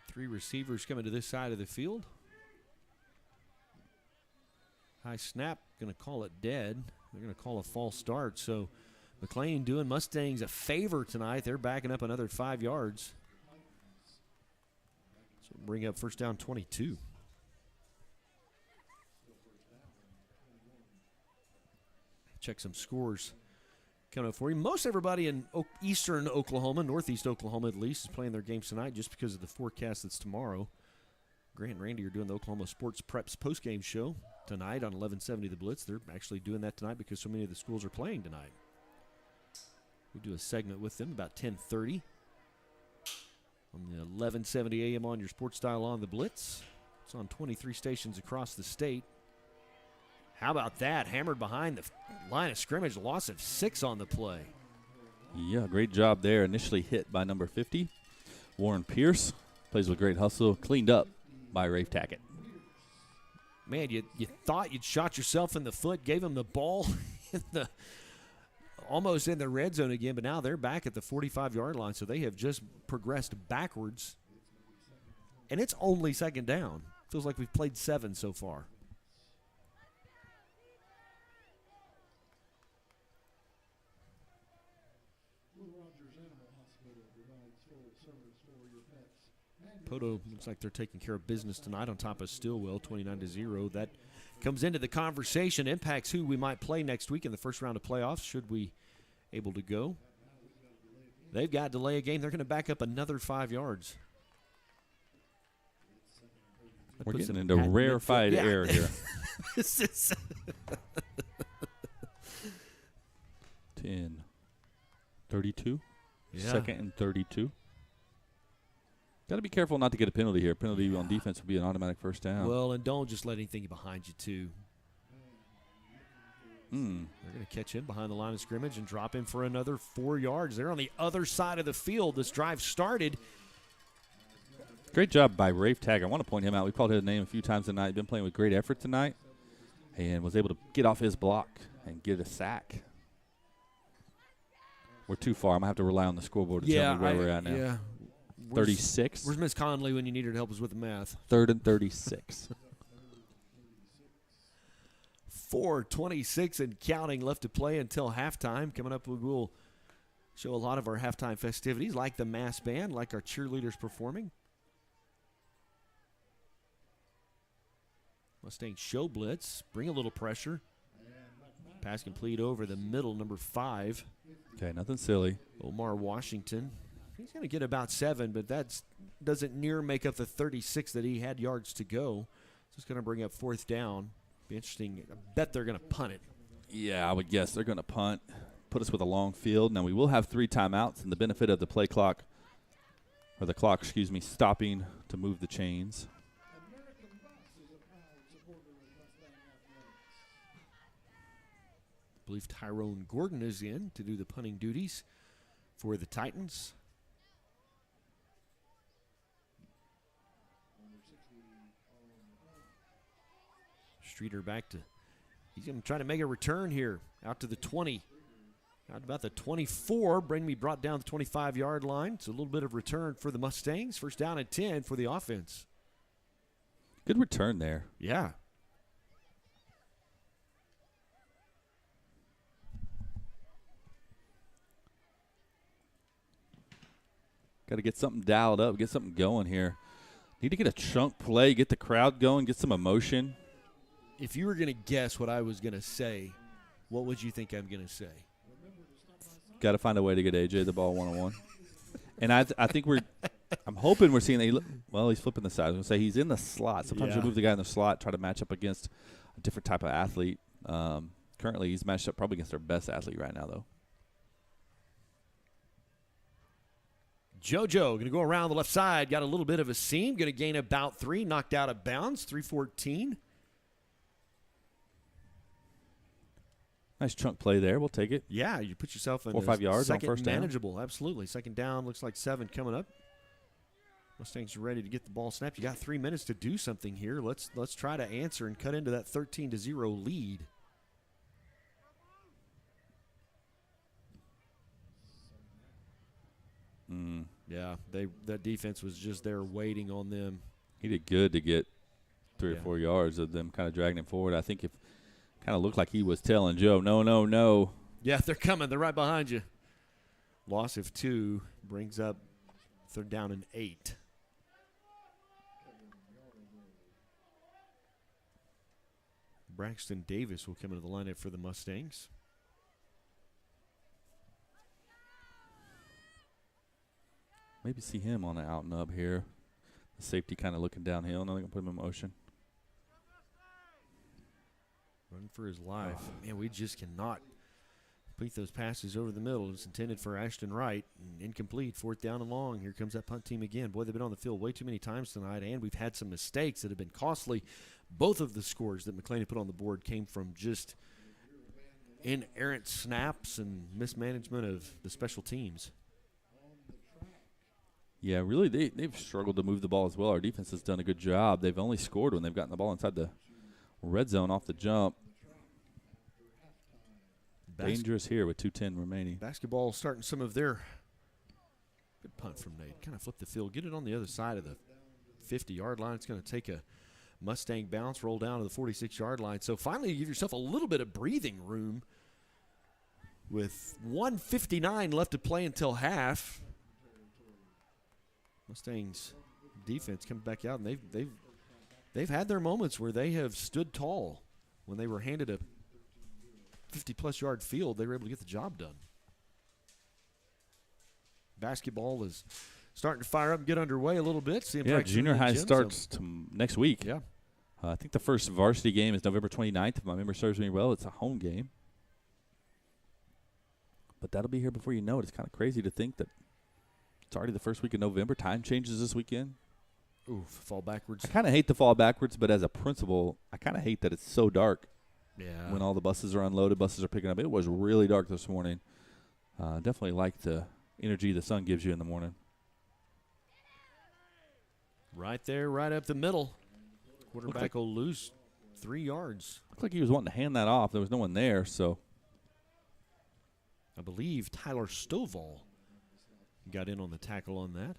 Three receivers coming to this side of the field. High snap, going to call it dead. They're going to call a false start. So McClain doing Mustangs a favor tonight. They're backing up another 5 yards. So bring up first down 22. Check some scores coming up for you. Most everybody in eastern Oklahoma, northeast Oklahoma at least, is playing their games tonight just because of the forecast that's tomorrow. Grant and Randy are doing the Oklahoma Sports Preps postgame show tonight on 1170 The Blitz. They're actually doing that tonight because so many of the schools are playing tonight. We do a segment with them about 10:30 on the 1170 AM on your sports dial on The Blitz. It's on 23 stations across the state. How about that? Hammered behind the line of scrimmage, loss of 6 on the play.
Yeah, great job there. Initially hit by number 50, Warren Pierce. Plays with great hustle, cleaned up by Rafe Tackett.
Man, you thought you'd shot yourself in the foot, gave him the ball almost in the red zone again, but now they're back at the 45-yard line, so they have just progressed backwards. And it's only second down. Feels like we've played 7 so far. Poto looks like they're taking care of business tonight on top of Stillwell, 29-0. That comes into the conversation, impacts who we might play next week in the first round of playoffs, should we able to go. They've got to delay a game. They're going to back up another 5 yards.
We're getting into rarefied air here.
This is
10, 32,
Yeah.
second and 32. Got to be careful not to get a penalty here. Penalty on defense would be an automatic first down.
Well, and don't just let anything behind you, too. They're going to catch him behind the line of scrimmage and drop him for another 4 yards. They're on the other side of the field. This drive started.
Great job by Rafe Taggart. I want to point him out. We called his name a few times tonight. He's been playing with great effort tonight and was able to get off his block and get a sack. We're too far. I'm going to have to rely on the scoreboard to tell me where we're at now.
Yeah.
36.
Where's Miss Conley when you need her to help us with the math?
3rd and 36.
4:26 and counting left to play until halftime. Coming up, we'll show a lot of our halftime festivities, like the mass band, like our cheerleaders performing. Mustang show blitz, bring a little pressure. Pass complete over the middle, number 5.
Okay, nothing silly.
Omar Washington. He's going to get about 7, but that doesn't near make up the 36 that he had yards to go. So it's going to bring up 4th down. Be interesting. I bet they're going to punt it.
Yeah, I would guess they're going to punt, put us with a long field. Now, we will have 3 timeouts and the benefit of the play clock, or the clock, stopping to move the chains.
I believe Tyrone Gordon is in to do the punting duties for the Titans. Streeter back to, he's going to try to make a return here, out to the 20. Out about the 24, Brainme brought down the 25-yard line. It's a little bit of return for the Mustangs. First down and 10 for the offense.
Good return there.
Yeah.
Got to get something dialed up, get something going here. Need to get a chunk play, get the crowd going, get some emotion.
If you were going to guess what I was going to say, what would you think I'm going to say?
Got to find a way to get AJ the ball one-on-one. And I think I'm hoping we're seeing he's flipping the side. I was going to say he's in the slot. Sometimes you move the guy in the slot, try to match up against a different type of athlete. Currently, he's matched up probably against our best athlete right now, though.
JoJo going to go around the left side. Got a little bit of a seam. Going to gain about 3. Knocked out of bounds. 3:14.
Nice chunk play there. We'll take it.
Yeah, you put yourself in
4 or 5 yards on
second
first down.
manageable. Absolutely. Second down looks like 7 coming up. Mustangs are ready to get the ball snapped. You got 3 minutes to do something here. Let's try to answer and cut into that 13-0 lead. Yeah, that defense was just there waiting on them.
He did good to get 3 or 4 yards of them kind of dragging him forward. I think if kind of looked like he was telling Joe, no.
Yeah, they're coming. They're right behind you. Loss of 2 brings up 3rd down and 8. Braxton Davis will come into the lineup for the Mustangs.
Maybe see him on an out and up here. The safety kind of looking downhill. Now they're going to put him in motion.
Running for his life. Man, we just cannot Complete those passes over the middle. It's intended for Ashton Wright. Incomplete. 4th down and long. Here comes that punt team again. Boy, they've been on the field way too many times tonight, and we've had some mistakes that have been costly. Both of the scores that McClain put on the board came from just inerrant snaps and mismanagement of the special teams.
Yeah, really, they've struggled to move the ball as well. Our defense has done a good job. They've only scored when they've gotten the ball inside the red zone off the jump. Dangerous here with 2:10 remaining.
Basketball starting some of their good punt from Nate. Kind of flip the field, get it on the other side of the 50-yard line. It's going to take a Mustang bounce, roll down to the 46-yard line. So finally you give yourself a little bit of breathing room with 1:59 left to play until half. Mustangs defense comes back out, and they've had their moments where they have stood tall when they were handed a 50-plus yard field. They were able to get the job done. Basketball is starting to fire up and get underway a little bit.
Yeah, junior high starts next week.
Yeah.
I think the first varsity game is November 29th, if my memory serves me well. It's a home game. But that'll be here before you know it. It's kind of crazy to think that it's already the first week of November. Time changes this weekend.
Ooh, fall backwards.
I kind of hate the fall backwards, but as a principal, I kind of hate that it's so dark.
Yeah.
When all the buses are unloaded, buses are picking up. It was really dark this morning. Definitely like the energy the sun gives you in the morning.
Right there, right up the middle. Quarterback will lose 3 yards.
Looked like he was wanting to hand that off. There was no one there, so.
I believe Tyler Stovall got in on the tackle on that.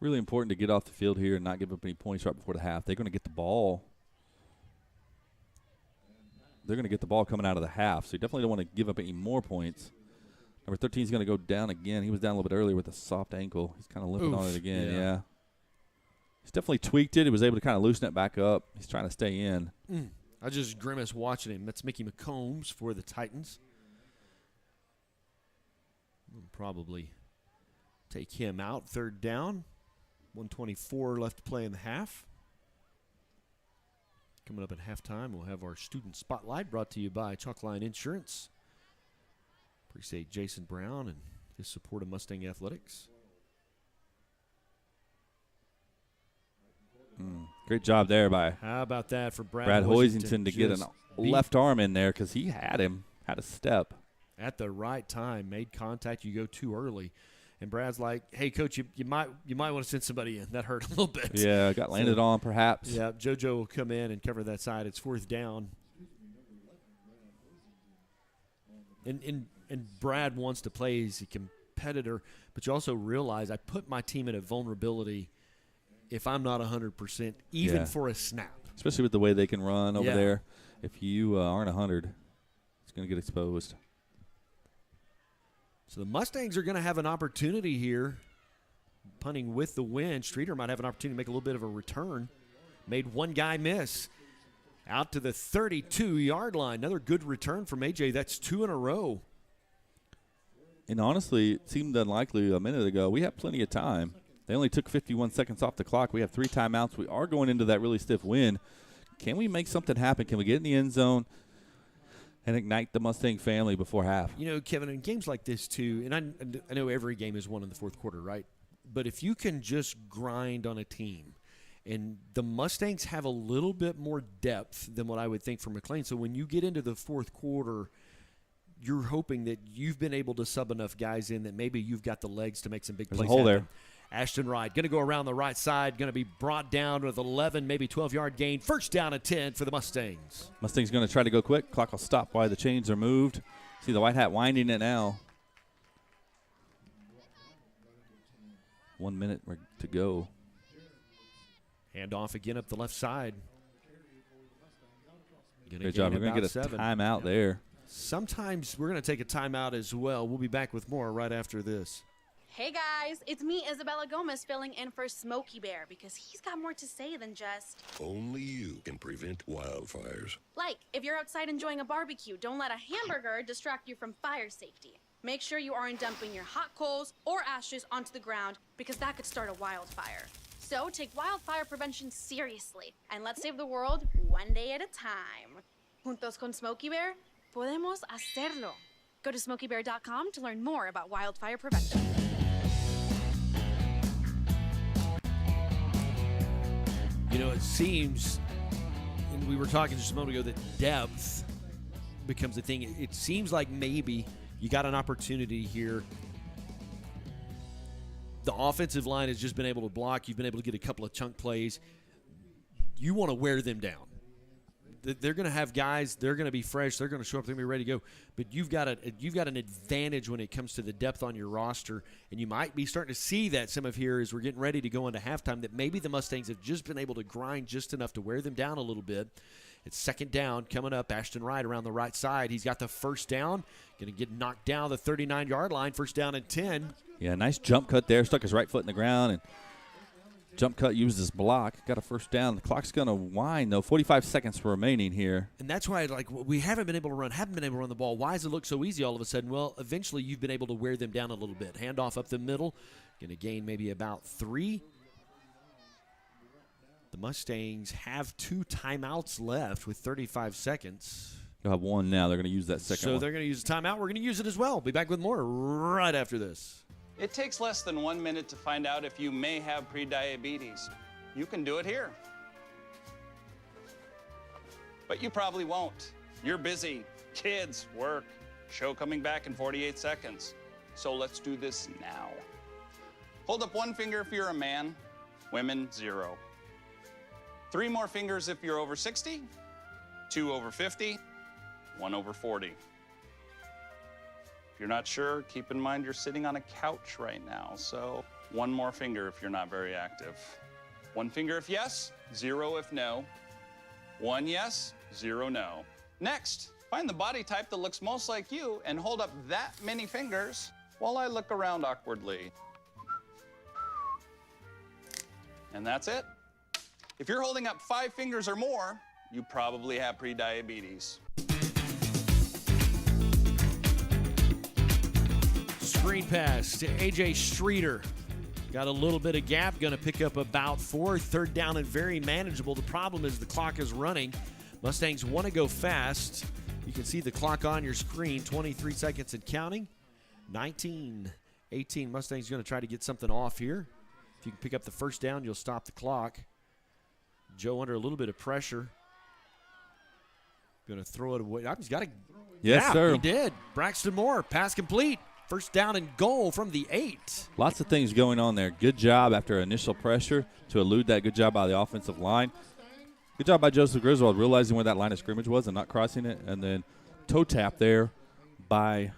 Really important to get off the field here and not give up any points right before the half. They're going to get the ball. They're going to get the ball coming out of the half, so you definitely don't want to give up any more points. Number 13 is going to go down again. He was down a little bit earlier with a soft ankle. He's kind of limping on it again, yeah. He's definitely tweaked it. He was able to kind of loosen it back up. He's trying to stay in.
I just grimace watching him. That's Mickey McCombs for the Titans. We'll probably take him out. 3rd down. 1:24 left to play in the half. Coming up at halftime, we'll have our student spotlight brought to you by Chalkline Insurance. Appreciate Jason Brown and his support of Mustang Athletics.
Great job there by
How about that for
Brad Hoisington to get a left arm in there because he had a step.
At the right time, made contact. You go too early. And Brad's like, hey, Coach, you might want to send somebody in. That hurt a little bit.
Yeah, got landed on perhaps.
Yeah, JoJo will come in and cover that side. It's 4th down. And Brad wants to play as a competitor, but you also realize I put my team in a vulnerability if I'm not 100%, even for a snap.
Especially with the way they can run over there. If you aren't 100, it's going to get exposed.
So the Mustangs are going to have an opportunity here, punting with the wind. Streeter might have an opportunity to make a little bit of a return. Made one guy miss. Out to the 32-yard line. Another good return from AJ. That's 2 in a row.
And honestly, it seemed unlikely a minute ago. We have plenty of time. They only took 51 seconds off the clock. We have 3 timeouts. We are going into that really stiff wind. Can we make something happen? Can we get in the end zone and ignite the Mustang family before half?
You know, Kevin, in games like this, too, and I know every game is won in the 4th quarter, right? But if you can just grind on a team, and the Mustangs have a little bit more depth than what I would think for McClain. So when you get into the 4th quarter, you're hoping that you've been able to sub enough guys in that maybe you've got the legs to make some big plays.
There's a hole there.
Ashton Wright going to go around the right side, going to be brought down with 11, maybe 12-yard gain. 1st down and 10 for the Mustangs.
Mustangs going to try to go quick. Clock will stop while the chains are moved. See the white hat winding it now. 1 minute to go.
Hand off again up the left side.
Great job. We're going to get a timeout there.
Sometimes we're going to take a timeout as well. We'll be back with more right after this.
Hey guys, it's me, Isabella Gomez, filling in for Smokey Bear because he's got more to say than just...
Only you can prevent wildfires.
Like, if you're outside enjoying a barbecue, don't let a hamburger distract you from fire safety. Make sure you aren't dumping your hot coals or ashes onto the ground because that could start a wildfire. So take wildfire prevention seriously and let's save the world one day at a time. Juntos con Smokey Bear, podemos hacerlo. Go to smokeybear.com to learn more about wildfire prevention.
You know, it seems, and we were talking just a moment ago, that depth becomes a thing. It seems like maybe you got an opportunity here. The offensive line has just been able to block. You've been able to get a couple of chunk plays. You want to wear them down. They're going to have guys. They're going to be fresh. They're going to show up. They're going to be ready to go. But you've got an advantage when it comes to the depth on your roster, and you might be starting to see that some of here as we're getting ready to go into halftime. That maybe the Mustangs have just been able to grind just enough to wear them down a little bit. It's second down coming up. Ashton Wright around the right side. He's got the first down. Going to get knocked down the 39-yard line. First down and 10.
Yeah, nice jump cut there. Stuck his right foot in the ground and jump cut, used his block, got a first down. The clock's going to wind, though. 45 seconds remaining here.
And that's why, we haven't been able to run the ball. Why does it look so easy all of a sudden? Well, eventually you've been able to wear them down a little bit. Handoff up the middle. Going to gain maybe about 3. The Mustangs have 2 timeouts left with 35 seconds.
They'll have 1 now. They're going to use that second
So
one.
they're going to use a timeout. We're going to use it as well. Be back with more right after this.
It takes less than 1 minute to find out if you may have prediabetes. You can do it here. But you probably won't. You're busy. Kids, work, show coming back in 48 seconds. So let's do this now. Hold up 1 finger if you're a man, women, 0. 3 more fingers if you're over 60, 2 over 50, 1 over 40. If you're not sure, keep in mind you're sitting on a couch right now, so 1 more finger if you're not very active. 1 finger if yes, 0 if no. 1 yes, 0 no. Next, find the body type that looks most like you and hold up that many fingers while I look around awkwardly. And that's it. If you're holding up 5 fingers or more, you probably have prediabetes.
Screen pass to A.J. Streeter. Got a little bit of gap, going to pick up about 4. Third down and very manageable. The problem is the clock is running. Mustangs want to go fast. You can see the clock on your screen, 23 seconds and counting. 19, 18. Mustangs going to try to get something off here. If you can pick up the first down, you'll stop the clock. Joe under a little bit of pressure. Going to throw it away. He's got to.
Yes, sir.
He did. Braxton Moore, pass complete. First down and goal from the 8.
Lots of things going on there. Good job after initial pressure to elude that. Good job by the offensive line. Good job by Joseph Griswold realizing where that line of scrimmage was and not crossing it. And then toe tap there by,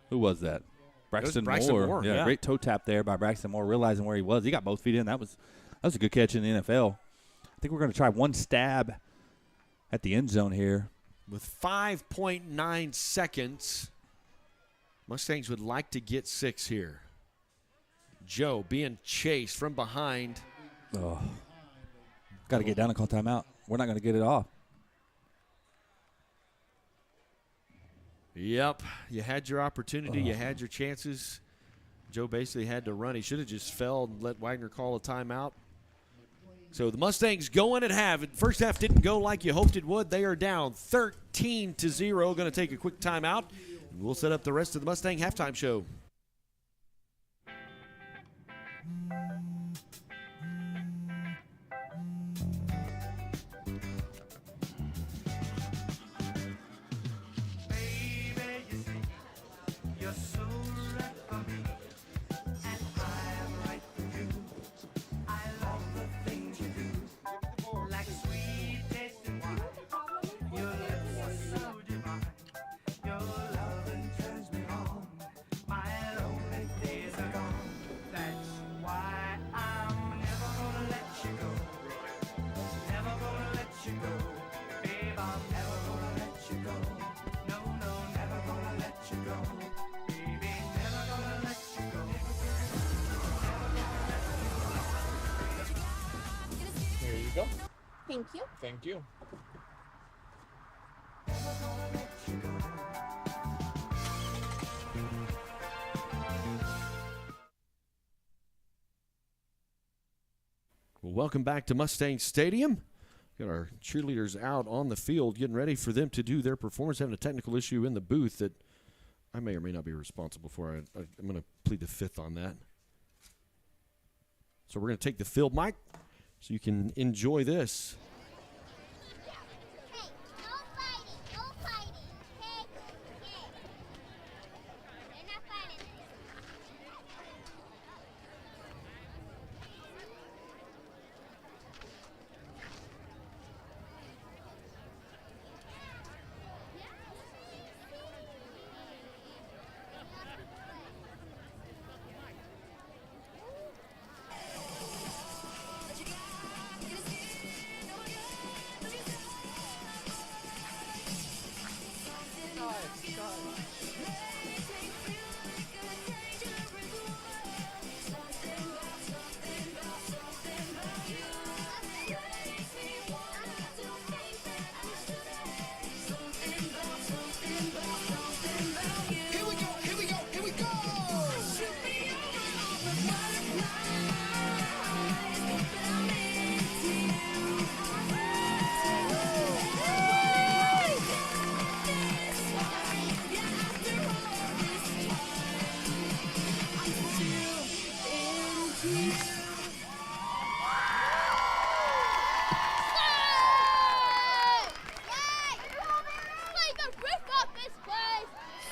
who was that? Braxton Moore. Yeah, great toe tap there by Braxton Moore realizing where he was. He got both feet in. That was a good catch in the NFL. I think we're going to try 1 stab at the end zone here.
With 5.9 seconds, Mustangs would like to get 6 here. Joe being chased from behind.
Oh, got to get down and call timeout. We're not going to get it off.
Yep, you had your opportunity. You had your chances. Joe basically had to run. He should have just fell and let Wagner call a timeout. So the Mustangs going at half. First half didn't go like you hoped it would. They are down 13-0. Going to take a quick timeout. We'll set up the rest of the Mustang halftime show.
Thank you.
Thank you.
welcome back to Mustang Stadium. Got our cheerleaders out on the field getting ready for them to do their performance, having a technical issue in the booth that I may or may not be responsible for. I'm going to plead the fifth on that. So we're going to take the field mic so you can enjoy this.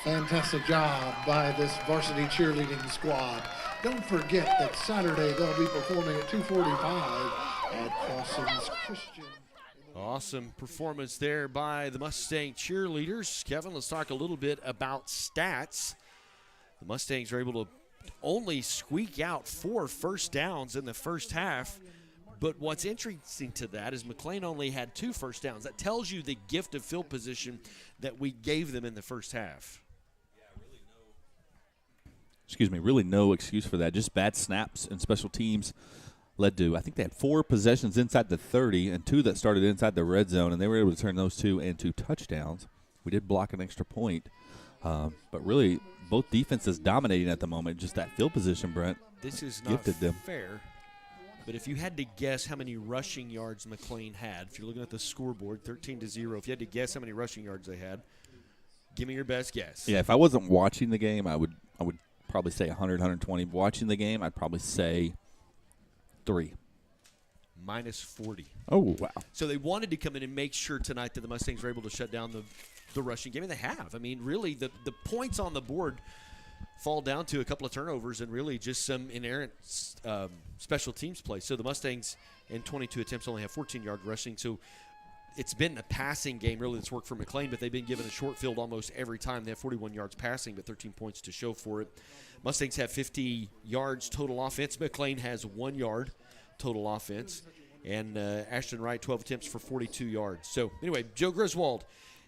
Fantastic job by this varsity cheerleading squad. Don't forget that Saturday they'll be performing at 2:45 at Crossings Christian.
Awesome performance there by the Mustang cheerleaders. Kevin, let's talk a little bit about stats. The Mustangs are able to only squeak out 4 first downs in the first half. But what's interesting to that is McClain only had 2 first downs. That tells you the gift of field position that we gave them in the first half.
Really no excuse for that. Just bad snaps and special teams led to, I think they had 4 possessions inside the 30 and 2 that started inside the red zone, and they were able to turn those 2 into touchdowns. We did block an extra point. But really, both defenses dominating at the moment. Just that field position, Brent,
this is not
gifted them.
Fair. But if you had to guess how many rushing yards McClain had, if you're looking at the scoreboard, 13-0, if you had to guess how many rushing yards they had, give me your best guess.
Yeah, if I wasn't watching the game, I would probably say 100, 120. Watching the game, I'd probably say 3.
Minus 40.
Oh, wow.
So they wanted to come in and make sure tonight that the Mustangs were able to shut down the rushing game, and they have. I mean, really, the points on the board fall down to a couple of turnovers and really just some inerrant special teams play. So the Mustangs in 22 attempts only have 14-yard rushing. So it's been a passing game really that's worked for McClain, but they've been given a short field almost every time. They have 41 yards passing, but 13 points to show for it. Mustangs have 50 yards total offense. McClain has 1 yard total offense. And Ashton Wright, 12 attempts for 42 yards. So anyway, Joe Griswold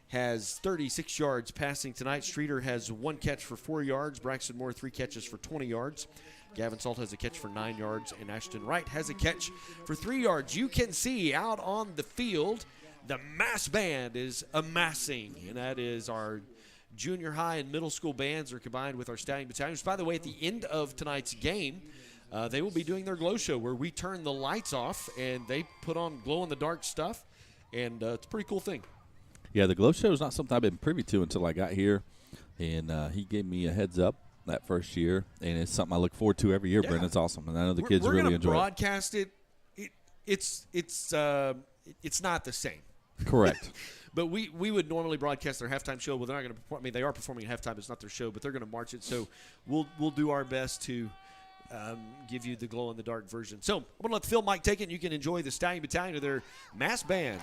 has 36 yards passing tonight. Streeter has 1 catch for 4 yards. Braxton Moore, 3 catches for 20 yards. Gavin Salt has a catch for 9 yards. And Ashton Wright has a catch for 3 yards. You can see out on the field, the mass band is amassing. And that is our junior high and middle school bands are combined with our Stallion Battalions. By the way, at the end of tonight's game, they will be doing their glow show where we turn the lights off and they put on glow-in-the-dark stuff. And it's a pretty cool thing.
Yeah, the glow show is not something I've been privy to until I got here, and he gave me a heads up that first year, and it's something I look forward to every year, Brent. It's awesome, and I know the kids really enjoy it.
We're going to broadcast it. It's not the same.
Correct.
But we would normally broadcast their halftime show. Well, they're not going to perform. I mean, they are performing at halftime. It's not their show, but they're going to march it. So we'll do our best to give you the glow-in-the-dark version. So I'm going to let the field mic take it, and you can enjoy the Stallion Battalion of their mass band.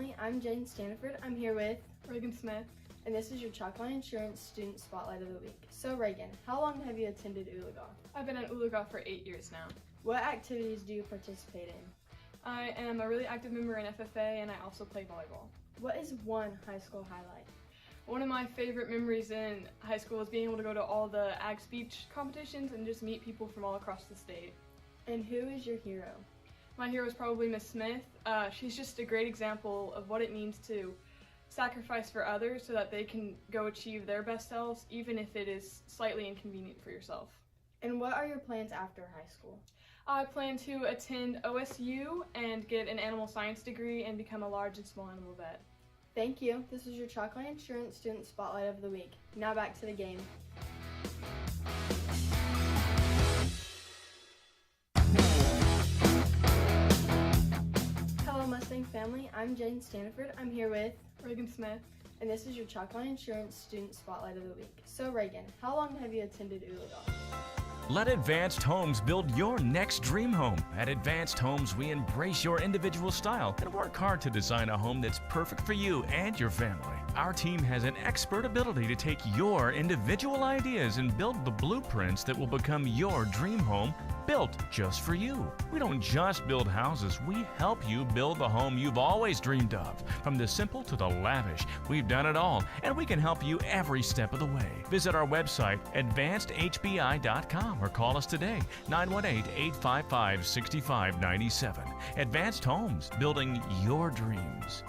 family. I'm Jen Stanford. I'm here with Reagan Smith, and this is your Chalkline Insurance Student Spotlight of the Week. So Reagan, how long have you attended Oologah?
I've been at Oologah for 8 years now.
What activities do you participate in?
I am a really active member in FFA, and I also play volleyball.
What is one high school highlight?
One of my favorite memories in high school was being able to go to all the ag speech competitions and just meet people from all across the state.
And who is your hero?
My hero is probably Miss Smith. She's just a great example of what it means to sacrifice for others so that they can go achieve their best selves, even if it is slightly inconvenient for yourself.
And what are your plans after high school?
I plan to attend OSU and get an animal science degree and become a large and small animal vet.
Thank you. This is your Chalkline Insurance Student Spotlight of the Week. Now back to the game. Hello Mustang family, I'm Jane Stanford. I'm here with
Reagan Smith,
and this is your Chalkline Insurance Student Spotlight of the Week. So Reagan, how long have you attended Oologah?
Let Advanced Homes build your next dream home. At Advanced Homes, we embrace your individual style and work hard to design a home that's perfect for you and your family. Our team has an expert ability to take your individual ideas and build the blueprints that will become your dream home, built just for you. We don't just build houses, we help you build the home you've always dreamed of. From the simple to the lavish, we've done it all, and we can help you every step of the way. Visit our website, advancedhbi.com, or call us today, 918-855-6597. Advanced Homes, building your dreams.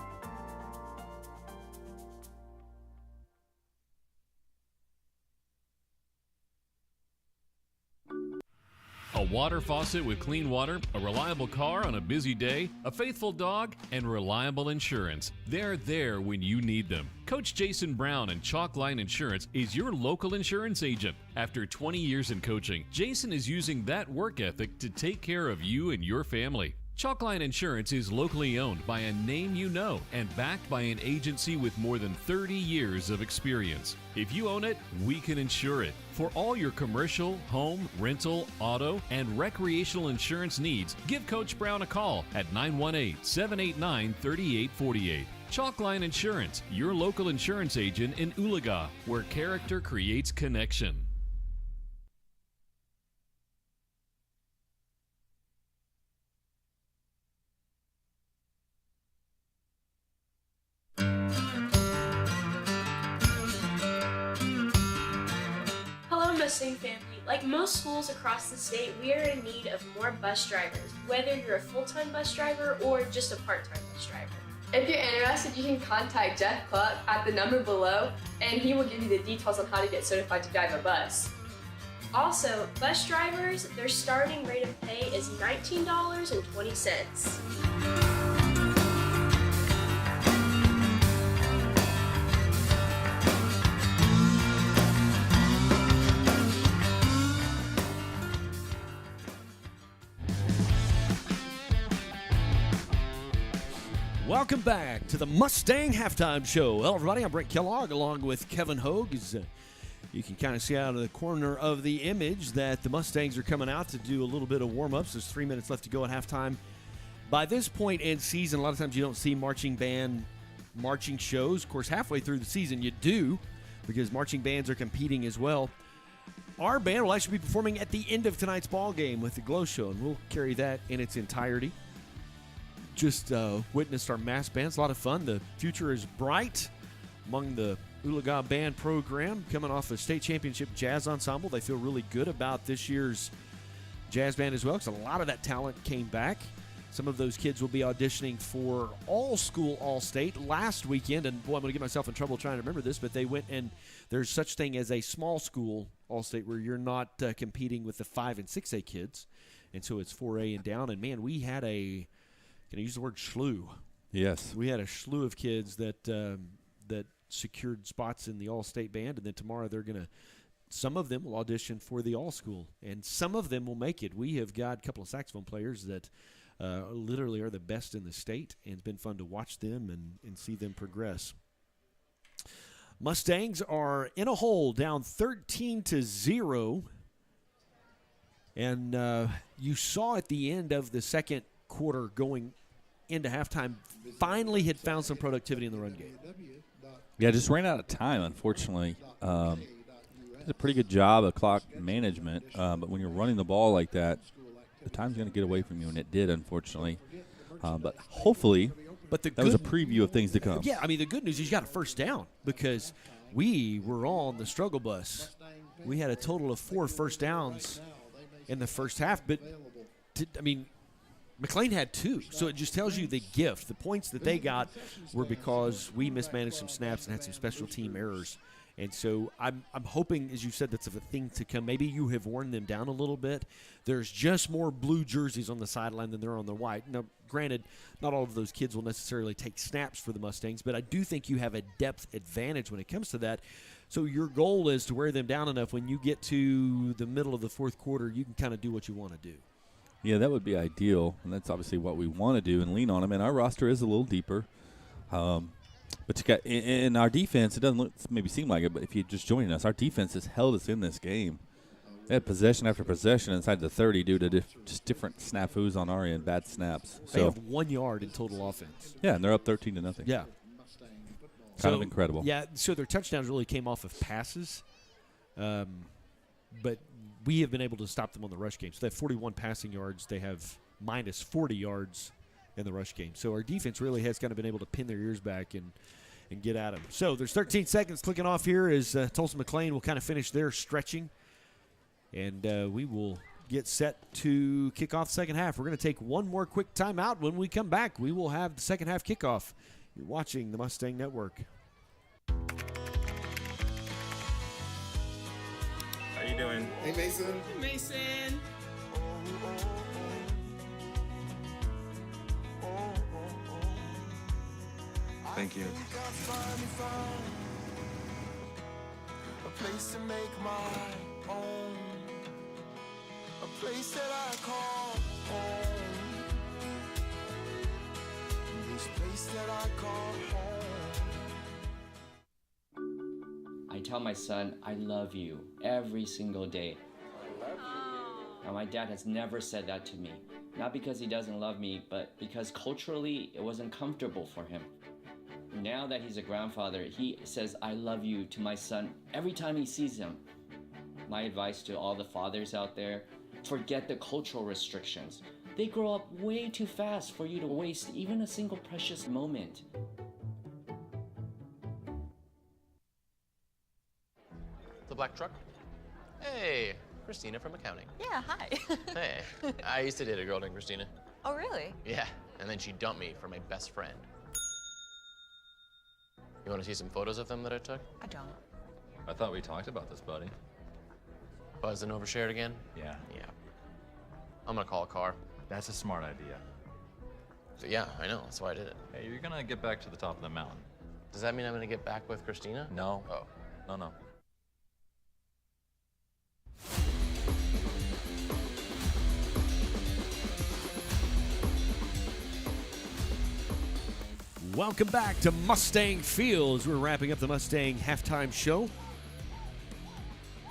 A water faucet with clean water, a reliable car on a busy day, a faithful dog, and reliable insurance. They're there when you need them. Coach Jason Brown and Chalkline Insurance is your local insurance agent. After 20 years in coaching, Jason is using that work ethic to take care of you and your family. Chalkline Insurance is locally owned by a name you know and backed by an agency with more than 30 years of experience. If you own it, we can insure it. For all your commercial, home, rental, auto, and recreational insurance needs, give Coach Brown a call at 918-789-3848. Chalkline Insurance, your local insurance agent in Oologah, where character creates connection.
Mustang family, like most schools across the state, we are in need of more bus drivers, whether you're a full-time bus driver or just a part-time bus driver.
If you're interested, you can contact Jeff Cluck at the number below, and he will give you the details on how to get certified to drive a bus.
Also, bus drivers, their starting rate of pay is $19.20.
Welcome back to the Mustang Halftime Show. Hello, everybody. I'm Brent Kellogg along with Kevin Hogue. You can kind of see out of the corner of the image that the Mustangs are coming out to do a little bit of warm-ups. There's 3 minutes left to go at halftime. By this point in season, a lot of times you don't see marching band marching shows. Of course, halfway through the season you do, because marching bands are competing as well. Our band will actually be performing at the end of tonight's ball game with the Glow Show, and we'll carry that in its entirety. Just witnessed our mass bands. A lot of fun. The future is bright among the Oologah Band program, coming off a state championship jazz ensemble. They feel really good about this year's jazz band as well, because a lot of that talent came back. Some of those kids will be auditioning for all-school all-state last weekend, and boy, I'm going to get myself in trouble trying to remember this, but they went, and there's such thing as a small school all-state where you're not competing with the 5 and 6A kids, and so it's 4A and down. And man, we had can I use the word slew?
Yes.
We had a slew of kids that secured spots in the all-state band, and then tomorrow some of them will audition for the all-school, and some of them will make it. We have got a couple of saxophone players that literally are the best in the state, and it's been fun to watch them and see them progress. Mustangs are in a hole, down 13-0, and you saw at the end of the second quarter going into halftime, finally had found some productivity in the run game.
Yeah, just ran out of time, unfortunately. Did a pretty good job of clock management, but when you're running the ball like that, the time's going to get away from you, and it did, unfortunately. But hopefully, that was a preview of things to come.
Yeah, I mean, the good news is you got a first down because we were on the struggle bus. We had a total of 4 first downs in the first half, but, McClain had 2, so it just tells you the gift. The points that they got were because we mismanaged some snaps and had some special team errors. And so I'm hoping, as you said, that's a thing to come. Maybe you have worn them down a little bit. There's just more blue jerseys on the sideline than there are on the white. Now, granted, not all of those kids will necessarily take snaps for the Mustangs, but I do think you have a depth advantage when it comes to that. So your goal is to wear them down enough when you get to the middle of the fourth quarter, you can kind of do what you want to do.
Yeah, that would be ideal, and that's obviously what we want to do and lean on them. And our roster is a little deeper. But you got in our defense, it doesn't maybe seem like it, but if you're just joining us, our defense has held us in this game. They had possession after possession inside the 30 due to just different snafus on our end, bad snaps.
They have 1 yard in total offense.
Yeah, and they're up 13-0.
Yeah.
Kind of incredible.
Yeah, so their touchdowns really came off of passes. But we have been able to stop them on the rush game. So they have 41 passing yards. They have minus 40 yards in the rush game. So our defense really has kind of been able to pin their ears back and get at them. So there's 13 seconds clicking off here as Tulsa McClain will kind of finish their stretching. And we will get set to kick off the second half. We're going to take one more quick timeout. When we come back, we will have the second half kickoff. You're watching the Mustang Network.
How you doing?
Hey, Mason.
Hey, Mason. Thank you.
A place to make my own, a place that I call home, this place that I call home.
I tell my son, I love you every single day. Now, my dad has never said that to me. Not because he doesn't love me, but because culturally it wasn't comfortable for him. Now that he's a grandfather, he says, I love you to my son every time he sees him. My advice to all the fathers out there, forget the cultural restrictions. They grow up way too fast for you to waste even a single precious moment.
The black truck? Hey, Christina from accounting.
Yeah, hi.
Hey, I used to date a girl named Christina.
Oh, really?
Yeah, and then she dumped me for my best friend. You want to see some photos of them that I took?
I don't.
I thought we talked about this, buddy.
Buzzed and overshared again?
Yeah.
Yeah. I'm gonna call a car.
That's a smart idea.
So yeah, I know, that's why I did it.
Hey, you're gonna get back to the top of the mountain.
Does that mean I'm gonna get back with Christina?
No.
Oh.
No.
Welcome back to Mustang Fields. We're wrapping up the Mustang halftime show.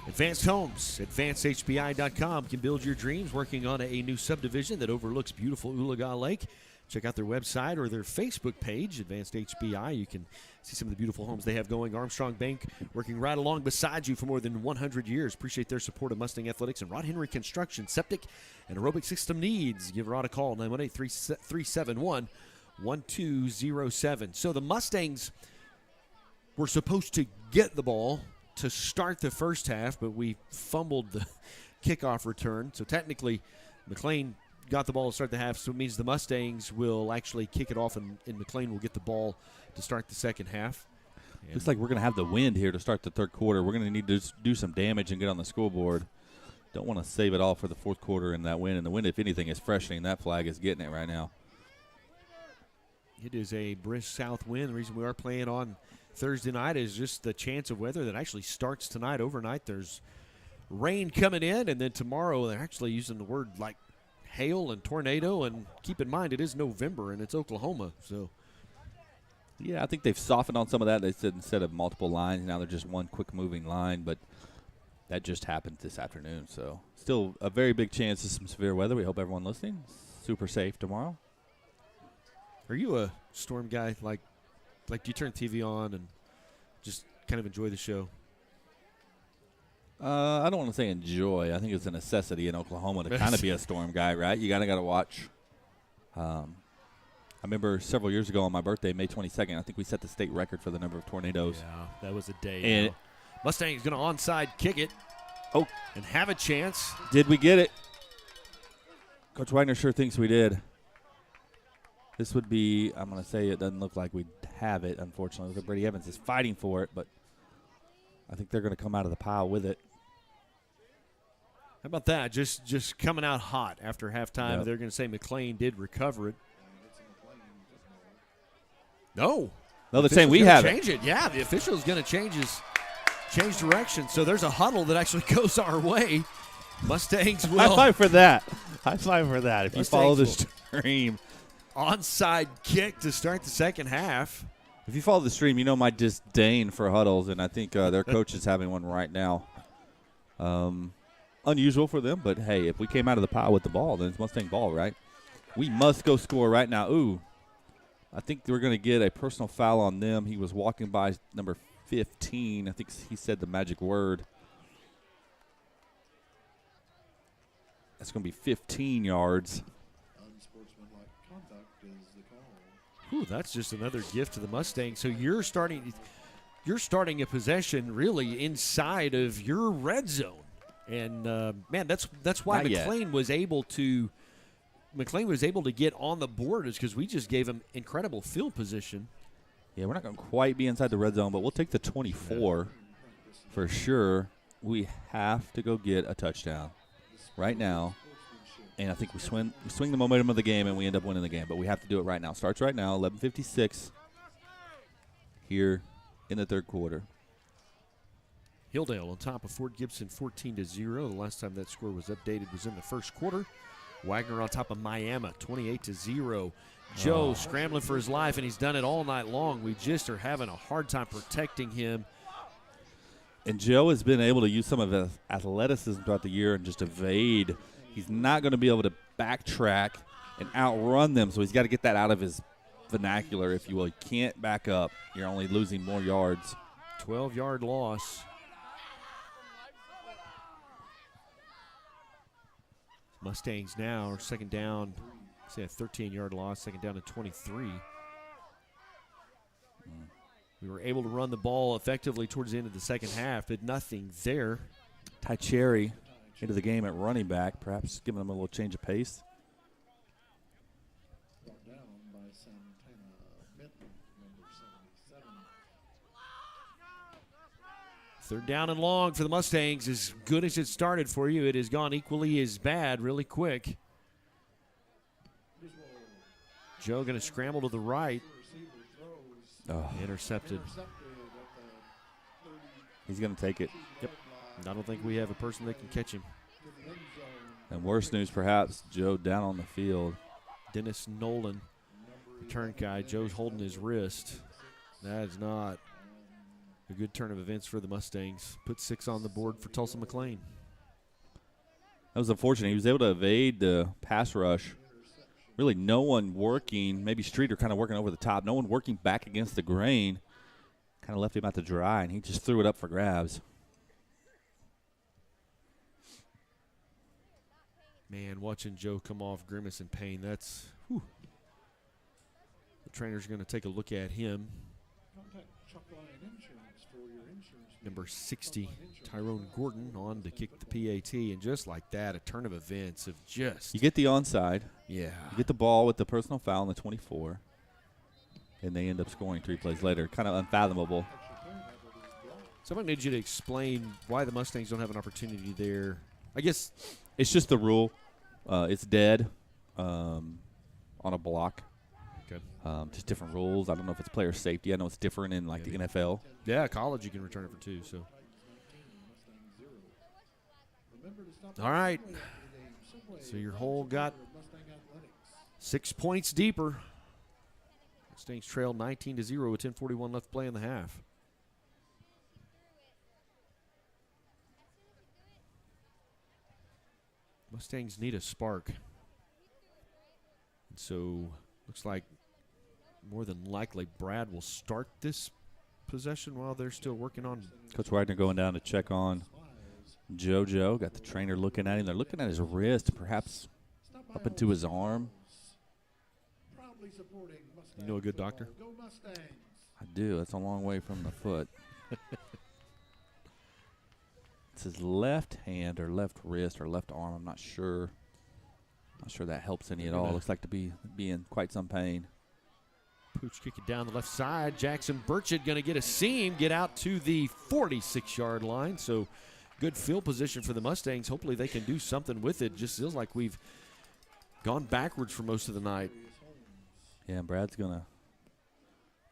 Advanced Homes, advancedhbi.com can build your dreams, working on a new subdivision that overlooks beautiful Oologah Lake. Check out their website or their Facebook page, Advanced HBI. You can see some of the beautiful homes they have going. Armstrong Bank working right along beside you for more than 100 years. Appreciate their support of Mustang Athletics and Rod Henry Construction, septic and aerobic system needs. Give Rod a call, 918-371-1207. So the Mustangs were supposed to get the ball to start the first half, but we fumbled the kickoff return. So technically, McClain got the ball to start the half, so it means the Mustangs will actually kick it off, and McClain will get the ball to start the second half.
Looks like we're going to have the wind here to start the third quarter. We're going to need to do some damage and get on the scoreboard. Don't want to save it all for the fourth quarter in that wind. And the wind, if anything, is freshening. That flag is getting it right now.
It is a brisk south wind. The reason we are playing on Thursday night is just the chance of weather that actually starts tonight overnight. There's rain coming in, and then tomorrow they're actually using the word like hail and tornado. And keep in mind, it is November, and it's Oklahoma. So,
yeah, I think they've softened on some of that. They said instead of multiple lines, now they're just one quick-moving line. But that just happened this afternoon. So still a very big chance of some severe weather. We hope everyone listening is super safe tomorrow.
Are you a Storm guy? Like, do you turn TV on and just kind of enjoy the show?
I don't want to say enjoy. I think it's a necessity in Oklahoma to kind of be a Storm guy, right? You got to watch. I remember several years ago on my birthday, May 22nd, I think we set the state record for the number of tornadoes.
Yeah, that was a day.
And
Mustang's going to onside kick it.
Oh,
and have a chance.
Did we get it? Coach Wagner sure thinks we did. This would be, I'm going to say it doesn't look like we have it, unfortunately. Look at Brady Evans is fighting for it, but I think they're going to come out of the pile with it.
How about that? Just coming out hot after halftime.
Yep.
They're going to say McClain did recover it. No.
No, they're saying we have it.
Change it. Yeah, the official is going to change direction. So there's a huddle that actually goes our way. Mustangs will.
High five for that. High five for that. If you
Mustangs
follow the stream.
Onside kick to start the second half.
If you follow the stream, you know my disdain for huddles, and I think their coach is having one right now. Unusual for them, but hey, if we came out of the pile with the ball, then it's Mustang ball, right? We must go score right now. Ooh, I think we're going to get a personal foul on them. He was walking by number 15. I think he said the magic word. That's going to be 15 yards.
Unsportsmanlike conduct is the call.
Ooh, that's just another gift to the Mustangs. So you're starting a possession really inside of your red zone. And man, that's why McClain was able to get on the board, is because we just gave him incredible field position.
Yeah, we're not going to quite be inside the red zone, but we'll take the 24 for sure. We have to go get a touchdown right now, and I think we swing the momentum of the game, and we end up winning the game. But we have to do it right now. Starts right now, 11:56 here in the third quarter.
Hilldale on top of Fort Gibson 14-0. The last time that score was updated was in the first quarter. Wagner on top of Miami 28-0. Joe scrambling for his life, and he's done it all night long. We just are having a hard time protecting him.
And Joe has been able to use some of his athleticism throughout the year and just evade. He's not going to be able to backtrack and outrun them, so he's got to get that out of his vernacular, if you will. You can't back up. You're only losing more yards.
12-yard loss. Mustangs now are second down. Say a 13-yard loss, second down to 23. We were able to run the ball effectively towards the end of the second half, but nothing there.
Ty Cherry into the game at running back, perhaps giving them a little change of pace.
Brought down by Santana Benton, number 77.
Third down and long for the Mustangs. As good as it started for you, it has gone equally as bad really quick. Joe going to scramble to the right. Intercepted.
He's going to take it.
Yep. I don't think we have a person that can catch him.
And worse news, perhaps, Joe down on the field.
Dennis Nolan, return guy. Joe's holding his wrist. That is not a good turn of events for the Mustangs. Put 6 on the board for Tulsa McClain.
That was unfortunate. He was able to evade the pass rush. Really no one working. Maybe Streeter kind of working over the top. No one working back against the grain. Kind of left him out to dry, and he just threw it up for grabs.
Man, watching Joe come off grimace and pain, that's whew. The trainer's going to take a look at him. Number 60, Tyrone Gordon, on to kick the PAT. And just like that, a turn of events of just.
You get the onside.
Yeah.
You get the ball with the personal foul on the 24. And they end up scoring 3 plays later. Kind of unfathomable.
Someone needs you to explain why the Mustangs don't have an opportunity there. I guess
it's just the rule. It's dead on a block.
Okay.
Just different rules. I don't know if it's player safety. I know it's different in the NFL.
Yeah, college you can return it for 2. So. All right. So your hole got 6 points deeper. Mustangs trail 19-0 with 10:41 left to play in the half. Mustangs need a spark. And so looks like more than likely Brad will start this possession while they're still working on.
Coach Wagner going down to check on JoJo. Got the trainer looking at him. They're looking at his wrist, perhaps up into his arm.
You know a good doctor?
I do. That's a long way from the foot. It's his left hand or left wrist or left arm. I'm not sure. Not sure that helps any at all. Looks like to be in quite some pain.
Pooch kick it down the left side. Jackson Burchett going to get a seam, get out to the 46-yard line. So good field position for the Mustangs. Hopefully they can do something with it. Just feels like we've gone backwards for most of the night.
Yeah, Brad's going to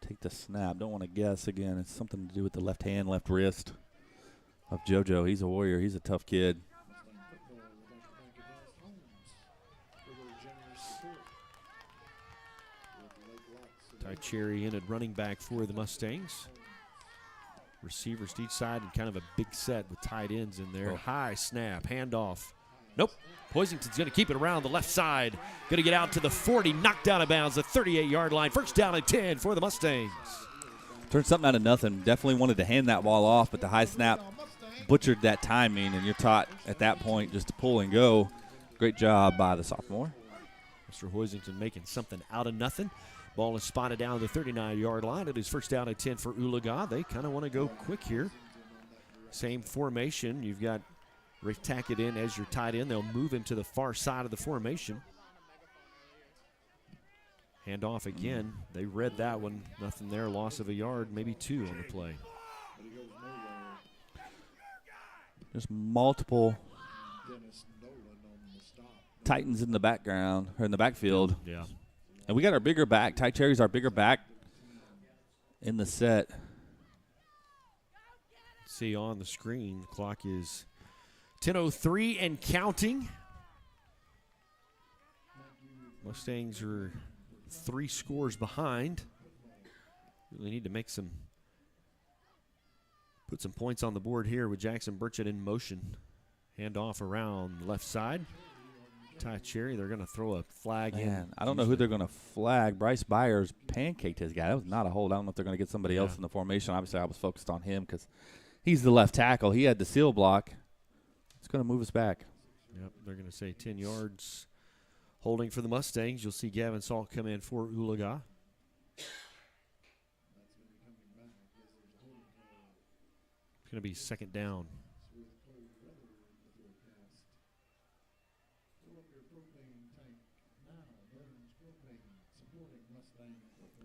take the snap. Don't want to guess again. It's something to do with the left hand, left wrist of JoJo. He's a warrior. He's a tough kid.
Ty Cherry in at running back for the Mustangs. Receivers to each side and kind of a big set with tight ends in there. High snap, handoff. Nope. Poisington's going to keep it around the left side. Going to get out to the 40, knocked out of bounds, the 38-yard line. First down and 10 for the Mustangs.
Turned something out of nothing. Definitely wanted to hand that ball off, but the high snap butchered that timing, and you're taught at that point just to pull and go. Great job by the sophomore.
Mr. Hoisington making something out of nothing. Ball is spotted down the 39-yard line. It is first down and 10 for Oologah. They kind of want to go quick here. Same formation. You've got Rick Tackett in as your tight end. They'll move him to the far side of the formation. Hand off again. They read that one. Nothing there. Loss of a yard, maybe two on the play.
Just multiple Titans in the background, or in the backfield.
Yeah.
And we got our bigger back. Ty Cherry's our bigger back in the set.
See on the screen, the clock is 10:03 and counting. Mustangs are 3 scores behind. Really need to put some points on the board here with Jackson Burchett in motion. Hand off around the left side. Ty Cherry, they're going to throw a flag in.
I don't know who they're going to flag. Bryce Byers pancaked his guy. That was not a hold. I don't know if they're going to get somebody else in the formation. Obviously, I was focused on him because he's the left tackle. He had the seal block. It's going to move us back.
Yep, they're going to say 10 yards holding for the Mustangs. You'll see Gavin Salt come in for Oologah. It's going to be second down.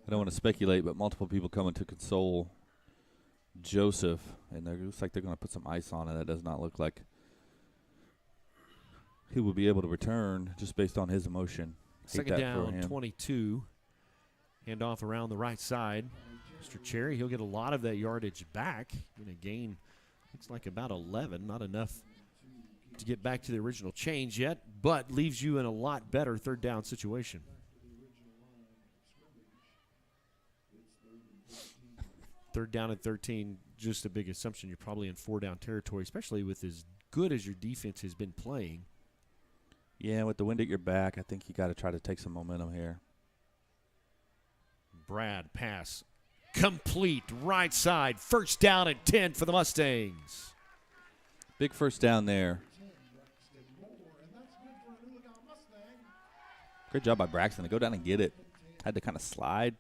I don't want to speculate, but multiple people coming to console Joseph, and it looks like they're going to put some ice on it. That does not look like he will be able to return just based on his emotion.
Second down, 22. Hand off around the right side. Mr. Cherry, he'll get a lot of that yardage back in a gain. Looks like about 11, not enough to get back to the original change yet, but leaves you in a lot better third down situation. Third down and 13, just a big assumption. You're probably in 4-down territory, especially with as good as your defense has been playing.
Yeah, with the wind at your back, I think you got to try to take some momentum here.
Brad pass complete right side. First down and 10 for the Mustangs.
Big first down there. Great job by Braxton to go down and get it. Had to kind of slide.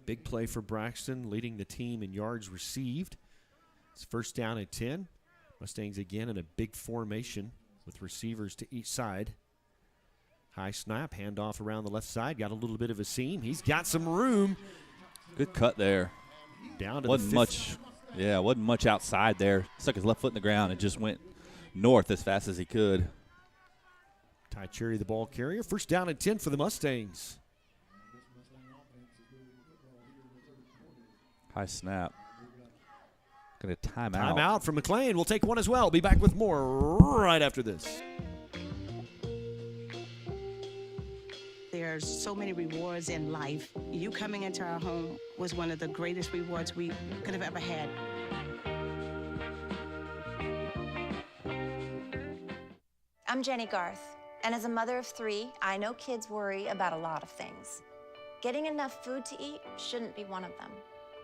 Big play for Braxton, leading the team in yards received. It's first down and 10. Mustangs again in a big formation with receivers to each side. High snap, handoff around the left side. Got a little bit of a seam. He's got some room.
Good cut there.
Down to
wasn't
the
much. Yeah, wasn't much outside there. Stuck his left foot in the ground and just went north as fast as he could.
Ty Cherry, the ball carrier. First down and 10 for the Mustangs.
High snap. Going to time out.
Timeout from McClain. We'll take one as well. Be back with more right after this.
There's so many rewards in life. You coming into our home was one of the greatest rewards we could have ever had.
I'm Jenny Garth, and as a mother of 3, I know kids worry about a lot of things. Getting enough food to eat shouldn't be one of them.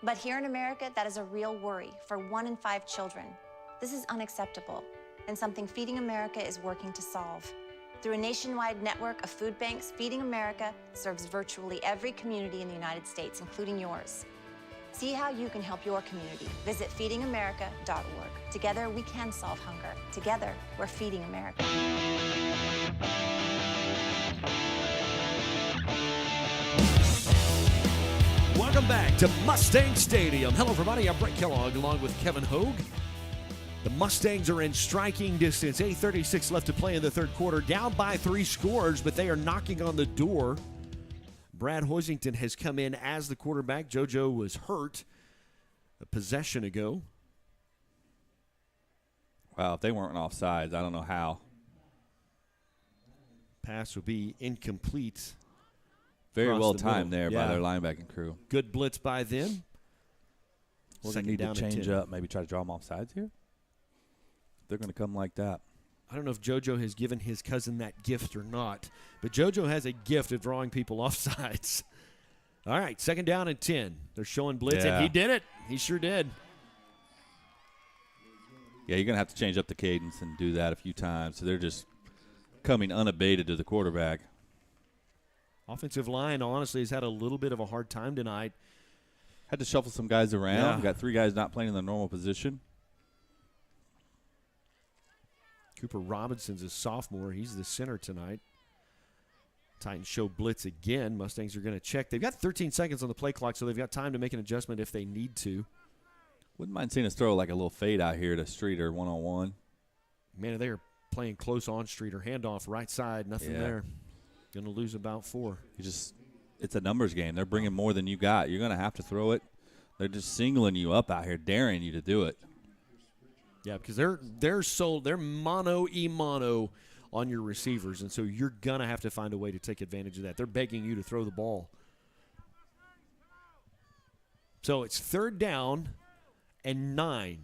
But here in America, that is a real worry for 1 in 5 children. This is unacceptable and something Feeding America is working to solve. Through a nationwide network of food banks, Feeding America serves virtually every community in the United States, including yours. See how you can help your community. Visit feedingamerica.org. Together, we can solve hunger. Together, we're Feeding America.
Welcome back to Mustang Stadium. Hello, everybody. I'm Brett Kellogg along with Kevin Hogue. The Mustangs are in striking distance. 8:36 left to play in the third quarter. Down by 3 scores, but they are knocking on the door. Brad Hoisington has come in as the quarterback. JoJo was hurt a possession ago.
Wow, if they weren't offsides, I don't know how.
Pass will be incomplete.
Very well timed there by their linebacking crew.
Good blitz by them.
Well, they need to change up, maybe try to draw them off sides here. They're going to come like that.
I don't know if JoJo has given his cousin that gift or not, but JoJo has a gift of drawing people off sides. All right, 2nd down and 10. They're showing blitz, and he did it. He sure did.
Yeah, you're going to have to change up the cadence and do that a few times. So they're just coming unabated to the quarterback.
Offensive line, honestly, has had a little bit of a hard time tonight.
Had to shuffle some guys around.
Yeah.
Got 3 guys not playing in their normal position.
Cooper Robinson's a sophomore. He's the center tonight. Titans show blitz again. Mustangs are going to check. They've got 13 seconds on the play clock, so they've got time to make an adjustment if they need to.
Wouldn't mind seeing us throw like a little fade out here to Streeter one-on-one.
Man, they are playing close on Streeter. Handoff right side, nothing there. Going to lose about 4.
It's a numbers game. They're bringing more than you got. You're going to have to throw it. They're just singling you up out here, daring you to do it.
Yeah, because they're mono on your receivers, and so you're going to have to find a way to take advantage of that. They're begging you to throw the ball. So it's 3rd down and 9.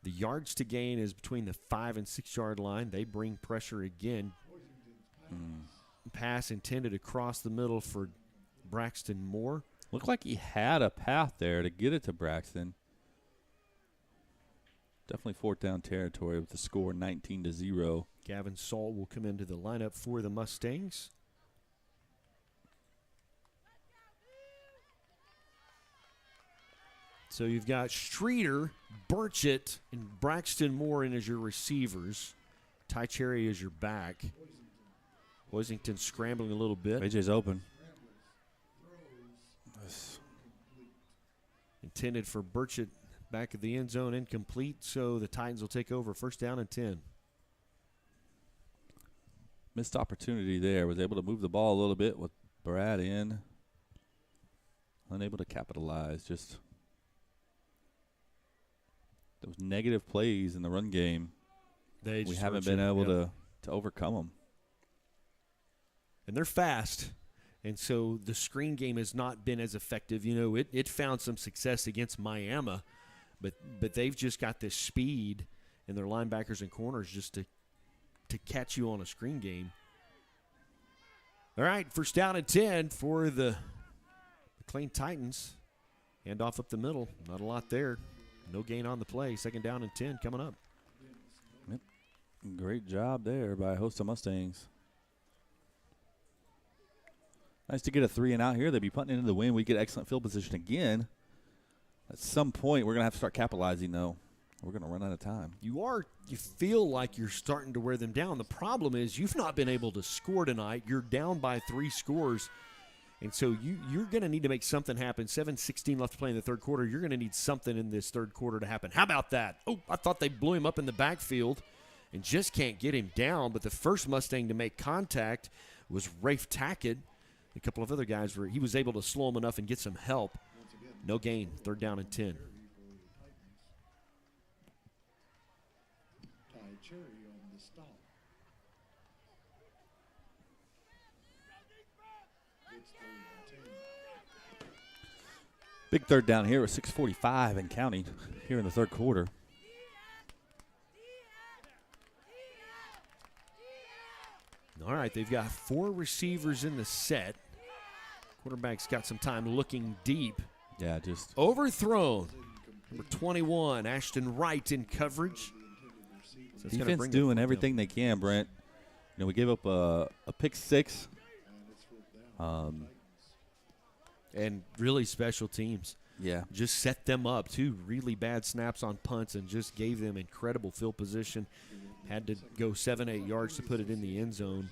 The yards to gain is between the 5 and 6 yard line. They bring pressure again. Pass intended across the middle for Braxton Moore.
Looked like he had a path there to get it to Braxton. Definitely 4th down territory with the score 19-0.
Gavin Saul will come into the lineup for the Mustangs. So you've got Streeter, Burchett, and Braxton Moore in as your receivers. Ty Cherry is your back. Hoisington scrambling a little bit.
AJ's open.
Intended for Burchett, back of the end zone, incomplete. So the Titans will take over 1st down and 10.
Missed opportunity there. Was able to move the ball a little bit with Brad in. Unable to capitalize. Just those negative plays in the run game. We haven't been able to overcome them.
And they're fast. And so the screen game has not been as effective. You know, it found some success against Miami, but they've just got this speed in their linebackers and corners just to catch you on a screen game. All right, 1st down and 10 for the McClain Titans. Hand off up the middle. Not a lot there. No gain on the play. 2nd down and 10 coming up.
Yep. Great job there by a host of Mustangs. Nice to get a 3 and out here. They'd be punting into the wind. We get excellent field position again. At some point, we're going to have to start capitalizing, though. We're going to run out of time.
You feel like you're starting to wear them down. The problem is you've not been able to score tonight. You're down by 3 scores. And so you're going to need to make something happen. 7:16 left to play in the third quarter. You're going to need something in this third quarter to happen. How about that? Oh, I thought they blew him up in the backfield and just can't get him down. But the first Mustang to make contact was Rafe Tackett. A couple of other guys he was able to slow him enough and get some help. No gain. 3rd down and 10.
Ty Cherry on the stop.
Big 3rd down here with 6:45 and counting here in the third quarter.
All right, they've got 4 receivers in the set. Quarterback's got some time looking deep.
Yeah, just
overthrown. Number 21, Ashton Wright in coverage. So
defense doing everything they can, Brent. You know, we gave up a pick 6.
And really special teams.
Yeah.
Just set them up. 2 really bad snaps on punts and just gave them incredible field position. Had to go 7-8 yards to put it in the end zone.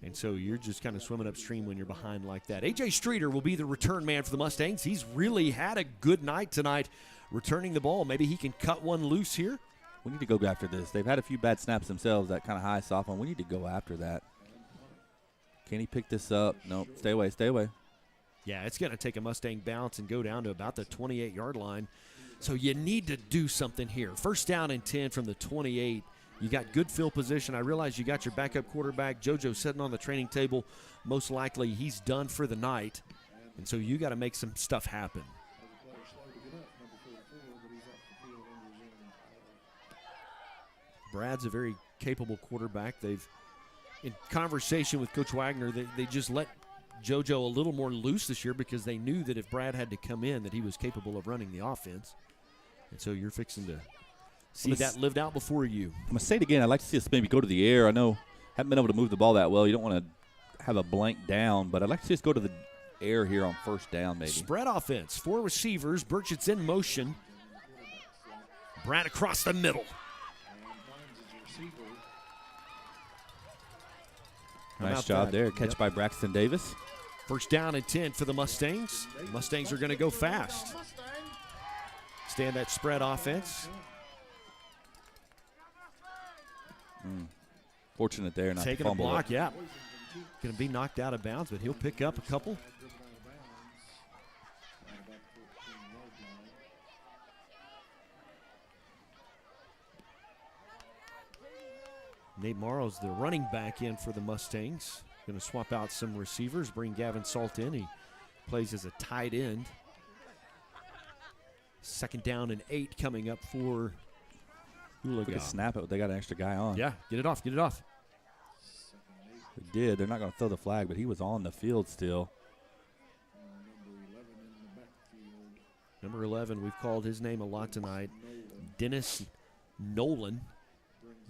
And so you're just kind of swimming upstream when you're behind like that. A.J. Streeter will be the return man for the Mustangs. He's really had a good night tonight returning the ball. Maybe he can cut one loose here.
We need to go after this. They've had a few bad snaps themselves, that kind of high, soft one. We need to go after that. Can he pick this up? Nope. Stay away, stay away.
Yeah, it's going to take a Mustang bounce and go down to about the 28-yard line. So you need to do something here. First down and 10 from the 28. You got good field position. I realize you got your backup quarterback, JoJo, sitting on the training table. Most likely he's done for the night. And so you got to make some stuff happen. Brad's a very capable quarterback. They've, in conversation with Coach Wagner, they just let JoJo a little more loose this year because they knew that if Brad had to come in, that he was capable of running the offense. And so you're fixing to see that lived out before you.
I'm going to say it again. I'd like to see us maybe go to the air. I know haven't been able to move the ball that well. You don't want to have a blank down, but I'd like to see us go to the air here on first down maybe.
Spread offense. 4 receivers. Burchett's in motion. Brad across the middle.
Nice job there. Catch by Braxton Davis.
First down and 10 for the Mustangs. Mustangs are going to go fast. Stand that spread offense.
Fortunate there, not
taking a block, yeah. Going to be knocked out of bounds, but he'll pick up a couple. Nate Morrow's the running back in for the Mustangs. Going to swap out some receivers, bring Gavin Salt in. He plays as a tight end. Second down and 8 coming up for Oologah.
We can snap it. They got an extra guy on.
Yeah, get it off, get it off.
They did. They're not going to throw the flag, but he was on the field still.
Number 11, we've called his name a lot tonight. Dennis Nolan,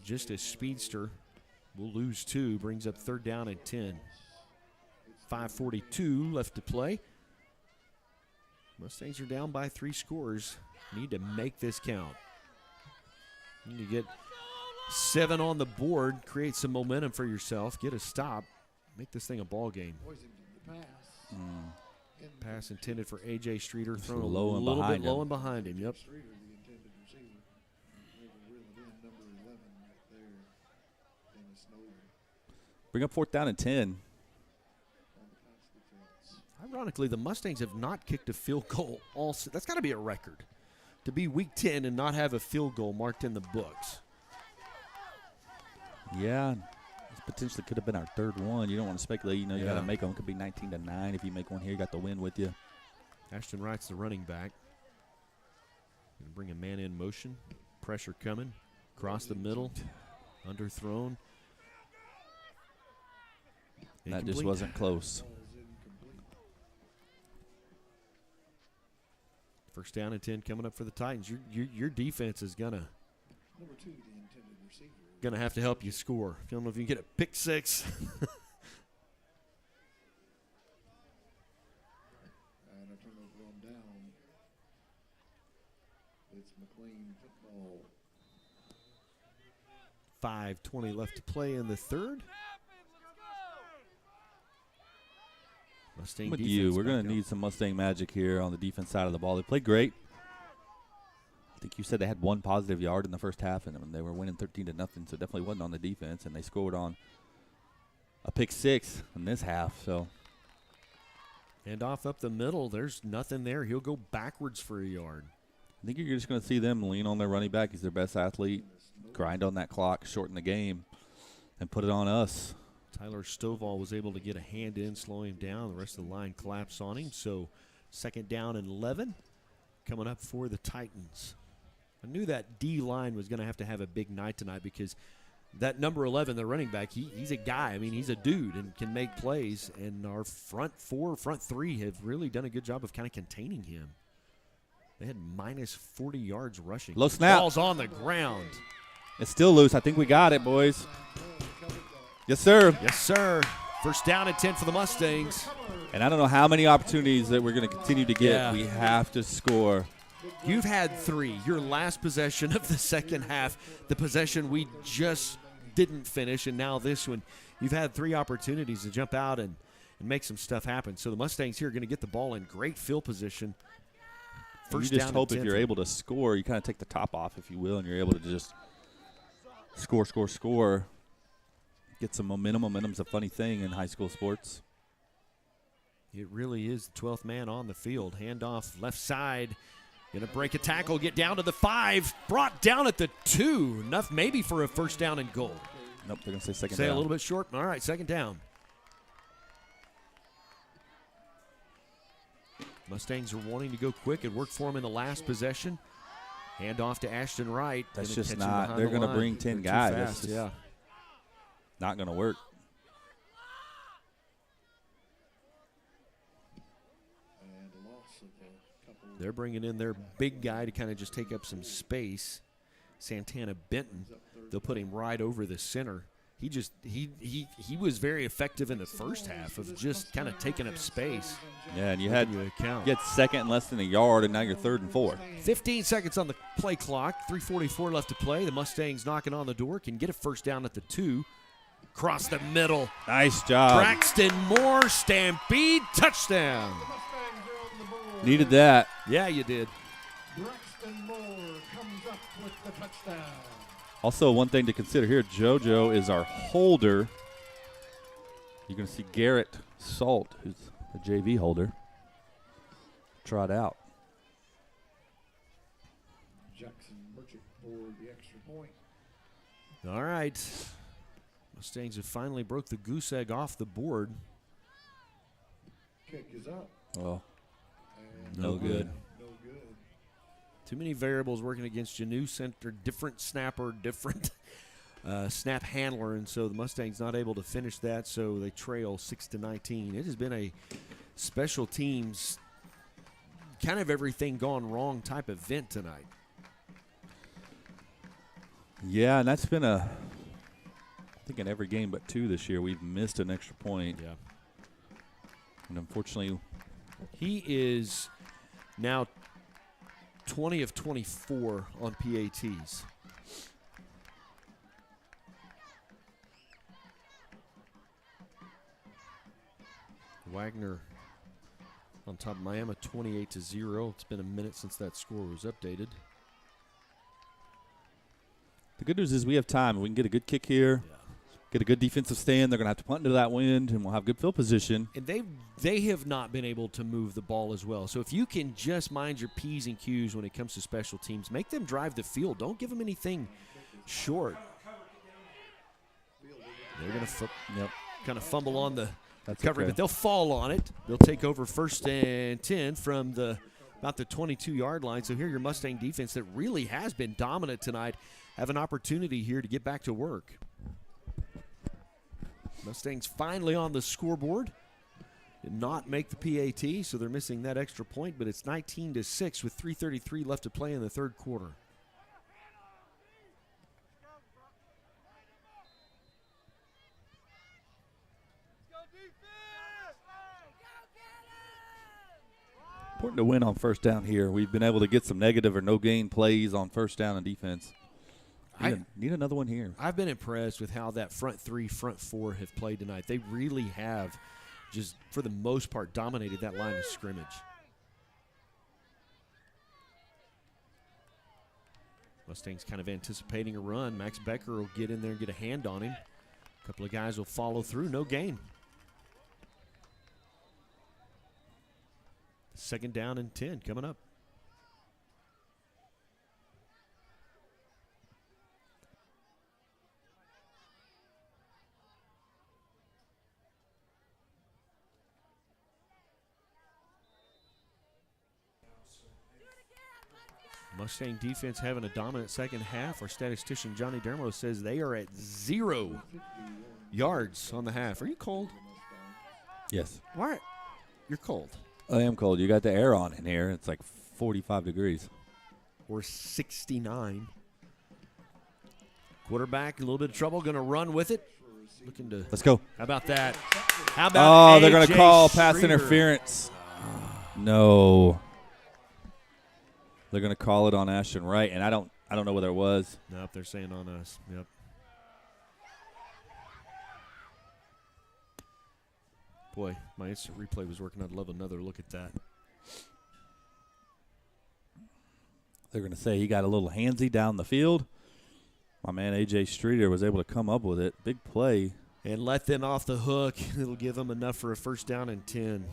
just a speedster. We'll lose 2, brings up third down and 10. 5:42 left to play. Mustangs are down by 3 scores. Need to make this count. Need to get 7 on the board, create some momentum for yourself, get a stop, make this thing a ball game. Pass intended for A.J. Streeter, thrown a little bit low and behind him. Yep.
Bring up fourth down and 10.
Ironically, the Mustangs have not kicked a field goal all season. That's got to be a record to be week 10 and not have a field goal marked in the books.
Yeah, this potentially could have been our third one. You don't want to speculate. You know, you got to make them. It could be 19-9 if you make one here. You got the win with you.
Ashton Wright's the running back. Gonna bring a man in motion. Pressure coming. Across the middle. Underthrown.
That just wasn't close.
First down and 10 coming up for the Titans. Your defense is gonna have to help you score. I don't know if you can get a pick 6.
And a turnover on down. It's McClain football.
5:20 left to play in the third. Mustang
with
defense
you, we're going to
back
need some Mustang magic here on the defense side of the ball. They played great. I think you said they had 1 positive yard in the first half, and they were winning 13-0, so it definitely wasn't on the defense. And they scored on a pick 6 in this half. So,
and off up the middle, there's nothing there. He'll go backwards for a yard.
I think you're just going to see them lean on their running back. He's their best athlete, grind on that clock, shorten the game, and put it on us.
Tyler Stovall was able to get a hand in, slow him down. The rest of the line collapsed on him. So second down and 11 coming up for the Titans. I knew that D line was going to have a big night tonight because that number 11, the running back, he's a guy. I mean, he's a dude and can make plays. And our front three have really done a good job of kind of containing him. They had minus 40 yards rushing.
Low snap.
Ball's on the ground.
It's still loose. I think we got it, boys. Yes, sir.
Yes, sir. First down and 10 for the Mustangs.
And I don't know how many opportunities that we're going to continue to get.
Yeah.
We have to score.
You've had 3. Your last possession of the second half, the possession we just didn't finish, and now this one. You've had 3 opportunities to jump out and make some stuff happen. So the Mustangs here are going to get the ball in great field position. First
You just
down
hope
and
if
10
you're
for-
able to score, you kind of take the top off, if you will, and you're able to just score. Get some momentum. Momentum's a funny thing in high school sports.
It really is the 12th man on the field. Handoff left side. Going to break a tackle, get down to the 5. Brought down at the 2. Enough maybe for a first down and goal.
Nope, they're going to say second
Say
down.
a little bit short. All right, second down. Mustangs are wanting to go quick and work for him in the last possession. Handoff to Ashton Wright.
That's
Gonna
just
catch him
not.
behind
They're
the
going to
line.
bring 10
They're too
guys.
fast,
That's just
yeah.
not going to work.
They're bringing in their big guy to kind of just take up some space. Santana Benton. They'll put him right over the center. He was very effective in the first half of just kind of taking up space.
Yeah, and you
Making
had
a count.
you had second and less than a yard, and now you're 3rd and 4.
15 seconds on the play clock. 3:44 left to play. The Mustangs knocking on the door. Can get a first down at the 2. Across the middle.
Nice job.
Braxton Moore, Stampede, touchdown.
Needed that.
Yeah, you did.
Braxton Moore comes up with the touchdown.
Also, one thing to consider here, JoJo is our holder. You're going to see Garrett Salt, who's the JV holder, trot out.
Jackson Merchant for the extra point.
All right. Mustangs have finally broke the goose egg off the board.
Kick is up.
Oh,
And
no good.
No good.
Too many variables working against you. New center, different snapper, different snap handler, and so the Mustangs not able to finish that, so they trail 6-19. It has been a special teams, kind of everything gone wrong type event tonight.
Yeah, and that's been I think in every game but 2 this year, we've missed an extra point.
Yeah.
And unfortunately,
he is now 20 of 24 on PATs. Wagner on top of Miami, 28-0. It's been a minute since that score was updated.
the good news is we have time. We can get a good kick here, get a good defensive stand. They're going to have to punt into that wind, and we'll have good field position.
And they have not been able to move the ball as well. So if you can just mind your P's and Q's when it comes to special teams, make them drive the field. Don't give them anything short. They're going to kind of fumble on the recovery,
okay.
but they'll fall on it. They'll take over 1st and 10 from about the 22-yard line. So here your Mustang defense that really has been dominant tonight have an opportunity here to get back to work. Mustangs finally on the scoreboard. Did not make the PAT, so they're missing that extra point, but it's 19-6 with 3:33 left to play in the third quarter.
Important to win on first down here. We've been able to get some negative or no gain plays on first down and defense. Need another one here.
I've been impressed with how that front 3, front 4 have played tonight. They really have just, for the most part, dominated that line of scrimmage. Mustangs kind of anticipating a run. Max Becker will get in there and get a hand on him. A couple of guys will follow through. No gain. 2nd down and 10 coming up. Mustang defense having a dominant second half. Our statistician Johnny Dermo says they are at 0 yards on the half. Are you cold?
Yes.
Why? You're cold.
I am cold. You got the air on in here. It's like 45 degrees.
Or 69. Quarterback, a little bit of trouble, going to run with it. Looking to.
Let's go.
How about that? How about
they're going to call pass
Streeter?
interference. No. They're going to call it on Ashton Wright, and I don't know whether it was.
Nope, they're saying on us. Yep. Boy, my instant replay was working. I'd love another look at that.
They're going to say he got a little handsy down the field. My man A.J. Streeter was able to come up with it. Big play.
And let them off the hook. It'll give them enough for a first down and 10.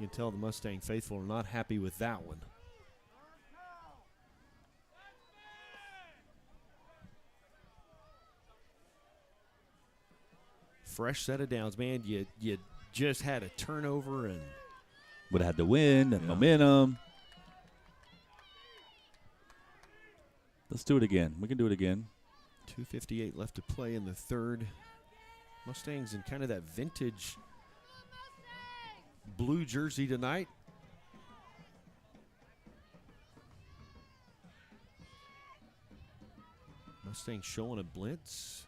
You can tell the Mustang faithful are not happy with that one. Fresh set of downs, man. You just had a turnover and
would have had the wind and momentum. Let's do it again. We can do it again.
2:58 left to play in the third. Mustangs in kind of that vintage blue jersey tonight. Mustangs showing a blitz.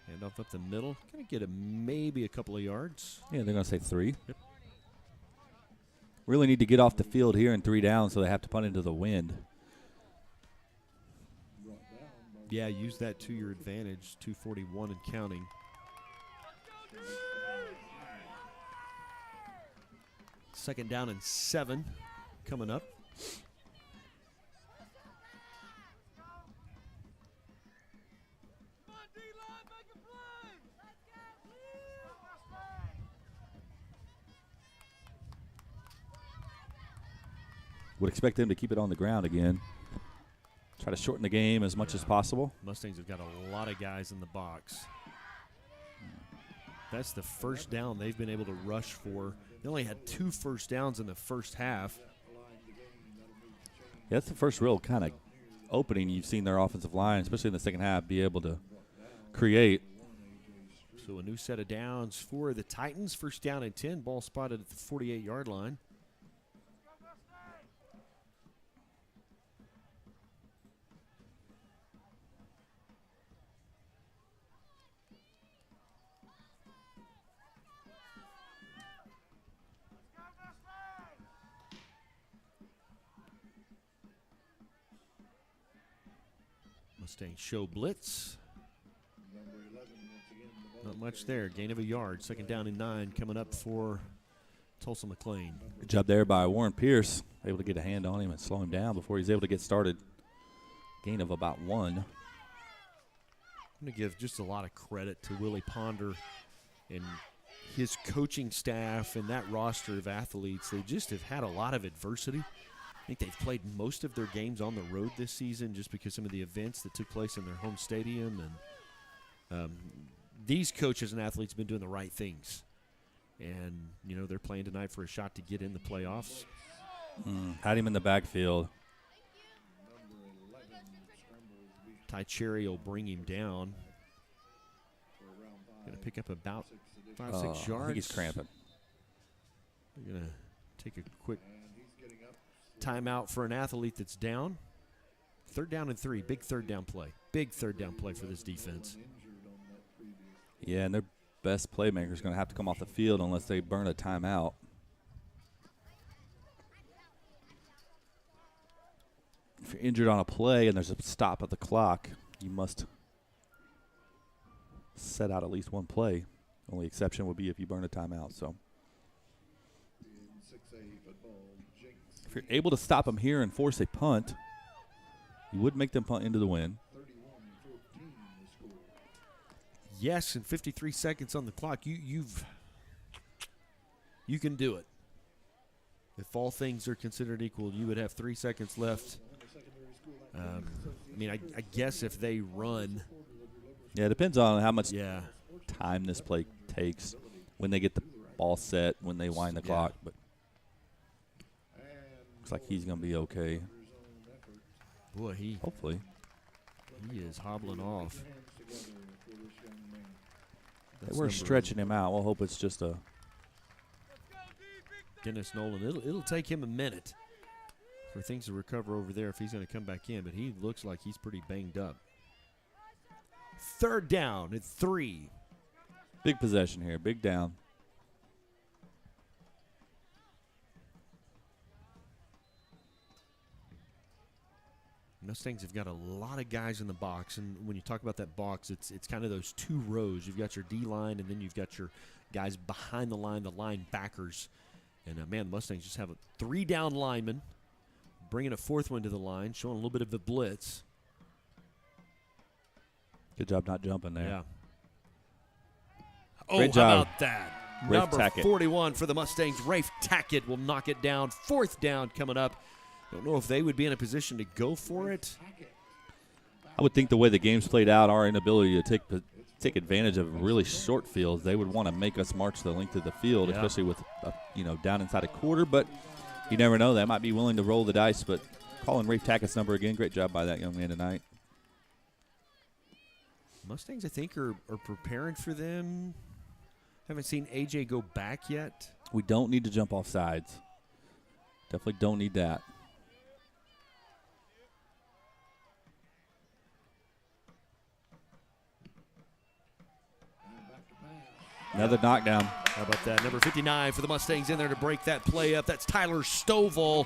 Hand off up the middle. Going to get maybe a couple of yards.
Yeah, they're going to say 3. Yep. Really need to get off the field here in 3 downs, so they have to punt into the wind.
Yeah, use that to your advantage. 2:41 and counting. Second down and 7 coming up.
Would expect them to keep it on the ground again. Try to shorten the game as much as possible.
Mustangs have got a lot of guys in the box. That's the first down they've been able to rush for. They only had 2 first downs in the first half.
Yeah, that's the first real kind of opening you've seen their offensive line, especially in the second half, be able to create.
So a new set of downs for the Titans. First down and 10. Ball spotted at the 48-yard line. Mustangs show blitz. Not much there. Gain of a yard. Second down and 9 coming up for Tulsa McClain.
Good job there by Warren Pierce. Able to get a hand on him and slow him down before he's able to get started. Gain of about 1.
I'm going to give just a lot of credit to Willie Ponder and his coaching staff and that roster of athletes. They just have had a lot of adversity. I think they've played most of their games on the road this season just because some of the events that took place in their home stadium. And these coaches and athletes have been doing the right things. And, you know, they're playing tonight for a shot to get in the playoffs.
Had him in the backfield.
Ty Cherry will bring him down. Going to pick up about 5-6 yards.
I think he's cramping.
We're going to take a quick timeout for an athlete that's down. Third down and 3. Big third down play. Big third down play for this defense.
Yeah, and their best playmaker is going to have to come off the field unless they burn a timeout. If you're injured on a play and there's a stop at the clock, you must set out at least one play. Only exception would be if you burn a timeout. So if you're able to stop them here and force a punt, you would make them punt into the wind.
Yes, and 53 seconds on the clock. You can do it. If all things are considered equal, you would have 3 seconds left. I mean, I guess if they run.
Yeah, it depends on how much time this play takes, when they get the ball set, when they wind the clock. But Looks like he's going to be okay.
Boy,
hopefully.
He is hobbling off.
We're stretching him out. We'll hope it's just a.
Dennis Nolan. It'll take him a minute for things to recover over there if he's going to come back in, but he looks like he's pretty banged up. 3rd down at 3.
Big possession here. Big down.
Mustangs have got a lot of guys in the box, and when you talk about that box, it's kind of those 2 rows. You've got your D-line, and then you've got your guys behind the line, the linebackers. And, man, the Mustangs just have a 3-down lineman, bringing a 4th one to the line, showing a little bit of the blitz.
Good job not jumping there.
Yeah.
Great
How
job.
about that?
Rafe
Number
Tackett.
41 for the Mustangs. Rafe Tackett will knock it down. 4th down coming up. Don't know if they would be in a position to go for it.
I would think the way the game's played out, our inability to take advantage of really short fields, they would want to make us march the length of the field, especially with down inside a quarter. But you never know. They might be willing to roll the dice. But calling Rafe Tackett's number again, great job by that young man tonight.
Mustangs, I think, are preparing for them. Haven't seen AJ go back yet.
We don't need to jump off sides. Definitely don't need that. Another knockdown.
How about that? Number 59 for the Mustangs in there to break that play up. That's Tyler Stovall.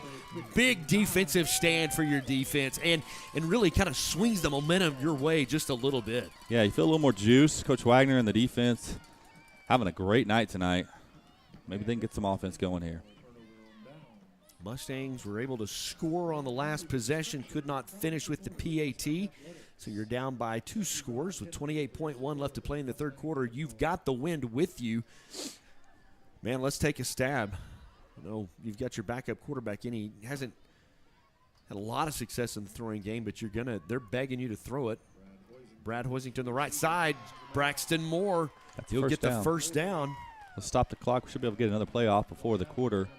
Big defensive stand for your defense and really kind of swings the momentum your way just a little bit.
Yeah, you feel a little more juice. Coach Wagner and the defense having a great night tonight. Maybe they can get some offense going here.
Mustangs were able to score on the last possession, could not finish with the PAT. So you're down by 2 scores with 28.1 left to play in the 3rd quarter. You've got the wind with you. Man, let's take a stab. You've got your backup quarterback in. He hasn't had a lot of success in the throwing game, but they're begging you to throw it. Brad Hoisington the right side. Braxton Moore. He'll get the first down.
Let's stop the clock. We should be able to get another play off before the quarter.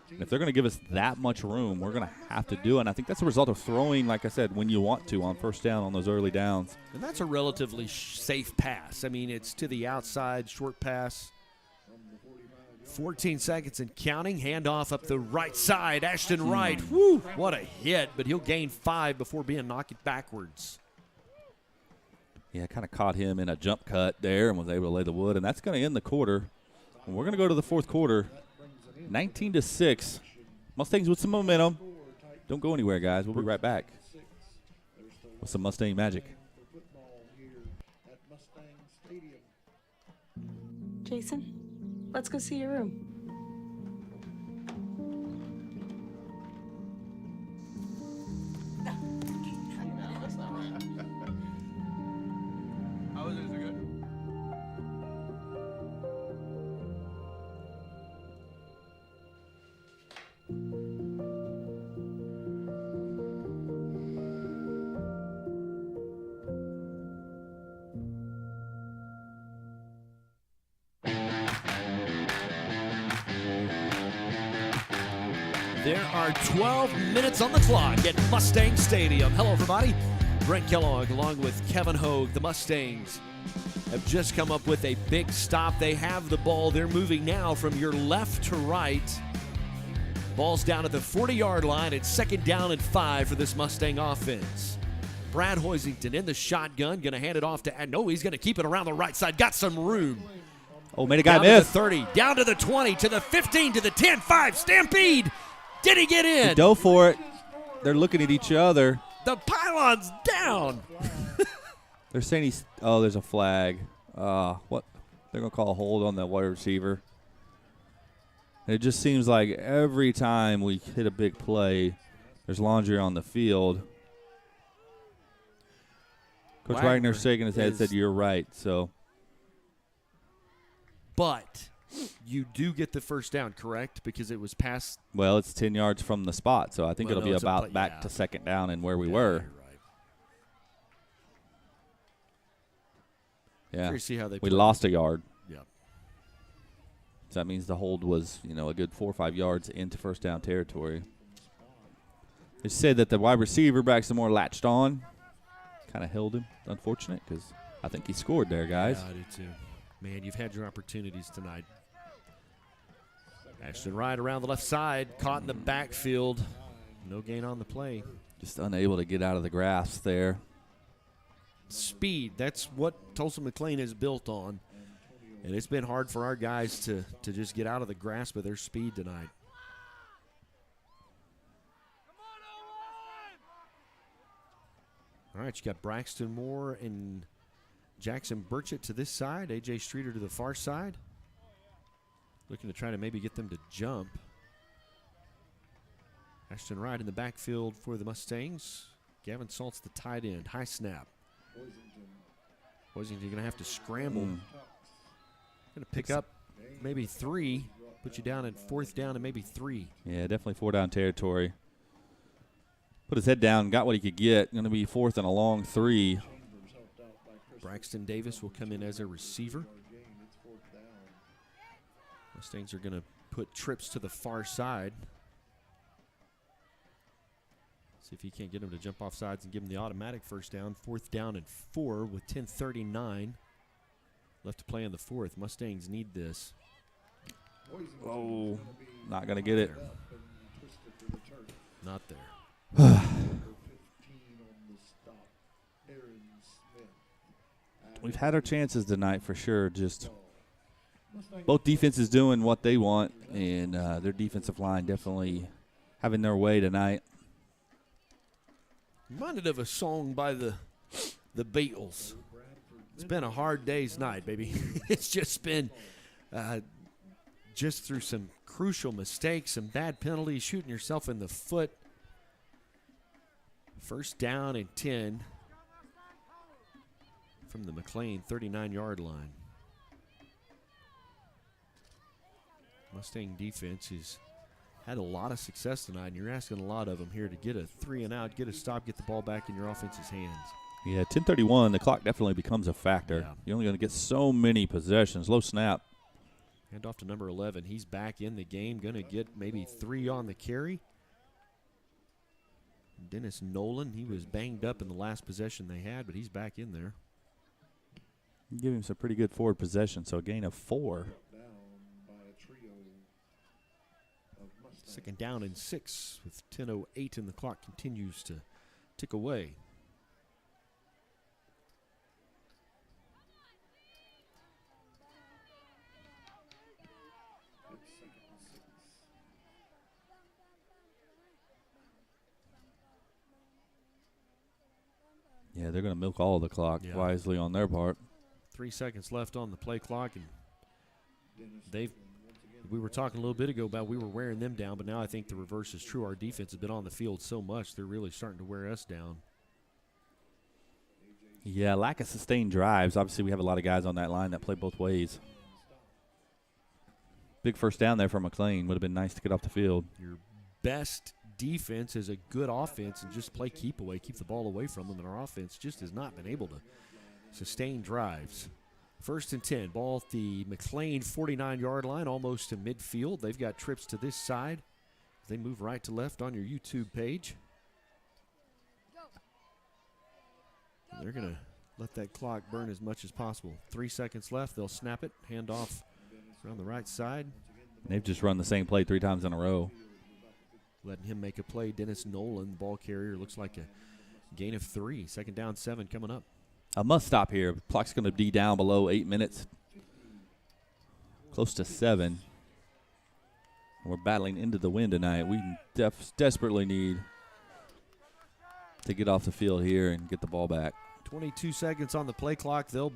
And if they're going to give us that much room, we're going to have to do it. And I think that's a result of throwing, like I said, when you want to on first down on those early downs.
And that's a relatively safe pass. I mean, it's to the outside, short pass. 14 seconds and counting. Handoff up the right side. Ashton Wright. Woo, what a hit. But he'll gain 5 before being knocked backwards.
Yeah, kind of caught him in a jump cut there and was able to lay the wood. And that's going to end the quarter. And we're going to go to the 4th quarter. 19-6. Mustangs with some momentum. Don't go anywhere, guys. We'll be right back with some Mustang magic.
Jason, let's go see your room.
There are 12 minutes on the clock at Mustang Stadium. Hello, everybody. Brent Kellogg along with Kevin Hogue. The Mustangs have just come up with a big stop. They have the ball. They're moving now from your left to right. Ball's down at the 40-yard line. It's 2nd down and 5 for this Mustang offense. Brad Hoisington in the shotgun. Going to hand it off to – no, he's going to keep it around the right side. Got some room.
Oh, made a guy
miss. Down to the 30, down to the 20, to the 15, to the 10, 5, Stampede. Did he get in?
He dove for it. They're looking at each other.
The pylon's down.
They're saying he's – oh, there's a flag. What? They're going to call a hold on the wide receiver. And it just seems like every time we hit a big play, there's laundry on the field. Coach Wagner shaking his head said, you're right. So,
but you do get the first down, correct? Because it was past.
Well, it's 10 yards from the spot, so I think it'll be about back to 2nd down and where we were. Yeah,
see how they
we lost a yard.
Yep.
So that means the hold was, a good 4 or 5 yards into first down territory. They said that the wide receiver, Braxton Moore, latched on. Kind of held him. Unfortunate because I think he scored there, guys.
Yeah, I do too. Man, you've had your opportunities tonight. Ashton Wright around the left side, caught in the backfield. No gain on the play.
Just unable to get out of the grasp there.
Speed, that's what Tulsa McClain is built on. And it's been hard for our guys to just get out of the grasp of their speed tonight. All right, you got Braxton Moore and Jackson Burchett to this side, A.J. Streeter to the far side. Looking to try to maybe get them to jump. Ashton Wright in the backfield for the Mustangs. Gavin Salt's the tight end. High snap. Boisington going to have to scramble. Going to pick up maybe 3. Put you down at 4th down and maybe 3.
Yeah, definitely 4-down territory. Put his head down, got what he could get. Going to be 4th and a long 3.
Braxton Davis will come in as a receiver. Mustangs are going to put trips to the far side. See if he can't get him to jump off sides and give him the automatic first down. 4th down and 4 with 10:39 left to play in the 4th. Mustangs need this.
Oh, not going to get it.
Not there.
We've had our chances tonight for sure. Just both defenses doing what they want, and their defensive line definitely having their way tonight.
Reminded of a song by the Beatles. It's been a hard day's night, baby. It's just been just through some crucial mistakes, some bad penalties, shooting yourself in the foot. 1st down and 10 from the McClain 39-yard line. Mustang defense has had a lot of success tonight, and you're asking a lot of them here to get a 3 and out, get a stop, get the ball back in your offense's hands.
Yeah, 10:31, the clock definitely becomes a factor.
Yeah.
You're only going to get so many possessions. Low snap.
Hand off to number 11. He's back in the game, going to get maybe 3 on the carry. Dennis Nolan, he was banged up in the last possession they had, but he's back in there.
Give him some pretty good forward possession, so a gain of 4.
2nd down and 6 with 10:08 and the clock continues to tick away.
Yeah, they're going to milk all of the clock wisely on their part.
3 seconds left on the play clock, and we were talking a little bit ago about we were wearing them down, but now I think the reverse is true. Our defense has been on the field so much, they're really starting to wear us down.
Yeah, lack of sustained drives. Obviously, we have a lot of guys on that line that play both ways. Big 1st down there for McClain. Would have been nice to get off the field.
Your best defense is a good offense and just play keep away, keep the ball away from them, and our offense just has not been able to sustain drives. 1st and 10, ball at the McClain 49-yard line, almost to midfield. They've got trips to this side. They move right to left on your YouTube page. And they're going to let that clock burn as much as possible. 3 seconds left. They'll snap it, hand off around the right side.
They've just run the same play 3 times in a row.
Letting him make a play. Dennis Nolan, the ball carrier, looks like a gain of 3. 2nd down, 7 coming up.
A must stop here. Clock's going to be down below 8 minutes. Close to 7. We're battling into the wind tonight. We desperately need to get off the field here and get the ball back.
22 seconds on the play clock. They'll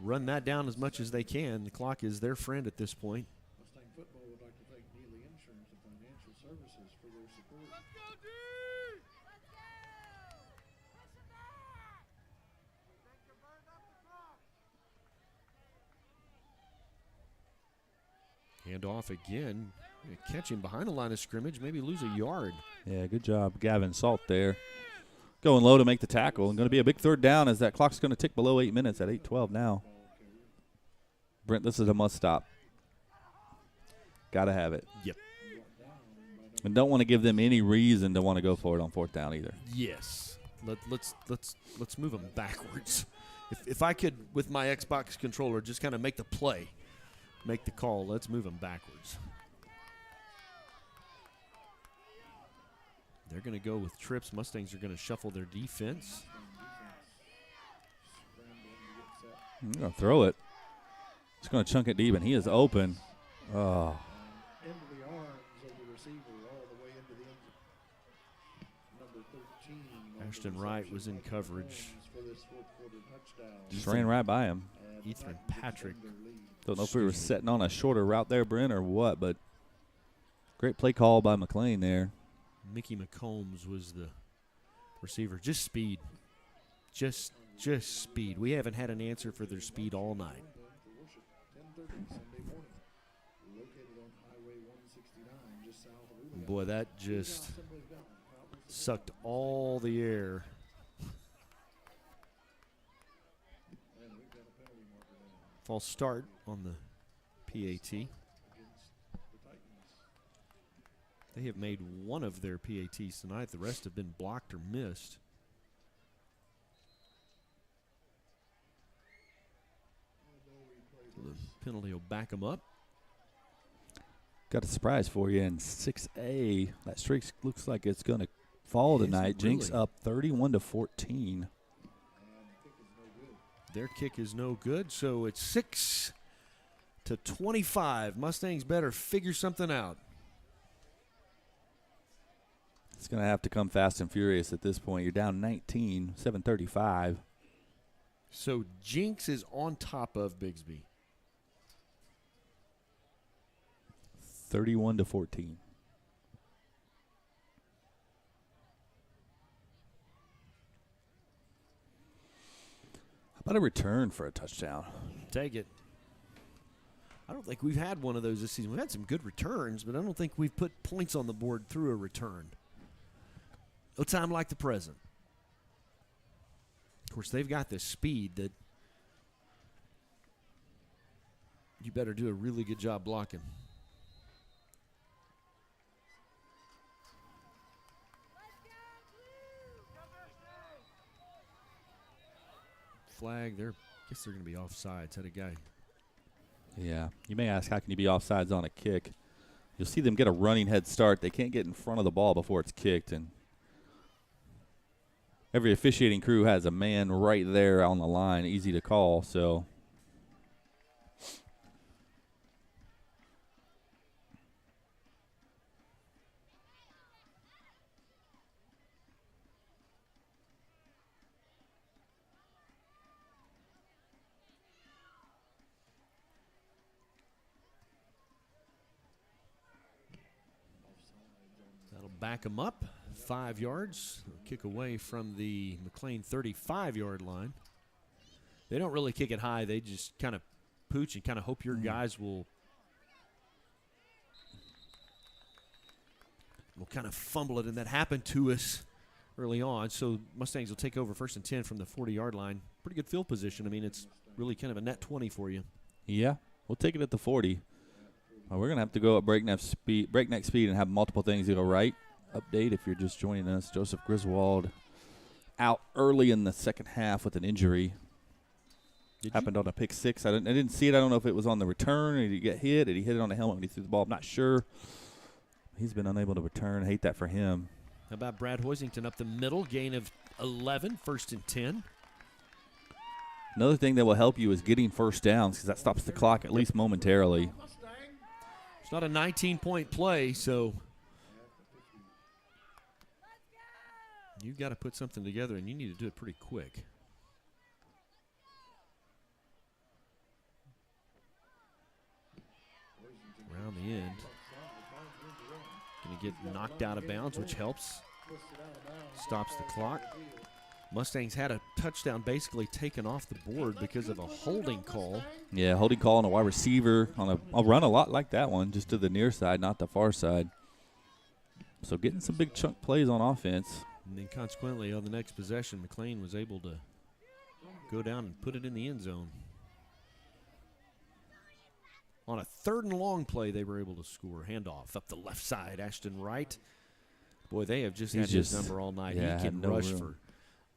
run that down as much as they can. The clock is their friend at this point.
Mustang football would like to thank Neely Insurance and Financial Services for their support.
Hand off again. Catch him behind the line of scrimmage, maybe lose a yard.
Yeah, good job, Gavin Salt there. Going low to make the tackle. And going to be a big 3rd down as that clock's going to tick below 8 minutes at 8:12 now. Brent, this is a must stop. Got to have it.
Yep.
And don't want to give them any reason to want to go for it on 4th down either.
Yes. Let's move them backwards. If I could, with my Xbox controller, just kind of make the play, make the call, let's move them backwards. They're going to go with trips. Mustangs are going to shuffle their defense.
I'm going to throw it. He's going to chunk it deep, and he is open. Oh.
Into the arms of the receiver, all the way into the end. Number 13.
Ashton Wright was in coverage.
For this fourth quarter touchdown.
Just ran right by him.
Ethan Patrick.
Don't know if we were setting on a shorter route there, Brent, or what, but great play call by McClain there.
Mickey McCombs was the receiver. Just speed. Just speed. We haven't had an answer for their speed all night. Boy, that just sucked all the air. False start on the PAT. They have made one of their PATs tonight. The rest have been blocked or missed. The penalty will back them up.
Got a surprise for you in 6A. That streak looks like it's going to fall tonight. Jinx up 31-14.
Their kick is no good, so it's 6-25. Mustangs better figure something out.
It's going to have to come fast and furious at this point. You're down 19, 7:35.
So Jinx is on top of Bigsby.
31-14. How about a return for a touchdown?
Take it. I don't think we've had one of those this season. We've had some good returns, but I don't think we've put points on the board through a return. No time like the present. Of course, they've got this speed that you better do a really good job blocking. Flag, I guess they're going to be offsides. Had a guy.
Yeah. You may ask, how can you be offsides on a kick? You'll see them get a running head start. They can't get in front of the ball before it's kicked, and every officiating crew has a man right there on the line, easy to call, so.
That'll back them up 5 yards. Kick away from the McClain 35-yard line. They don't really kick it high. They just kind of pooch and kind of hope your guys will kind of fumble it, and that happened to us early on. So Mustangs will take over 1st and 10 from the 40-yard line. Pretty good field position. I mean, it's really kind of a net 20 for you.
Yeah, we'll take it at the 40. We're going to have to go at breakneck speed and have multiple things go right. Update if you're just joining us. Joseph Griswold out early in the second half with an injury. Happened on a pick six. I didn't see it. I don't know if it was on the return. Did he get hit? Did he hit it on the helmet when he threw the ball? I'm not sure. He's been unable to return. I hate that for him.
How about Brad Hoisington up the middle? Gain of 11, 1st and 10.
Another thing that will help you is getting first downs because that stops the clock at least momentarily.
It's not a 19-point play, so you've got to put something together, and you need to do it pretty quick. Around the end. Going to get knocked out of bounds, which helps. Stops the clock. Mustangs had a touchdown basically taken off the board because of a holding call.
Yeah, holding call on a wide receiver on a run a lot like that one, just to the near side, not the far side. So getting some big chunk plays on offense.
And then consequently, on the next possession, McClain was able to go down and put it in the end zone. On a 3rd and long play, they were able to score. Handoff up the left side. Ashton Wright. Boy, they have just had his number all night.
Yeah,
he can
no
rush
room.
for.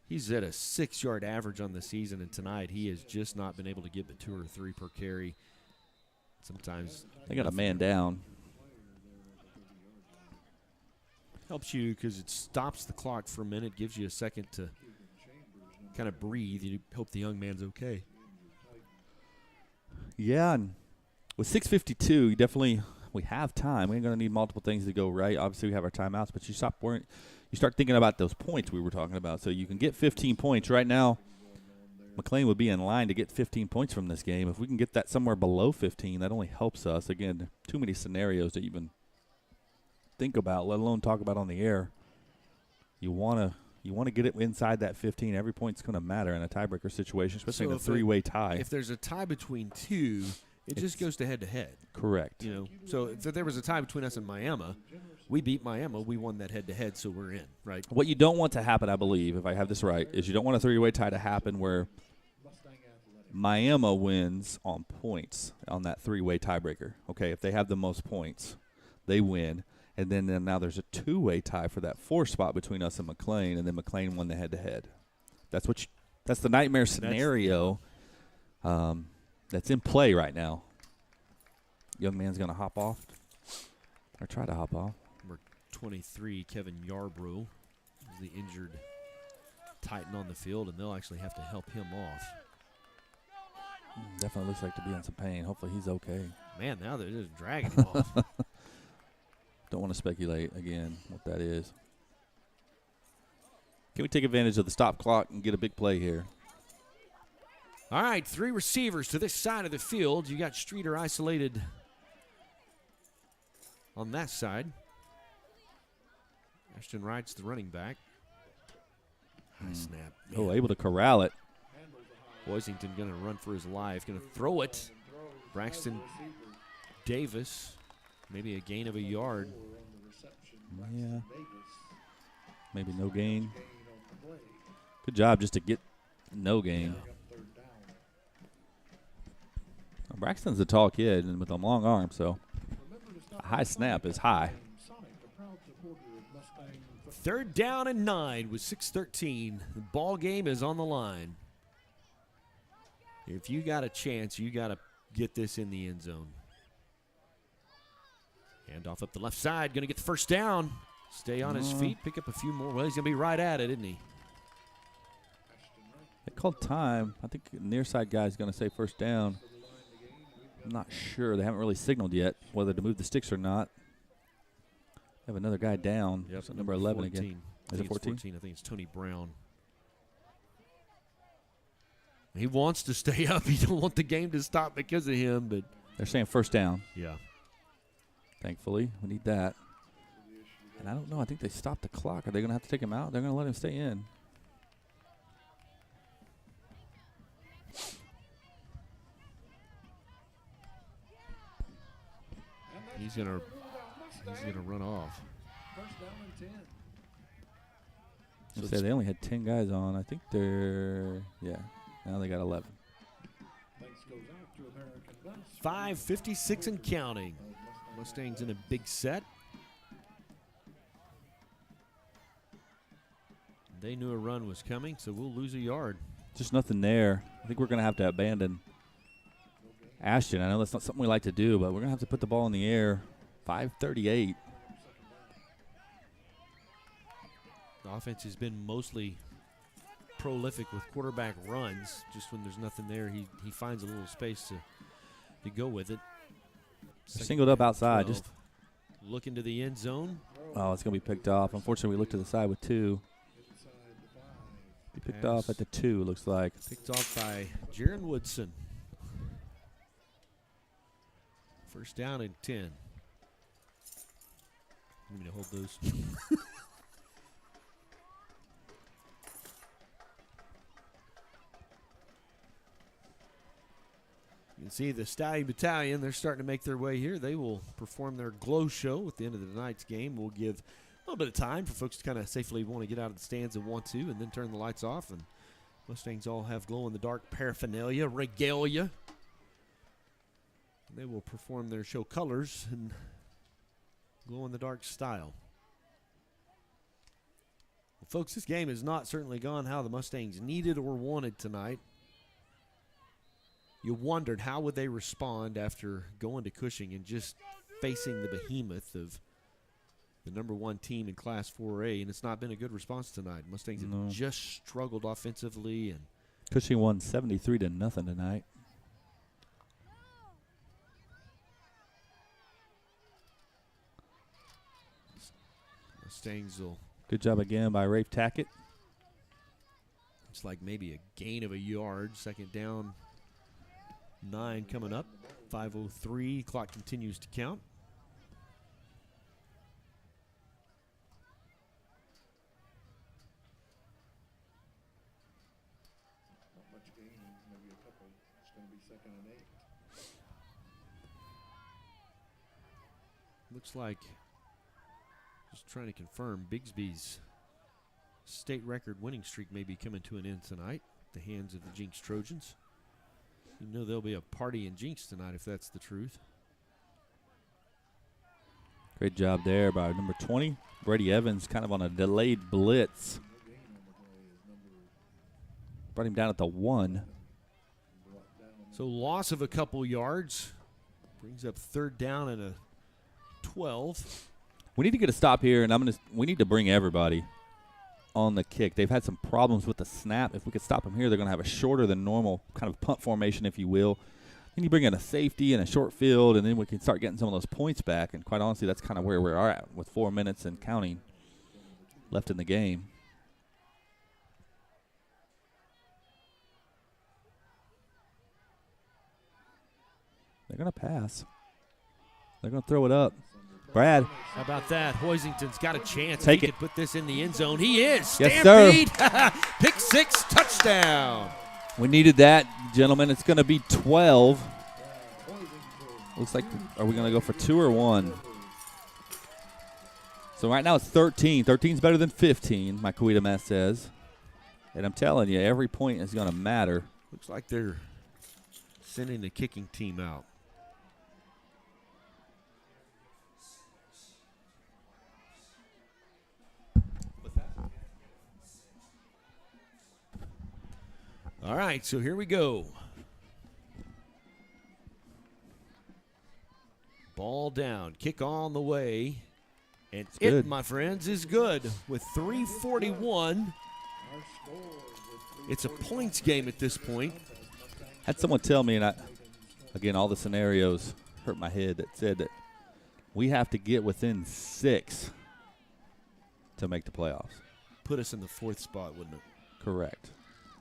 He's at a 6-yard average on the season, and tonight he has just not been able to get but 2 or 3 per carry. Sometimes
they got a man down.
Helps you because it stops the clock for a minute, gives you a second to kind of breathe. You hope the young man's okay.
Yeah, and with 6:52, we have time. We ain't going to need multiple things to go right. Obviously, we have our timeouts, but you start thinking about those points we were talking about. So you can get 15 points. Right now, McClain would be in line to get 15 points from this game. If we can get that somewhere below 15, that only helps us. Again, too many scenarios to even think about, let alone talk about on the air. You want to get it inside that 15. Every point's going to matter in a tiebreaker situation, especially in a 3-way tie.
If there's a tie between 2, it just goes to head-to-head.
Correct.
So if there was a tie between us and Miami, we beat Miami, we won that head-to-head, so we're in, right?
What you don't want to happen, I believe, if I have this right, is you don't want a 3-way tie to happen where Miami wins on points on that 3-way tiebreaker. Okay, if they have the most points, they win. And then now there's a 2-way tie for that 4th spot between us and McClain, and then McClain won the head-to-head. That's the nightmare scenario that's in play right now. Young man's going to hop off or try to hop off.
Number 23, Kevin Yarbrough, is the injured Titan on the field, and they'll actually have to help him off.
Definitely looks like to be in some pain. Hopefully he's okay.
Man, now they're just dragging him off.
Don't want to speculate again what that is. Can we take advantage of the stop clock and get a big play here?
All right, 3 receivers to this side of the field. You got Streeter isolated on that side. Ashton Wright's the running back. High snap.
Oh, able to corral it.
Boisington going to run for his life. Going to throw it. Braxton Davis. Maybe a gain of a yard.
Yeah. Maybe no gain. Good job just to get no gain. Well, Braxton's a tall kid and with a long arm, so a high snap is high.
3rd down and 9 with 6:13. The ball game is on the line. If you got a chance, you got to get this in the end zone. Handoff up the left side, going to get the 1st down. Stay on his feet, pick up a few more. Well, he's going to be right at it, isn't he?
They called time. I think the near side guy is going to say 1st down. I'm not sure. They haven't really signaled yet whether to move the sticks or not. They have another guy down.
Yep,
so number 11 again. Is it 14?
I think it's Tony Brown. He wants to stay up. He don't want the game to stop because of him, but
they're saying 1st down.
Yeah.
Thankfully, we need that. And I don't know. I think they stopped the clock. Are they going to have to take him out? They're going to let him stay in.
He's gonna run off.
So they only had 10 guys on. I think now they got 11.
5:56 and counting. Mustangs in a big set. They knew a run was coming, so we'll lose a yard.
Just nothing there. I think we're going to have to abandon Ashton. I know that's not something we like to do, but we're going to have to put the ball in the air. 5:38.
The offense has been mostly prolific with quarterback runs. Just when there's nothing there, he finds a little space to go with it.
Singled up outside.
12. Just look into the end zone.
Oh, it's going to be picked off. Unfortunately, we looked to the side with 2. He picked off at the 2, looks like.
Picked off by Jaron Woodson. 1st down and 10. You need to hold those. You can see the Stallion Battalion, they're starting to make their way here. They will perform their glow show at the end of the night's game. We'll give a little bit of time for folks to kind of safely want to get out of the stands and want to, and then turn the lights off. And Mustangs all have glow-in-the-dark paraphernalia, regalia. They will perform their show colors in glow-in-the-dark style. Well, folks, this game has not certainly gone how the Mustangs needed or wanted tonight. You wondered how would they respond after going to Cushing and just facing the behemoth of the #1 team in Class 4A, and it's not been a good response tonight. Mustangs have just struggled offensively, and
Cushing won 73-0 tonight.
Mustangs will.
Good job again by Rafe Tackett.
It's like maybe a gain of a yard. Second down, 9 coming up. 5:03. Clock continues to count.
Not much gain, maybe a couple. It's going to be 2nd and 8.
Looks like, just trying to confirm, Bigsby's state record winning streak may be coming to an end tonight at the hands of the Jinx Trojans. You know there'll be a party in Jinx tonight if that's the truth.
Great job there by number 20, Brady Evans, kind of on a delayed blitz. Brought him down at the 1.
So loss of a couple yards brings up 3rd down and a 12.
We need to get a stop here, and we need to bring everybody on the kick. They've had some problems with the snap. If we could stop them here, they're going to have a shorter than normal kind of punt formation, if you will. Then you bring in a safety and a short field, and then we can start getting some of those points back. And quite honestly, that's kind of where we are at with 4 minutes and counting left in the game. They're going to pass. They're going to throw it up. Brad.
How about that? Hoisington's got a chance.
Take
he
it.
Could put this in the end zone. He is.
Yes, sir.
Stampede. Pick 6, touchdown.
We needed that, gentlemen. It's going to be 12. Looks like, are we going to go for 2 or 1? So right now it's 13. 13's better than 15, my Kuwait Mass says. And I'm telling you, every point is going to matter.
Looks like they're sending the kicking team out. All right, so here we go. Ball down, kick on the way. And it,
good.
my friends, is good with 3:41. It's a points game at this point.
Had someone tell me, and again, all the scenarios hurt my head, that said that we have to get within 6 to make the playoffs.
Put us in the 4th spot, wouldn't it?
Correct.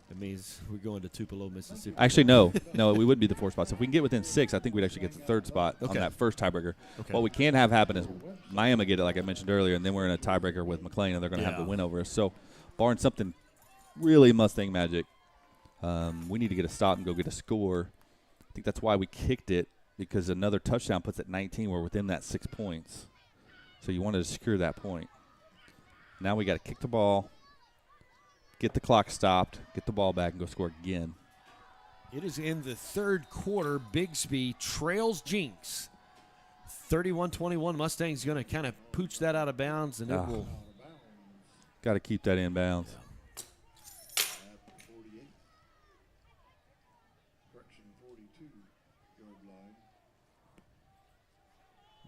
That means we're going to Tupelo, Mississippi.
Actually, no. No, we would be the 4th spot. So if we can get within 6, I think we'd actually get the 3rd spot on
Okay.
that first tiebreaker.
Okay.
What we can have happen is Miami get it, like I mentioned earlier, and then we're in a tiebreaker with McClain, and they're going to have the win over us. So barring something really Mustang magic, we need to get a stop and go get a score. I think that's why we kicked it, because another touchdown puts it 19. We're within that 6 points. So you wanted to secure that point. Now we got to kick the ball, get the clock stopped, get the ball back, and go score again.
It is in the 3rd quarter. Bigsby trails Jinx. 31-21. Mustangs going to kind of pooch that out of bounds, and it will.
Got to keep that in bounds.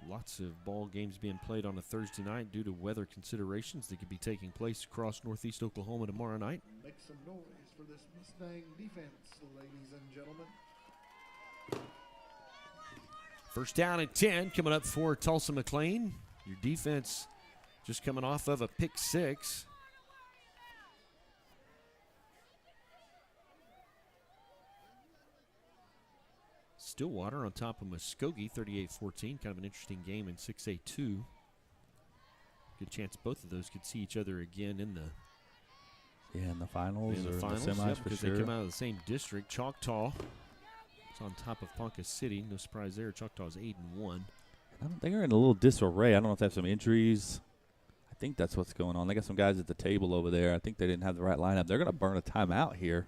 Lots of ball games being played on a Thursday night due to weather considerations that could be taking place across northeast Oklahoma tomorrow night.
Make some noise for this Mustang defense, ladies and gentlemen.
First down and 10 coming up for Tulsa McClain. Your defense just coming off of a pick 6. Stillwater on top of Muskogee, 38-14. Kind of an interesting game in 6A2. Good chance both of those could see each other again in the
in the finals
or
the
finals,
semis for
because
sure.
they come out of the same district. Choctaw is on top of Ponca City. No surprise there. Choctaw is 8-1.
They're in a little disarray. I don't know if they have some injuries. I think that's what's going on. They got some guys at the table over there. I think they didn't have the right lineup. They're going to burn a timeout here.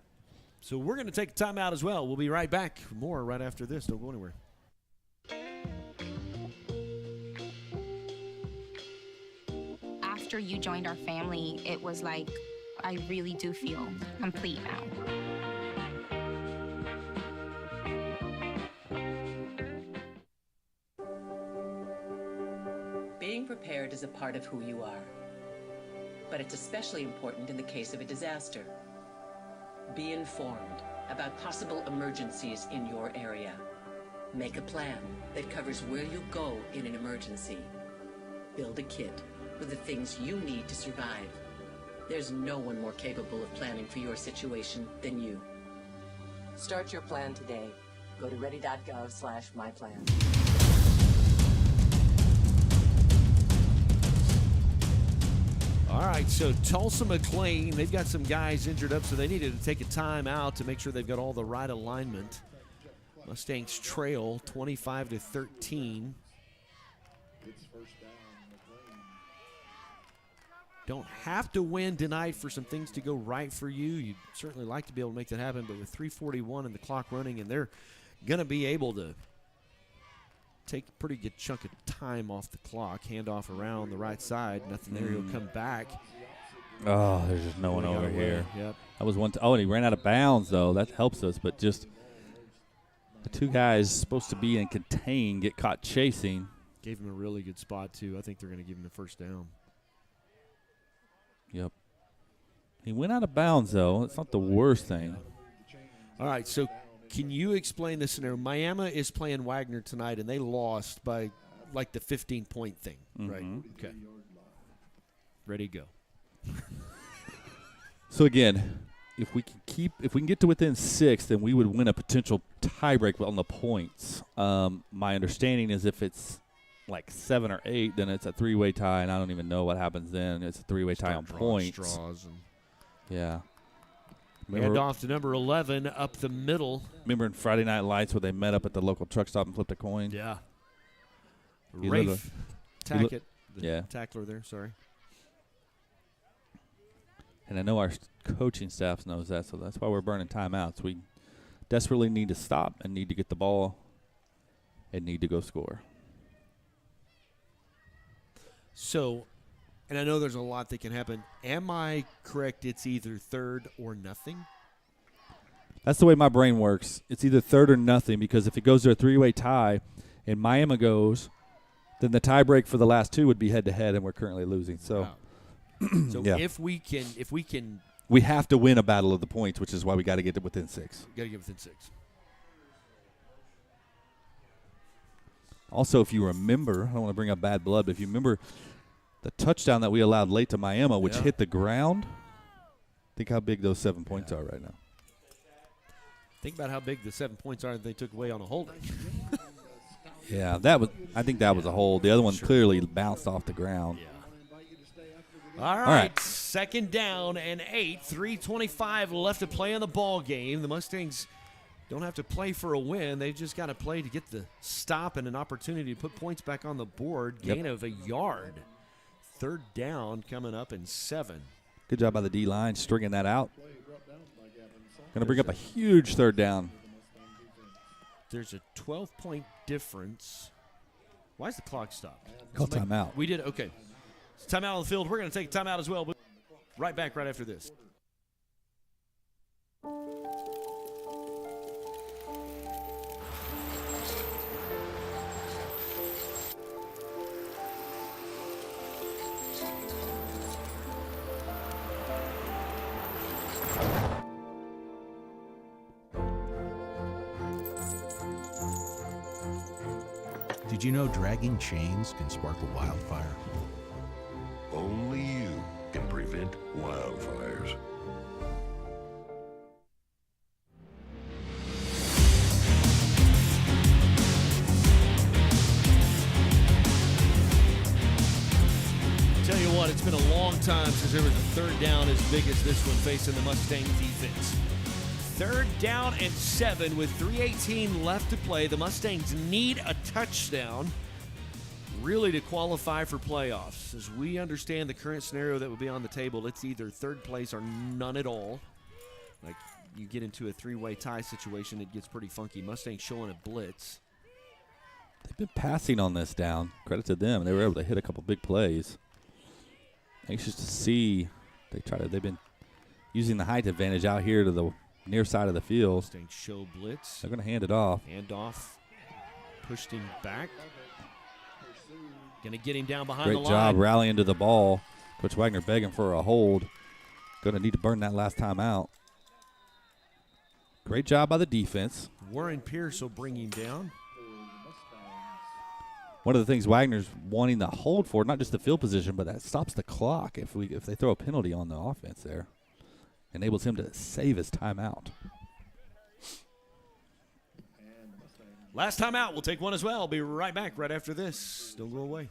So we're going to take a timeout as well. We'll be right back. More right after this. Don't go anywhere.
after you joined our family, it was like, I really do feel complete now.
Being prepared is a part of who you are, but it's especially important in the case of a disaster. Be informed about possible emergencies in your area. Make a plan that covers where you'll go in an emergency. Build a kit with the things you need to survive. There's no one more capable of planning for your situation than you. Start your plan today. Go to ready.gov/myplan.
All right, so Tulsa McClain, they've got some guys injured up, so they needed to take a time out to make sure they've got all the right alignment. Mustangs trail 25-13. Don't have to win tonight for some things to go right for you. You'd certainly like to be able to make that happen, but with 3:41 and the clock running, and they're going to be able to take a pretty good chunk of time off the clock, hand off around the right side. Nothing there. He'll come back.
Oh, there's just no one over here.
Yep.
That was one. Oh, and he ran out of bounds, though. That helps us, but just the two guys supposed to be in contain get caught chasing.
Gave him a really good spot, too. I think they're going to give him the first down.
Yep. He went out of bounds, though. It's not the worst thing.
All right, so can you explain this scenario? Miami is playing Wagner tonight, and they lost by like the 15-point thing, right? Okay. Ready to go.
So again, if we can get to within 6, then we would win a potential tiebreak on the points. My understanding is if it's like 7 or 8, then it's a 3-way tie, and I don't even know what happens then. It's a 3-way tie on points.
Straws and
yeah.
Hand off to number 11 up the middle.
Remember in Friday Night Lights where they met up at the local truck stop and flipped a coin?
Yeah.
He
Rafe Tackett, the
yeah.
tackler there, sorry.
And I know our coaching staff knows that, so that's why we're burning timeouts. We desperately need to stop and need to get the ball and need to go score.
So, and I know there's a lot that can happen. Am I correct? It's either third or nothing?
That's the way my brain works. It's either third or nothing, because if it goes to a 3-way tie and Miami goes, then the tiebreak for the last 2 would be head-to-head, and we're currently losing. So,
So
yeah.
if we can,
we have to win a battle of the points, which is why we got to get to within 6.
Got to get within 6.
Also, if you remember, I don't want to bring up bad blood, but if you remember the touchdown that we allowed late to Miami, which hit the ground, think how big those 7 points are right now.
Think about how big the 7 points are that they took away on a holding.
Yeah, I think that was a hold. The other one clearly bounced off the ground.
All right, second down and 8, 3:25 left to play in the ball game. The Mustangs don't have to play for a win. They've just got to play to get the stop and an opportunity to put points back on the board. Gain of a yard. Third down coming up in 7.
Good job by the D-line stringing that out. Going to bring up a huge third down.
There's a 12-point difference. Why is the clock stopped?
Call timeout.
We did, okay. It's timeout on the field. We're going to take a timeout as well. But right back right after this.
Did you know dragging chains can spark a wildfire?
Only you can prevent wildfires.
Tell you what, it's been a long time since there was a third down as big as this one facing the Mustang defense. Third down and 7 with 3:18 left to play. The Mustangs need a touchdown really to qualify for playoffs. As we understand the current scenario that would be on the table, it's either third place or none at all. Like you get into a 3-way tie situation, it gets pretty funky. Mustangs showing a blitz.
They've been passing on this down. Credit to them. They were able to hit a couple big plays. Anxious to see. They've been using the height advantage out here to the near side of the field.
Mustangs show blitz.
They're going to hand it off.
Hand off. Pushed him back. Going to get him down behind
Great
the line.
job rallying to the ball. Coach Wagner begging for a hold. Going to need to burn that last time out. Great job by the defense.
Warren Pierce will bring him down.
One of the things Wagner's wanting the hold for, not just the field position, but that stops the clock if they throw a penalty on the offense there. Enables him to save his timeout.
Last time out, we'll take one as well. Be right back right after this. Don't go away.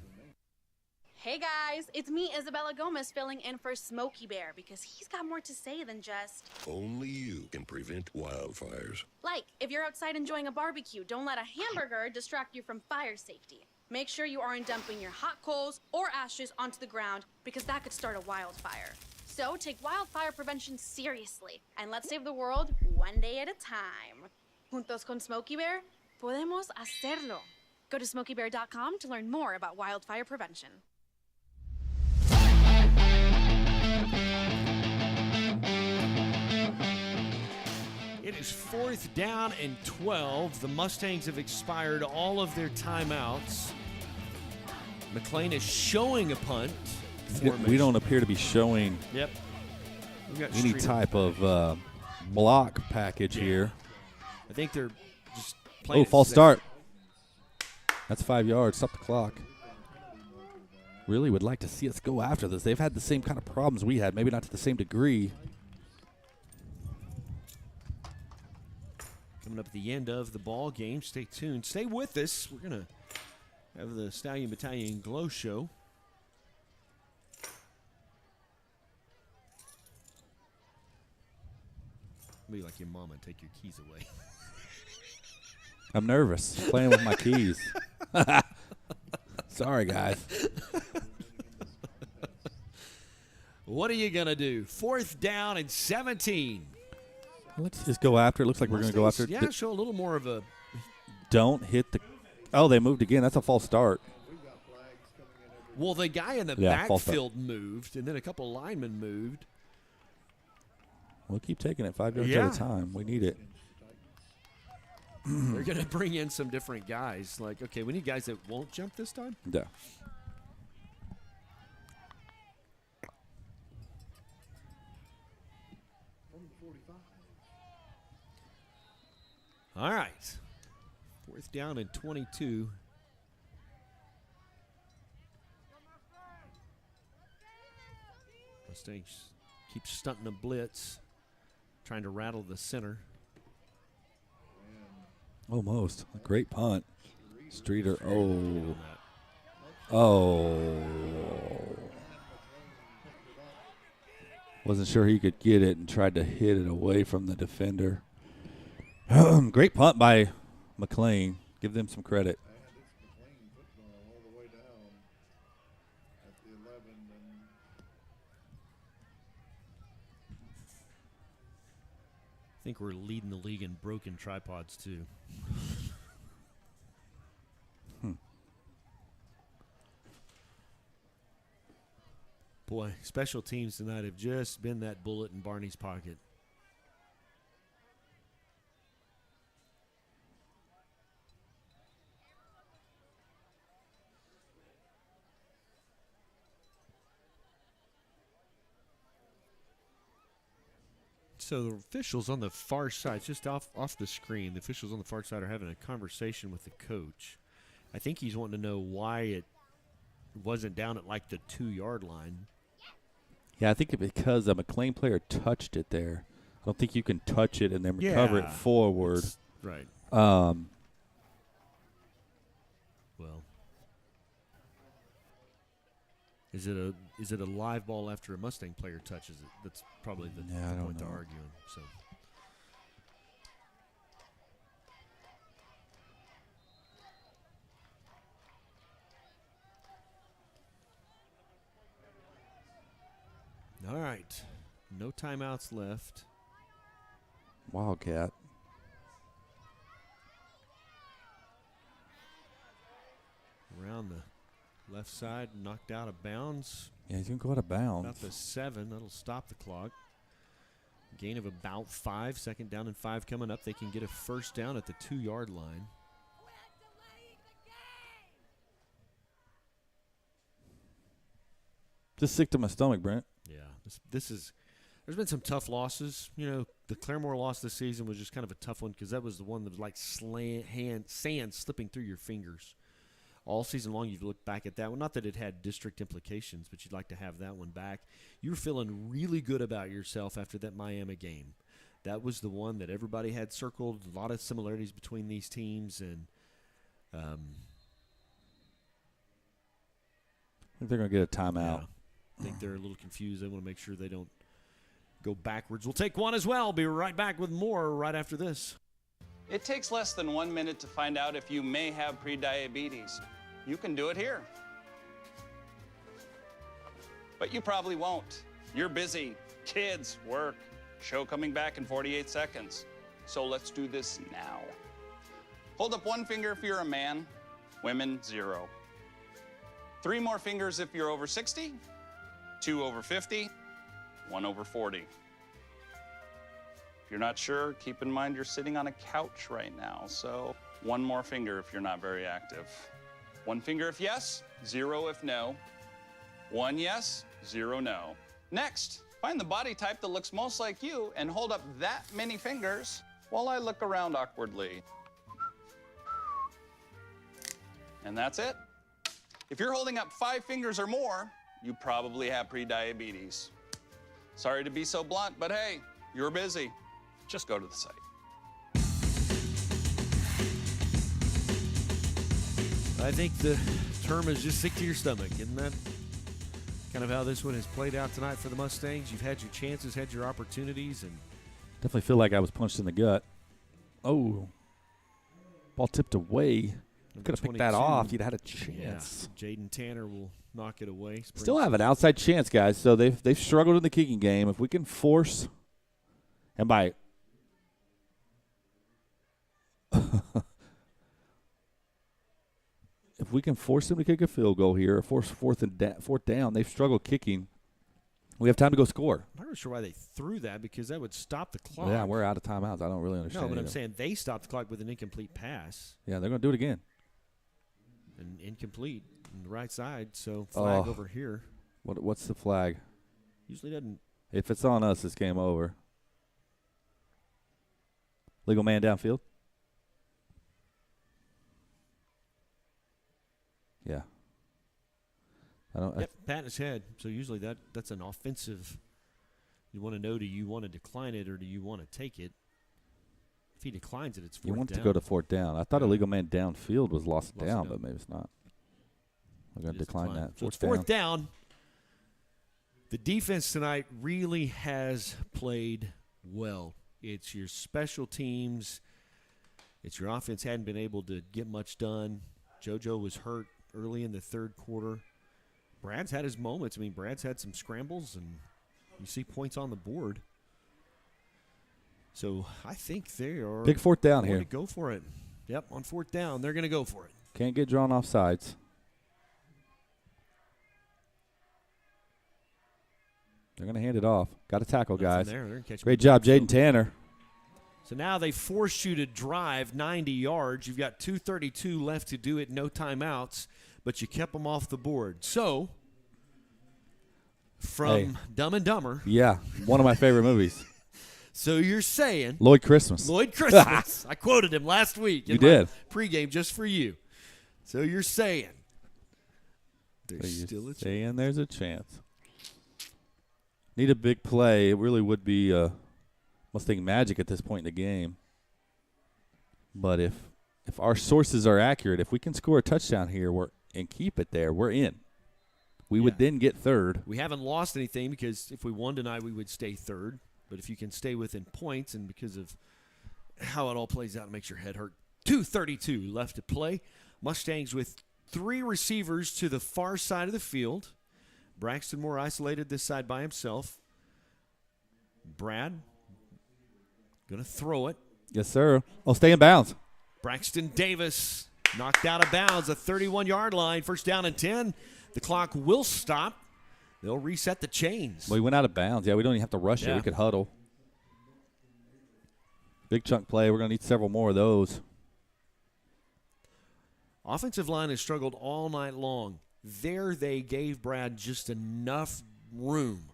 Hey guys, it's me, Isabella Gomez, filling in for Smokey Bear because he's got more to say than just...
Only you can prevent wildfires.
Like, if you're outside enjoying a barbecue, don't let a hamburger distract you from fire safety. Make sure you aren't dumping your hot coals or ashes onto the ground because that could start a wildfire. So take wildfire prevention seriously and let's save the world one day at a time. Juntos con Smokey Bear, podemos hacerlo. Go to smokeybear.com to learn more about wildfire prevention.
It is 4th down and 12. The Mustangs have expired all of their timeouts. McClain is showing a punt.
We don't appear to be showing any type of block package here.
I think they're just playing.
Oh, false start. That's 5 yards. Stop the clock. Really would like to see us go after this. They've had the same kind of problems we had, maybe not to the same degree.
Coming up at the end of the ball game. Stay tuned. Stay with us. We're going to have the Stallion Battalion Glow Show. Be like your mama and take your keys away.
I'm nervous. Playing with my keys. Sorry, guys.
What are you going to do? 4th down and 17.
Let's just go after it. Looks like we're going to go after it.
Yeah, show a little more of a...
Don't hit the... Oh, they moved again. That's a false start.
Well, the guy in the backfield moved, and then a couple linemen moved.
We'll keep taking it 5 yards at a time. We need it.
They're going to bring in some different guys. Like, okay, we need guys that won't jump this time?
Yeah.
All right. 4th down and 22. Mustangs keep stunting a blitz, trying to rattle the center.
Almost. A great punt. Streeter. Oh. Oh. Wasn't sure he could get it and tried to hit it away from the defender. Great punt by McClain. Give them some credit.
I think we're leading the league in broken tripods, too. Boy, special teams tonight have just been that bullet in Barney's pocket. So the officials on the far side, just off the screen, the officials on the far side are having a conversation with the coach. I think he's wanting to know why it wasn't down at like the 2-yard line.
Yeah, I think because a McClain player touched it there. I don't think you can touch it and then recover it forward.
Right.
Well.
Is it a live ball after a Mustang player touches it? That's probably the point they're arguing. So. All right. No timeouts left.
Wildcat.
Around the left side, knocked out of bounds.
Yeah, he's going to go out of bounds.
About the 7. That'll stop the clock. Gain of about 5. Second down and 5 coming up. They can get a first down at the 2-yard line.
Just sick to my stomach, Brent.
Yeah, this is. There's been some tough losses. You know, the Claremore loss this season was just kind of a tough one because that was the one that was like sand slipping through your fingers. All season long, you've looked back at that one. Not that it had district implications, but you'd like to have that one back. You were feeling really good about yourself after that Miami game. That was the one that everybody had circled. A lot of similarities between these teams, and
I think they're going to get a timeout.
Yeah, I think they're a little confused. They want to make sure they don't go backwards. We'll take one as well. Be right back with more right after this.
It takes less than 1 minute to find out if you may have prediabetes. You can do it here. But you probably won't. You're busy. Kids, work, show coming back in 48 seconds. So let's do this now. Hold up 1 finger if you're a man, women 0. 3 more fingers if you're over 60, 2 over 50, 1 over 40. If you're not sure, keep in mind you're sitting on a couch right now, so 1 more finger if you're not very active. 1 finger if yes, 0 if no. 1 yes, 0 no. Next, find the body type that looks most like you and hold up that many fingers while I look around awkwardly. And that's it. If you're holding up 5 fingers or more, you probably have prediabetes. Sorry to be so blunt, but hey, you're busy. Just go to the site.
I think the term is just sick to your stomach. Isn't that kind of how this one has played out tonight for the Mustangs? You've had your chances, had your opportunities, and
Definitely feel like I was punched in the gut. Oh. Ball tipped away. Could have picked that off. You'd had a chance.
Yeah. Jaden Tanner will knock it away.
Still have an outside chance, guys. So they've struggled in the kicking game. If we can force, and by if we can force them to kick a field goal here, or force fourth down, they've struggled kicking. We have time to go score.
I'm not really sure why they threw that because that would stop the clock.
Yeah, we're out of timeouts. I don't really understand.
No, but
either.
I'm saying they stopped the clock with an incomplete pass.
Yeah, they're going to do it again.
And incomplete on the right side, so flag over here.
What's the flag?
Usually doesn't.
If it's on us, it's game over. Legal man downfield? Yeah.
Yep, pat his head. So usually that's an offensive. You want to know, do you want to decline it or do you want to take it? If he declines it, it's 4th down.
You want it to go to 4th down. I thought a legal man downfield was lost down, but maybe it's not. We're going to decline that.
So it's 4th down. The defense tonight really has played well. It's your special teams. It's your offense hadn't been able to get much done. JoJo was hurt early in the 3rd quarter. Brad's had his moments. I mean, Brad's had some scrambles, and you see points on the board. So I think they are
big 4th down
going
here.
to go for it. Yep, on 4th down, they're going to go for it.
Can't get drawn off sides. They're going to hand it off. Got to tackle, guys. Great job, Jaden Tanner.
So now they forced you to drive 90 yards. You've got 2:32 left to do it, no timeouts, but you kept them off the board. So, from Dumb and Dumber.
Yeah, one of my favorite movies.
So you're saying.
Lloyd Christmas.
Lloyd Christmas. I quoted him last week in my pregame just for you. So you're saying there's still a chance.
Saying there's a chance. Need a big play. It really would be Mustang magic at this point in the game. But if our sources are accurate, if we can score a touchdown here and keep it there, we're in. We would then get 3rd.
We haven't lost anything because if we won tonight, we would stay 3rd. But if you can stay within points and because of how it all plays out, it makes your head hurt. 2:32 left to play. Mustangs with 3 receivers to the far side of the field. Braxton Moore isolated this side by himself. Brad going to throw it.
Yes, sir. Oh, stay in bounds.
Braxton Davis knocked out of bounds, a 31-yard line. 1st down and 10. The clock will stop. they'll reset the chains.
Well, we went out of bounds. Yeah, we don't even have to rush it. We could huddle. Big chunk play. We're going to need several more of those.
Offensive line has struggled all night long. There they gave Brad just enough room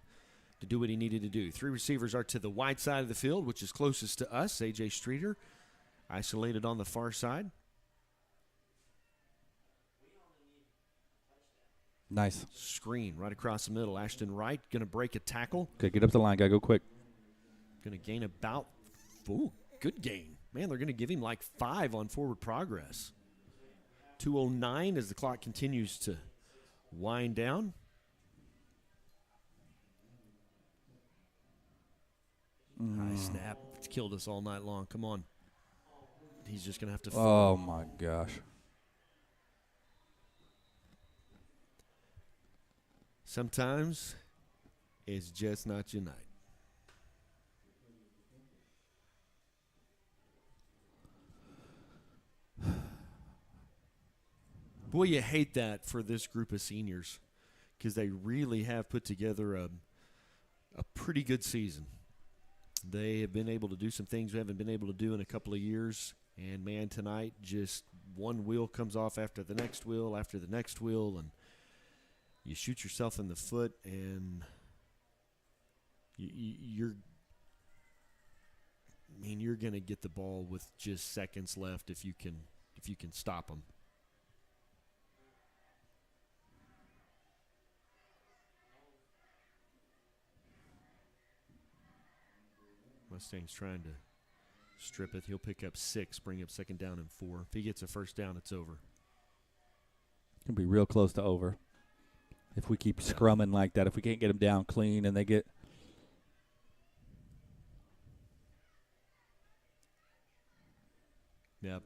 to do what he needed to do. 3 receivers are to the wide side of the field, which is closest to us. A.J. Streeter isolated on the far side.
Nice.
Screen right across the middle. Ashton Wright going to break a tackle.
Okay, get up the line, guy. Go quick.
Going to gain about, good gain. Man, they're going to give him like 5 on forward progress. 2:09 as the clock continues to wind down. High snap. It's killed us all night long. Come on. He's just going to have to fall.
Oh, my gosh.
Sometimes it's just not your night. Boy, you hate that for this group of seniors because they really have put together a pretty good season. They have been able to do some things we haven't been able to do in a couple of years. And, man, tonight just one wheel comes off after the next wheel, after the next wheel, and you shoot yourself in the foot, and you're going to get the ball with just seconds left if you can stop them. Mustangs trying to strip it. He'll pick up 6, bring up 2nd down and 4. If he gets a first down, it's over.
It'll be real close to over. If we keep scrumming like that, if we can't get them down clean and they get –
Yep.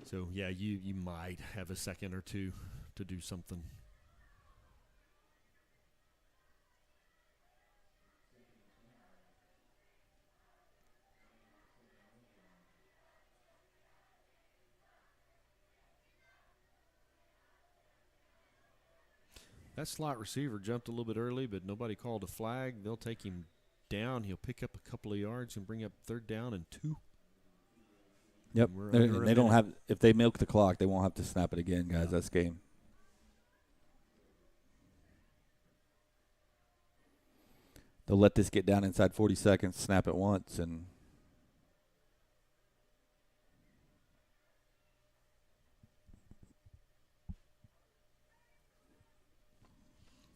So, yeah, you might have a second or two to do something. That slot receiver jumped a little bit early, but nobody called a flag. They'll take him down. He'll pick up a couple of yards and bring up 3rd down and 2.
Yep. They don't have – if they milk the clock, they won't have to snap it again, guys. That's game. They'll let this get down inside 40 seconds, snap it once, and –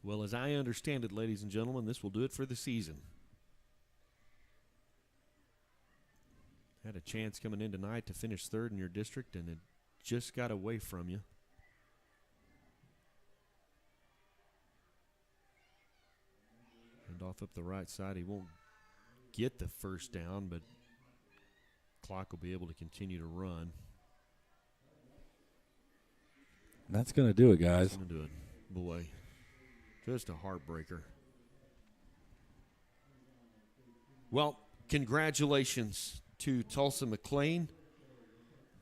Well, as I understand it, ladies and gentlemen, this will do it for the season. Had a chance coming in tonight to finish 3rd in your district, and it just got away from you. And off up the right side, he won't get the first down, but clock will be able to continue to run.
That's going to do it, guys.
That's going to do it. Boy. Just a heartbreaker. Well, congratulations to Tulsa McClain,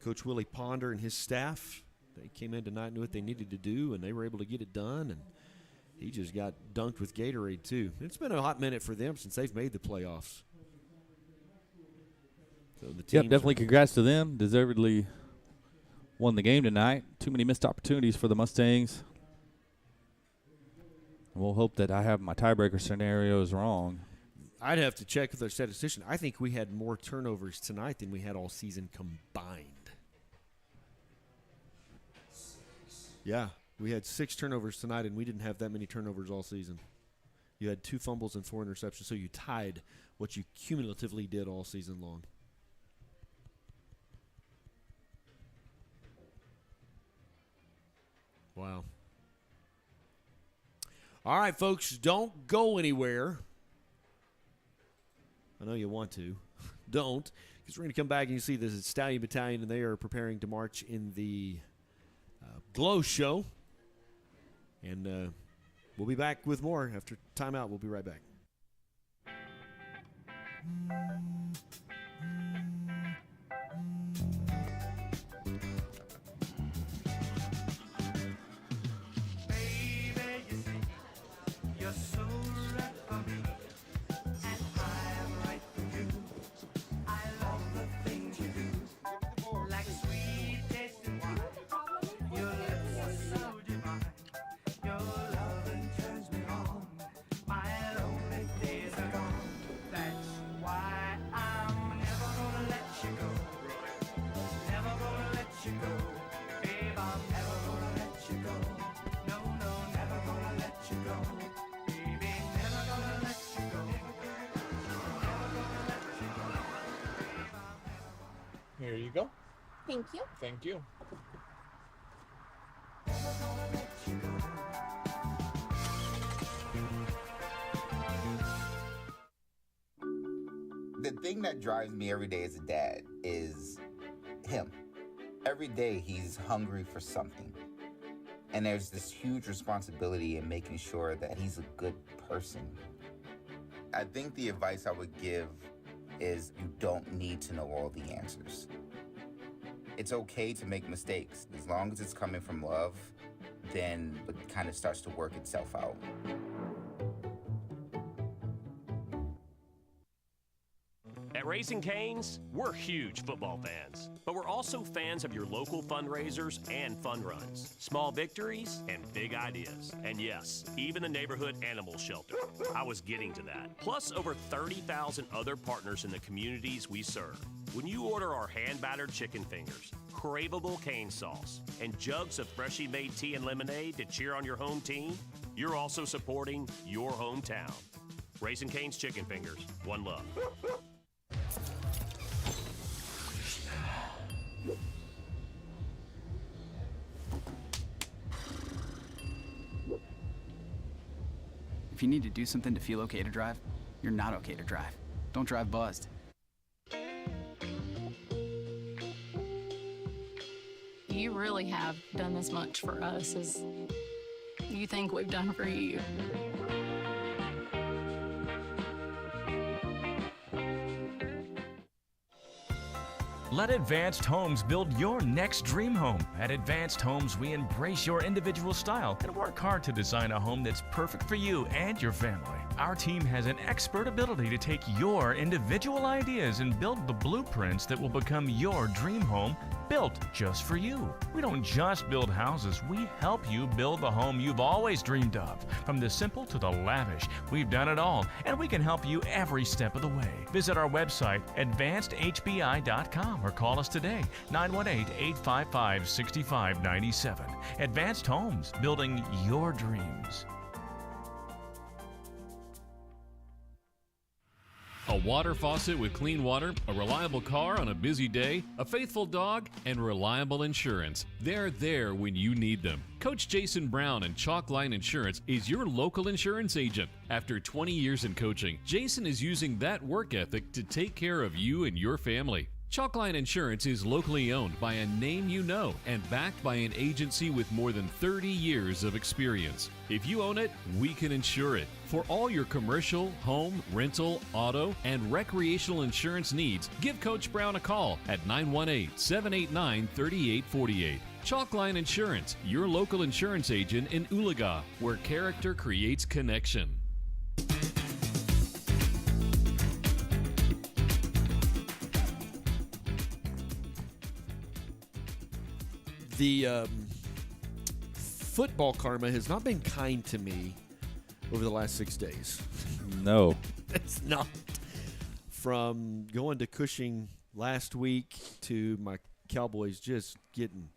Coach Willie Ponder and his staff. They came in tonight, knew what they needed to do, and they were able to get it done. And he just got dunked with Gatorade, too. It's been a hot minute for them since they've made the playoffs. So the
yep, definitely congrats to them. Deservedly won the game tonight. Too many missed opportunities for the Mustangs. We'll hope that I have my tiebreaker scenarios wrong.
I'd have to check with our statistician. I think we had more turnovers tonight than we had all season combined. Yeah, we had 6 turnovers tonight, and we didn't have that many turnovers all season. You had 2 fumbles and 4 interceptions, so you tied what you cumulatively did all season long. Wow. All right, folks, don't go anywhere. I know you want to. Don't, because we're going to come back and you see this is Stallion Battalion, and they are preparing to march in the Glow Show. And we'll be back with more after timeout. We'll be right back.
Thank you.
Thank you.
The thing that drives me every day as a dad is him. Every day he's hungry for something. And there's this huge responsibility in making sure that he's a good person. I think the advice I would give is you don't need to know all the answers. It's okay to make mistakes. As long as it's coming from love, then it kind of starts to work itself out.
At Raising Cane's, we're huge football fans, but we're also fans of your local fundraisers and fun runs, small victories, and big ideas. And yes, even the neighborhood animal shelter. I was getting to that. Plus over 30,000 other partners in the communities we serve. When you order our hand-battered chicken fingers, craveable cane sauce, and jugs of freshly made tea and lemonade to cheer on your home team, you're also supporting your hometown. Raising Cane's Chicken Fingers, one love.
If you need to do something to feel okay to drive, you're not okay to drive. Don't drive buzzed.
You really have done as much for us as you think we've done for you.
Let Advanced Homes build your next dream home. At Advanced Homes, we embrace your individual style and work hard to design a home that's perfect for you and your family. Our team has an expert ability to take your individual ideas and build the blueprints that will become your dream home, built just for you. We don't just build houses, we help you build the home you've always dreamed of. From the simple to the lavish, we've done it all, and we can help you every step of the way. Visit our website, advancedhbi.com, or call us today, 918-855-6597. Advanced Homes, building your dreams.
A water faucet with clean water, a reliable car on a busy day, a faithful dog, and reliable insurance. They're there when you need them. Coach Jason Brown and Chalkline Insurance is your local insurance agent. After 20 years in coaching, Jason is using that work ethic to take care of you and your family. Chalkline Insurance is locally owned by a name you know and backed by an agency with more than 30 years of experience. If you own it, we can insure it. For all your commercial, home, rental, auto, and recreational insurance needs, give Coach Brown a call at 918-789-3848. Chalkline Insurance, your local insurance agent in Oologah, where character creates connection.
The football karma has not been kind to me over the last 6 days.
No.
It's not. From going to Cushing last week to my Cowboys just getting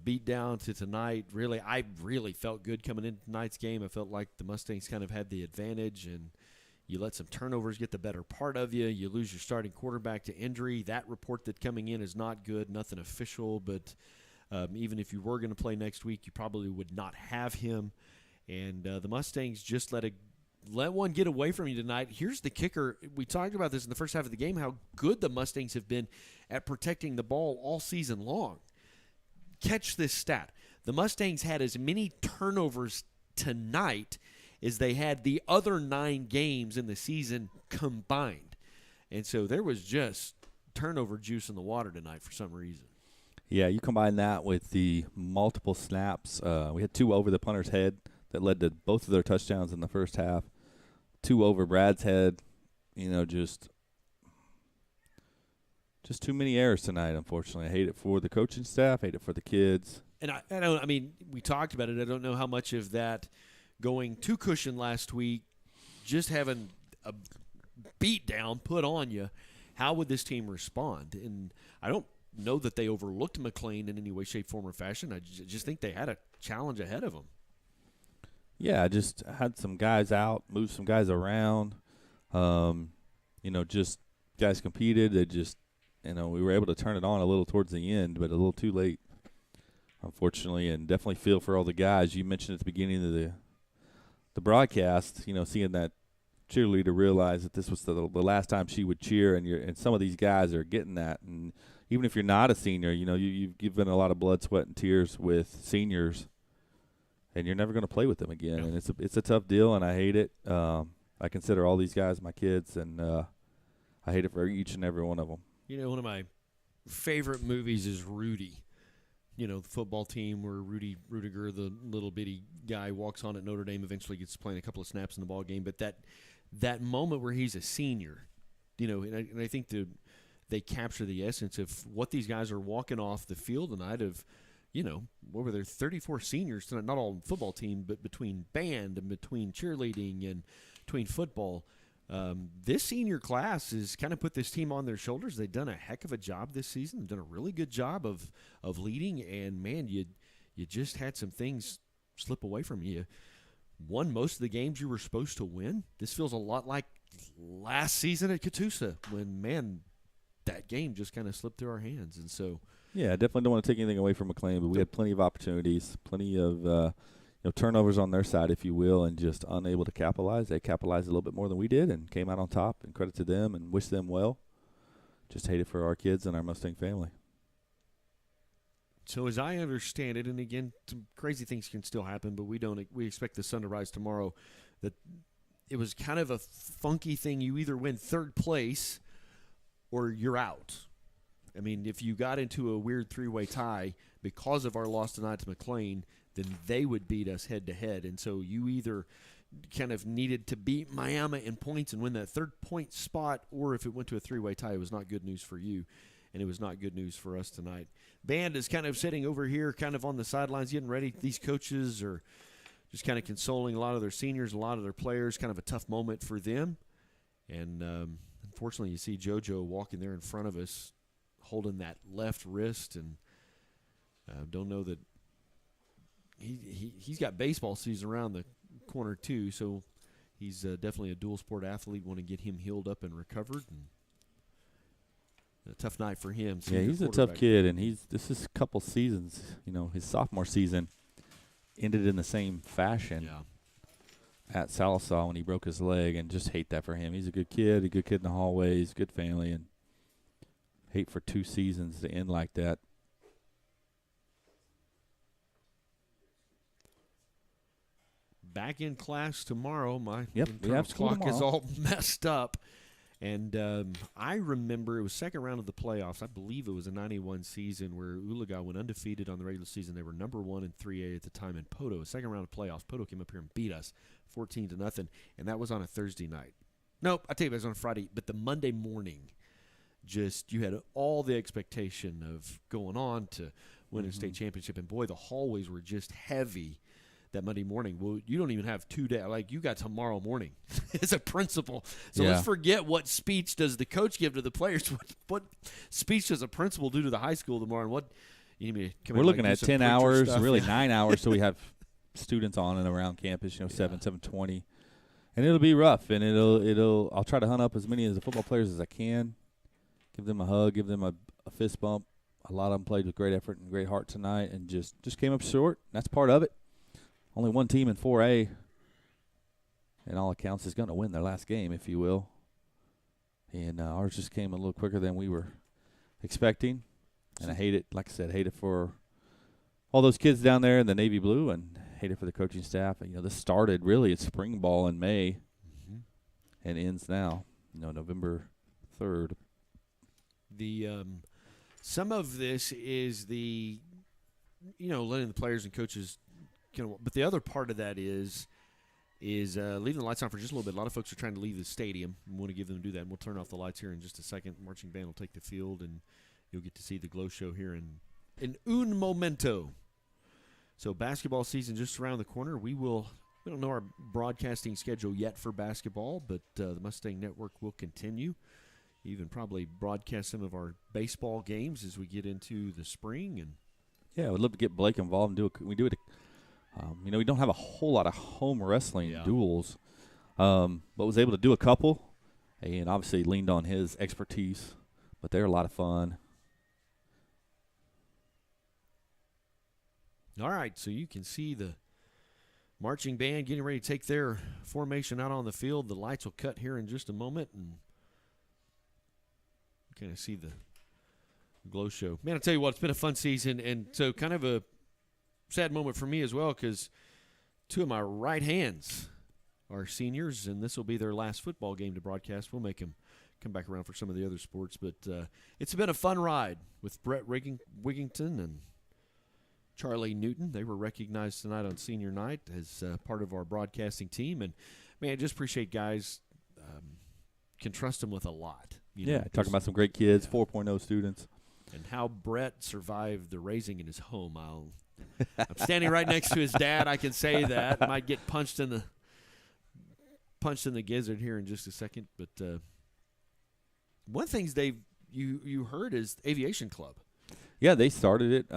beat down to tonight. Really, I really felt good coming into tonight's game. I felt like the Mustangs kind of had the advantage, and you let some turnovers get the better part of you. You lose your starting quarterback to injury. That report that coming in is not good, nothing official, but even if you were going to play next week, you probably would not have him. And the Mustangs just let one get away from you tonight. Here's the kicker. We talked about this in the first half of the game, how good the Mustangs have been at protecting the ball all season long. Catch this stat. The Mustangs had as many turnovers tonight as they had the other 9 games in the season combined. And so there was just turnover juice in the water tonight for some reason.
Yeah, you combine that with the multiple snaps. We had 2 over the punter's head that led to both of their touchdowns in the first half. 2 over Brad's head. You know, just too many errors tonight, unfortunately. I hate it for the coaching staff, hate it for the kids.
And I mean, we talked about it. I don't know how much of that going to Cushion last week, just having a beat down put on you, how would this team respond? And I don't know that they overlooked McClain in any way, shape, form, or fashion. I just think they had a challenge ahead of them.
Yeah, I just had some guys out, moved some guys around. You know, just guys competed. we were able to turn it on a little towards the end, but a little too late, unfortunately, and definitely feel for all the guys. You mentioned at the beginning of the broadcast, seeing that cheerleader realize that this was the last time she would cheer, and some of these guys are getting that. And even if you're not a senior, you've given a lot of blood, sweat, and tears with seniors, and you're never going to play with them again. And it's a tough deal, and I hate it. I consider all these guys my kids, and I hate it for each and every one of them.
One of my favorite movies is Rudy. The football team where Rudy Rudiger, the little bitty guy, walks on at Notre Dame, eventually gets playing a couple of snaps in the ball game. But that moment where he's a senior, and I think they capture the essence of what these guys are walking off the field tonight of, what were there, 34 seniors tonight, not all football team, but between band and between cheerleading and between football. This senior class has kind of put this team on their shoulders. They've done a heck of a job this season. They've done a really good job of leading, and, man, you just had some things slip away from you. Won most of the games you were supposed to win. This feels a lot like last season at Catoosa when, man, that game just kind of slipped through our hands. And so,
yeah, I definitely don't want to take anything away from McClain, but we had plenty of opportunities, plenty of turnovers on their side, if you will, and just unable to capitalize. They capitalized a little bit more than we did and came out on top, and credit to them and wish them well. Just hate it for our kids and our Mustang family.
So as I understand it, and again, some crazy things can still happen, but we expect the sun to rise tomorrow, that it was kind of a funky thing. You either win third place or you're out. I mean, if you got into a weird three-way tie because of our loss tonight to McClain, then they would beat us head-to-head. And so you either kind of needed to beat Miami in points and win that third-point spot, or if it went to a three-way tie, it was not good news for you, and it was not good news for us tonight. Band is kind of sitting over here kind of on the sidelines getting ready. These coaches are just kind of consoling a lot of their seniors, a lot of their players, kind of a tough moment for them. And unfortunately, you see JoJo walking there in front of us holding that left wrist, and don't know that he's got baseball season around the corner too, so he's definitely a dual sport athlete. Want to get him healed up and recovered, and a tough night for him.
Yeah, he's a tough kid, and this is a couple seasons. His sophomore season ended in the same fashion at Sallisaw when he broke his leg, and just hate that for him. He's a good kid in the hallways, good family, and hate for 2 seasons to end like that.
Back in class tomorrow. My
we have school
clock
tomorrow.
is all messed up. And I remember it was second round of the playoffs. I believe it was a 91 season where Oologah went undefeated on the regular season. They were number 1 in 3A at the time in Poto. Second round of playoffs. Poto came up here and beat us 14-0, and that was on a Thursday night. Nope, I tell you, it was on a Friday. But the Monday morning, just you had all the expectation of going on to win a state championship. And, boy, the hallways were just heavy that Monday morning. Well, you don't even have 2 days. Like, you got tomorrow morning as a principal. So let's forget what speech does the coach give to the players. What speech does a principal do to the high school tomorrow? And what you need me to come
We're
in,
looking at 10 hours,
stuff.
really 9 hours, so we have students on and around campus, 7:20. And it'll be rough, and I'll try to hunt up as many of the football players as I can, give them a hug, give them a fist bump. A lot of them played with great effort and great heart tonight, and just came up short. That's part of it. Only one team in 4A, in all accounts, is going to win their last game, if you will. And ours just came a little quicker than we were expecting. And I hate it, like I said, hate it for all those kids down there in the navy blue, and hate it for the coaching staff. And, this started really at spring ball in May and ends now, November 3rd.
Some of this is letting the players and coaches. But the other part of that is leaving the lights on for just a little bit. A lot of folks are trying to leave the stadium. We want to give them to do that. And we'll turn off the lights here in just a second. Marching band will take the field, and you'll get to see the glow show here in un momento. So basketball season just around the corner. We don't know our broadcasting schedule yet for basketball, but the Mustang Network will continue. Even probably broadcast some of our baseball games as we get into the spring. And
yeah, I would love to get Blake involved and we do it. We don't have a whole lot of home wrestling duels, but was able to do a couple, and obviously leaned on his expertise but they're a lot of fun.
All right, so you can see the marching band getting ready to take their formation out on the field. The lights will cut here in just a moment, and you kind of see the glow show. Man, I'll tell you what, it's been a fun season, and so kind of a sad moment for me as well because two of my right hands are seniors, and this will be their last football game to broadcast. We'll make them come back around for some of the other sports, but it's been a fun ride with Brett Wigington and Charlie Newton. They were recognized tonight on senior night as part of our broadcasting team. And, man, just appreciate guys can trust them with a lot.
Talking about some great kids, 4.0 students.
And how Brett survived the raising in his home. I'm standing right next to his dad. I can say that. Might get punched in the gizzard here in just a second. But one of the things you heard is Aviation Club.
Yeah, they started it.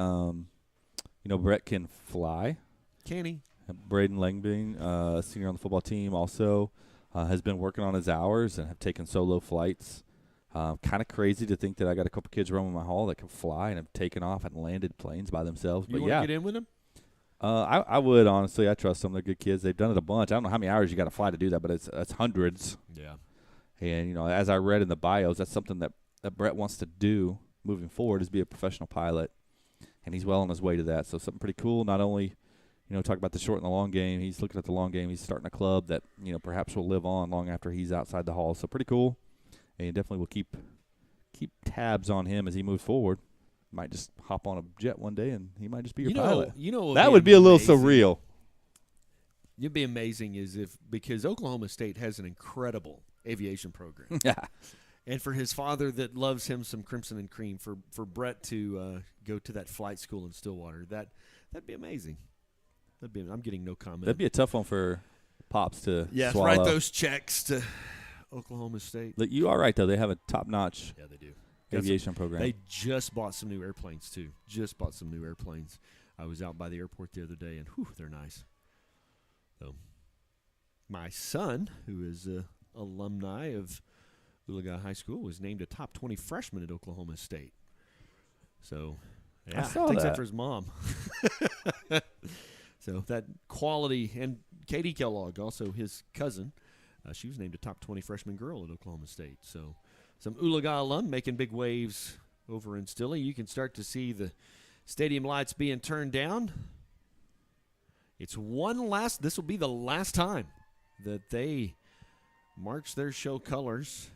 Brett can fly.
Can he?
Braden Langbein, senior on the football team, also has been working on his hours and have taken solo flights. Kind of crazy to think that I got a couple kids roaming my hall that can fly and have taken off and landed planes by themselves.
You want to get in with them?
I would, honestly. I trust them. They're good kids. They've done it a bunch. I don't know how many hours you got to fly to do that, but it's hundreds.
Yeah.
And, as I read in the bios, that's something that Brett wants to do moving forward is be a professional pilot. And he's well on his way to that. So something pretty cool. Not only, talk about the short and the long game. He's looking at the long game. He's starting a club that, perhaps will live on long after he's outside the hall. So pretty cool. And definitely will keep tabs on him as he moves forward. Might just hop on a jet one day and he might just be your pilot. That would be a little surreal.
It'd be amazing because Oklahoma State has an incredible aviation program.
Yeah.
And for his father that loves him some Crimson and Cream, for Brett to go to that flight school in Stillwater, that'd be amazing. I'm getting no comment.
That'd be a tough one for Pops to swallow.
Write those checks to Oklahoma State.
You are right, though. They have a top-notch
they do.
aviation program.
They just bought some new airplanes, too. I was out by the airport the other day, and they're nice. So, my son, who is an alumni of Oologah High School, was named a top 20 freshman at Oklahoma State. So,
I saw
takes
that
after his mom. So that quality, and Katie Kellogg, also his cousin, she was named a top 20 freshman girl at Oklahoma State. So some Oologah alum making big waves over in Stilley. You can start to see the stadium lights being turned down. This will be the last time that they march their show colors.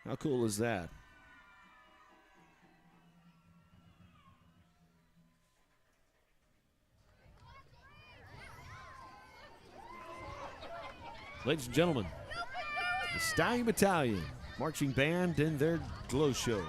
How cool is that? Ladies and gentlemen, the Stallion Battalion marching band in their glow show.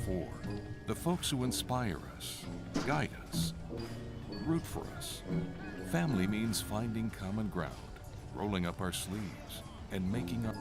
before. The folks who inspire us, guide us, root for us. Family means finding common ground, rolling up our sleeves, and making up.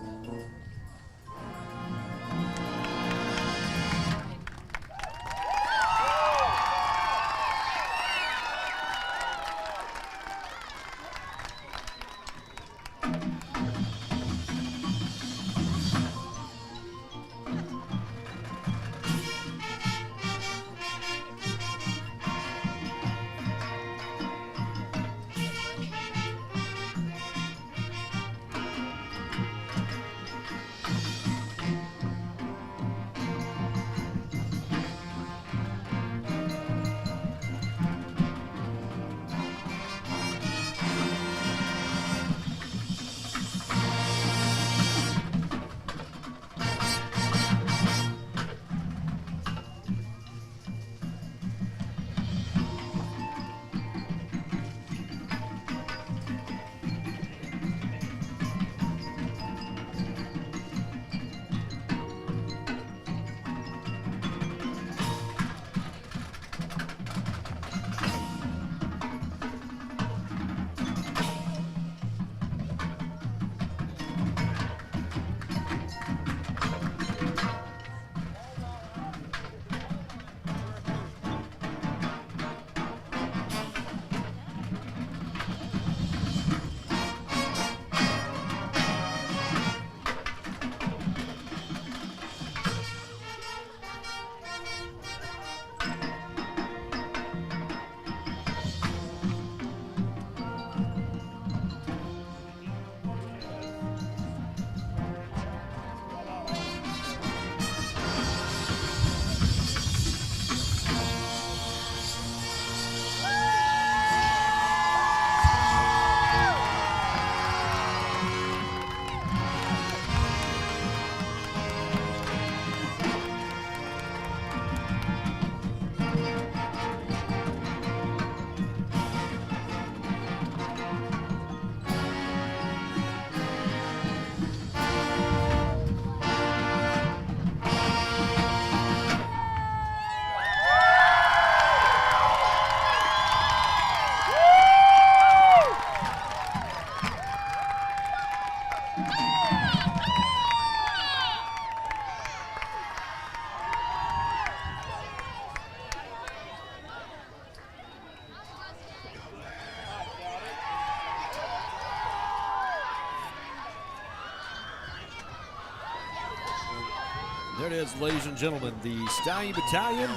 There it is, ladies and gentlemen, the Stallion Battalion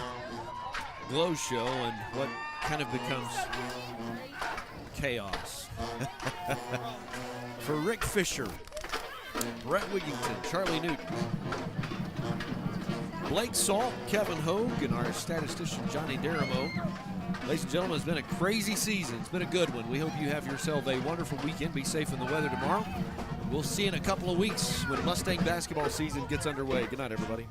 Glow Show, and what kind of becomes chaos. For Rick Fisher, Brett Wigington, Charlie Newton, Blake Salt, Kevin Hogue, and our statistician Johnny Daramo. Ladies and gentlemen, it's been a crazy season. It's been a good one. We hope you have yourself a wonderful weekend. Be safe in the weather tomorrow. We'll see you in a couple of weeks when Mustang basketball season gets underway. Good night, everybody.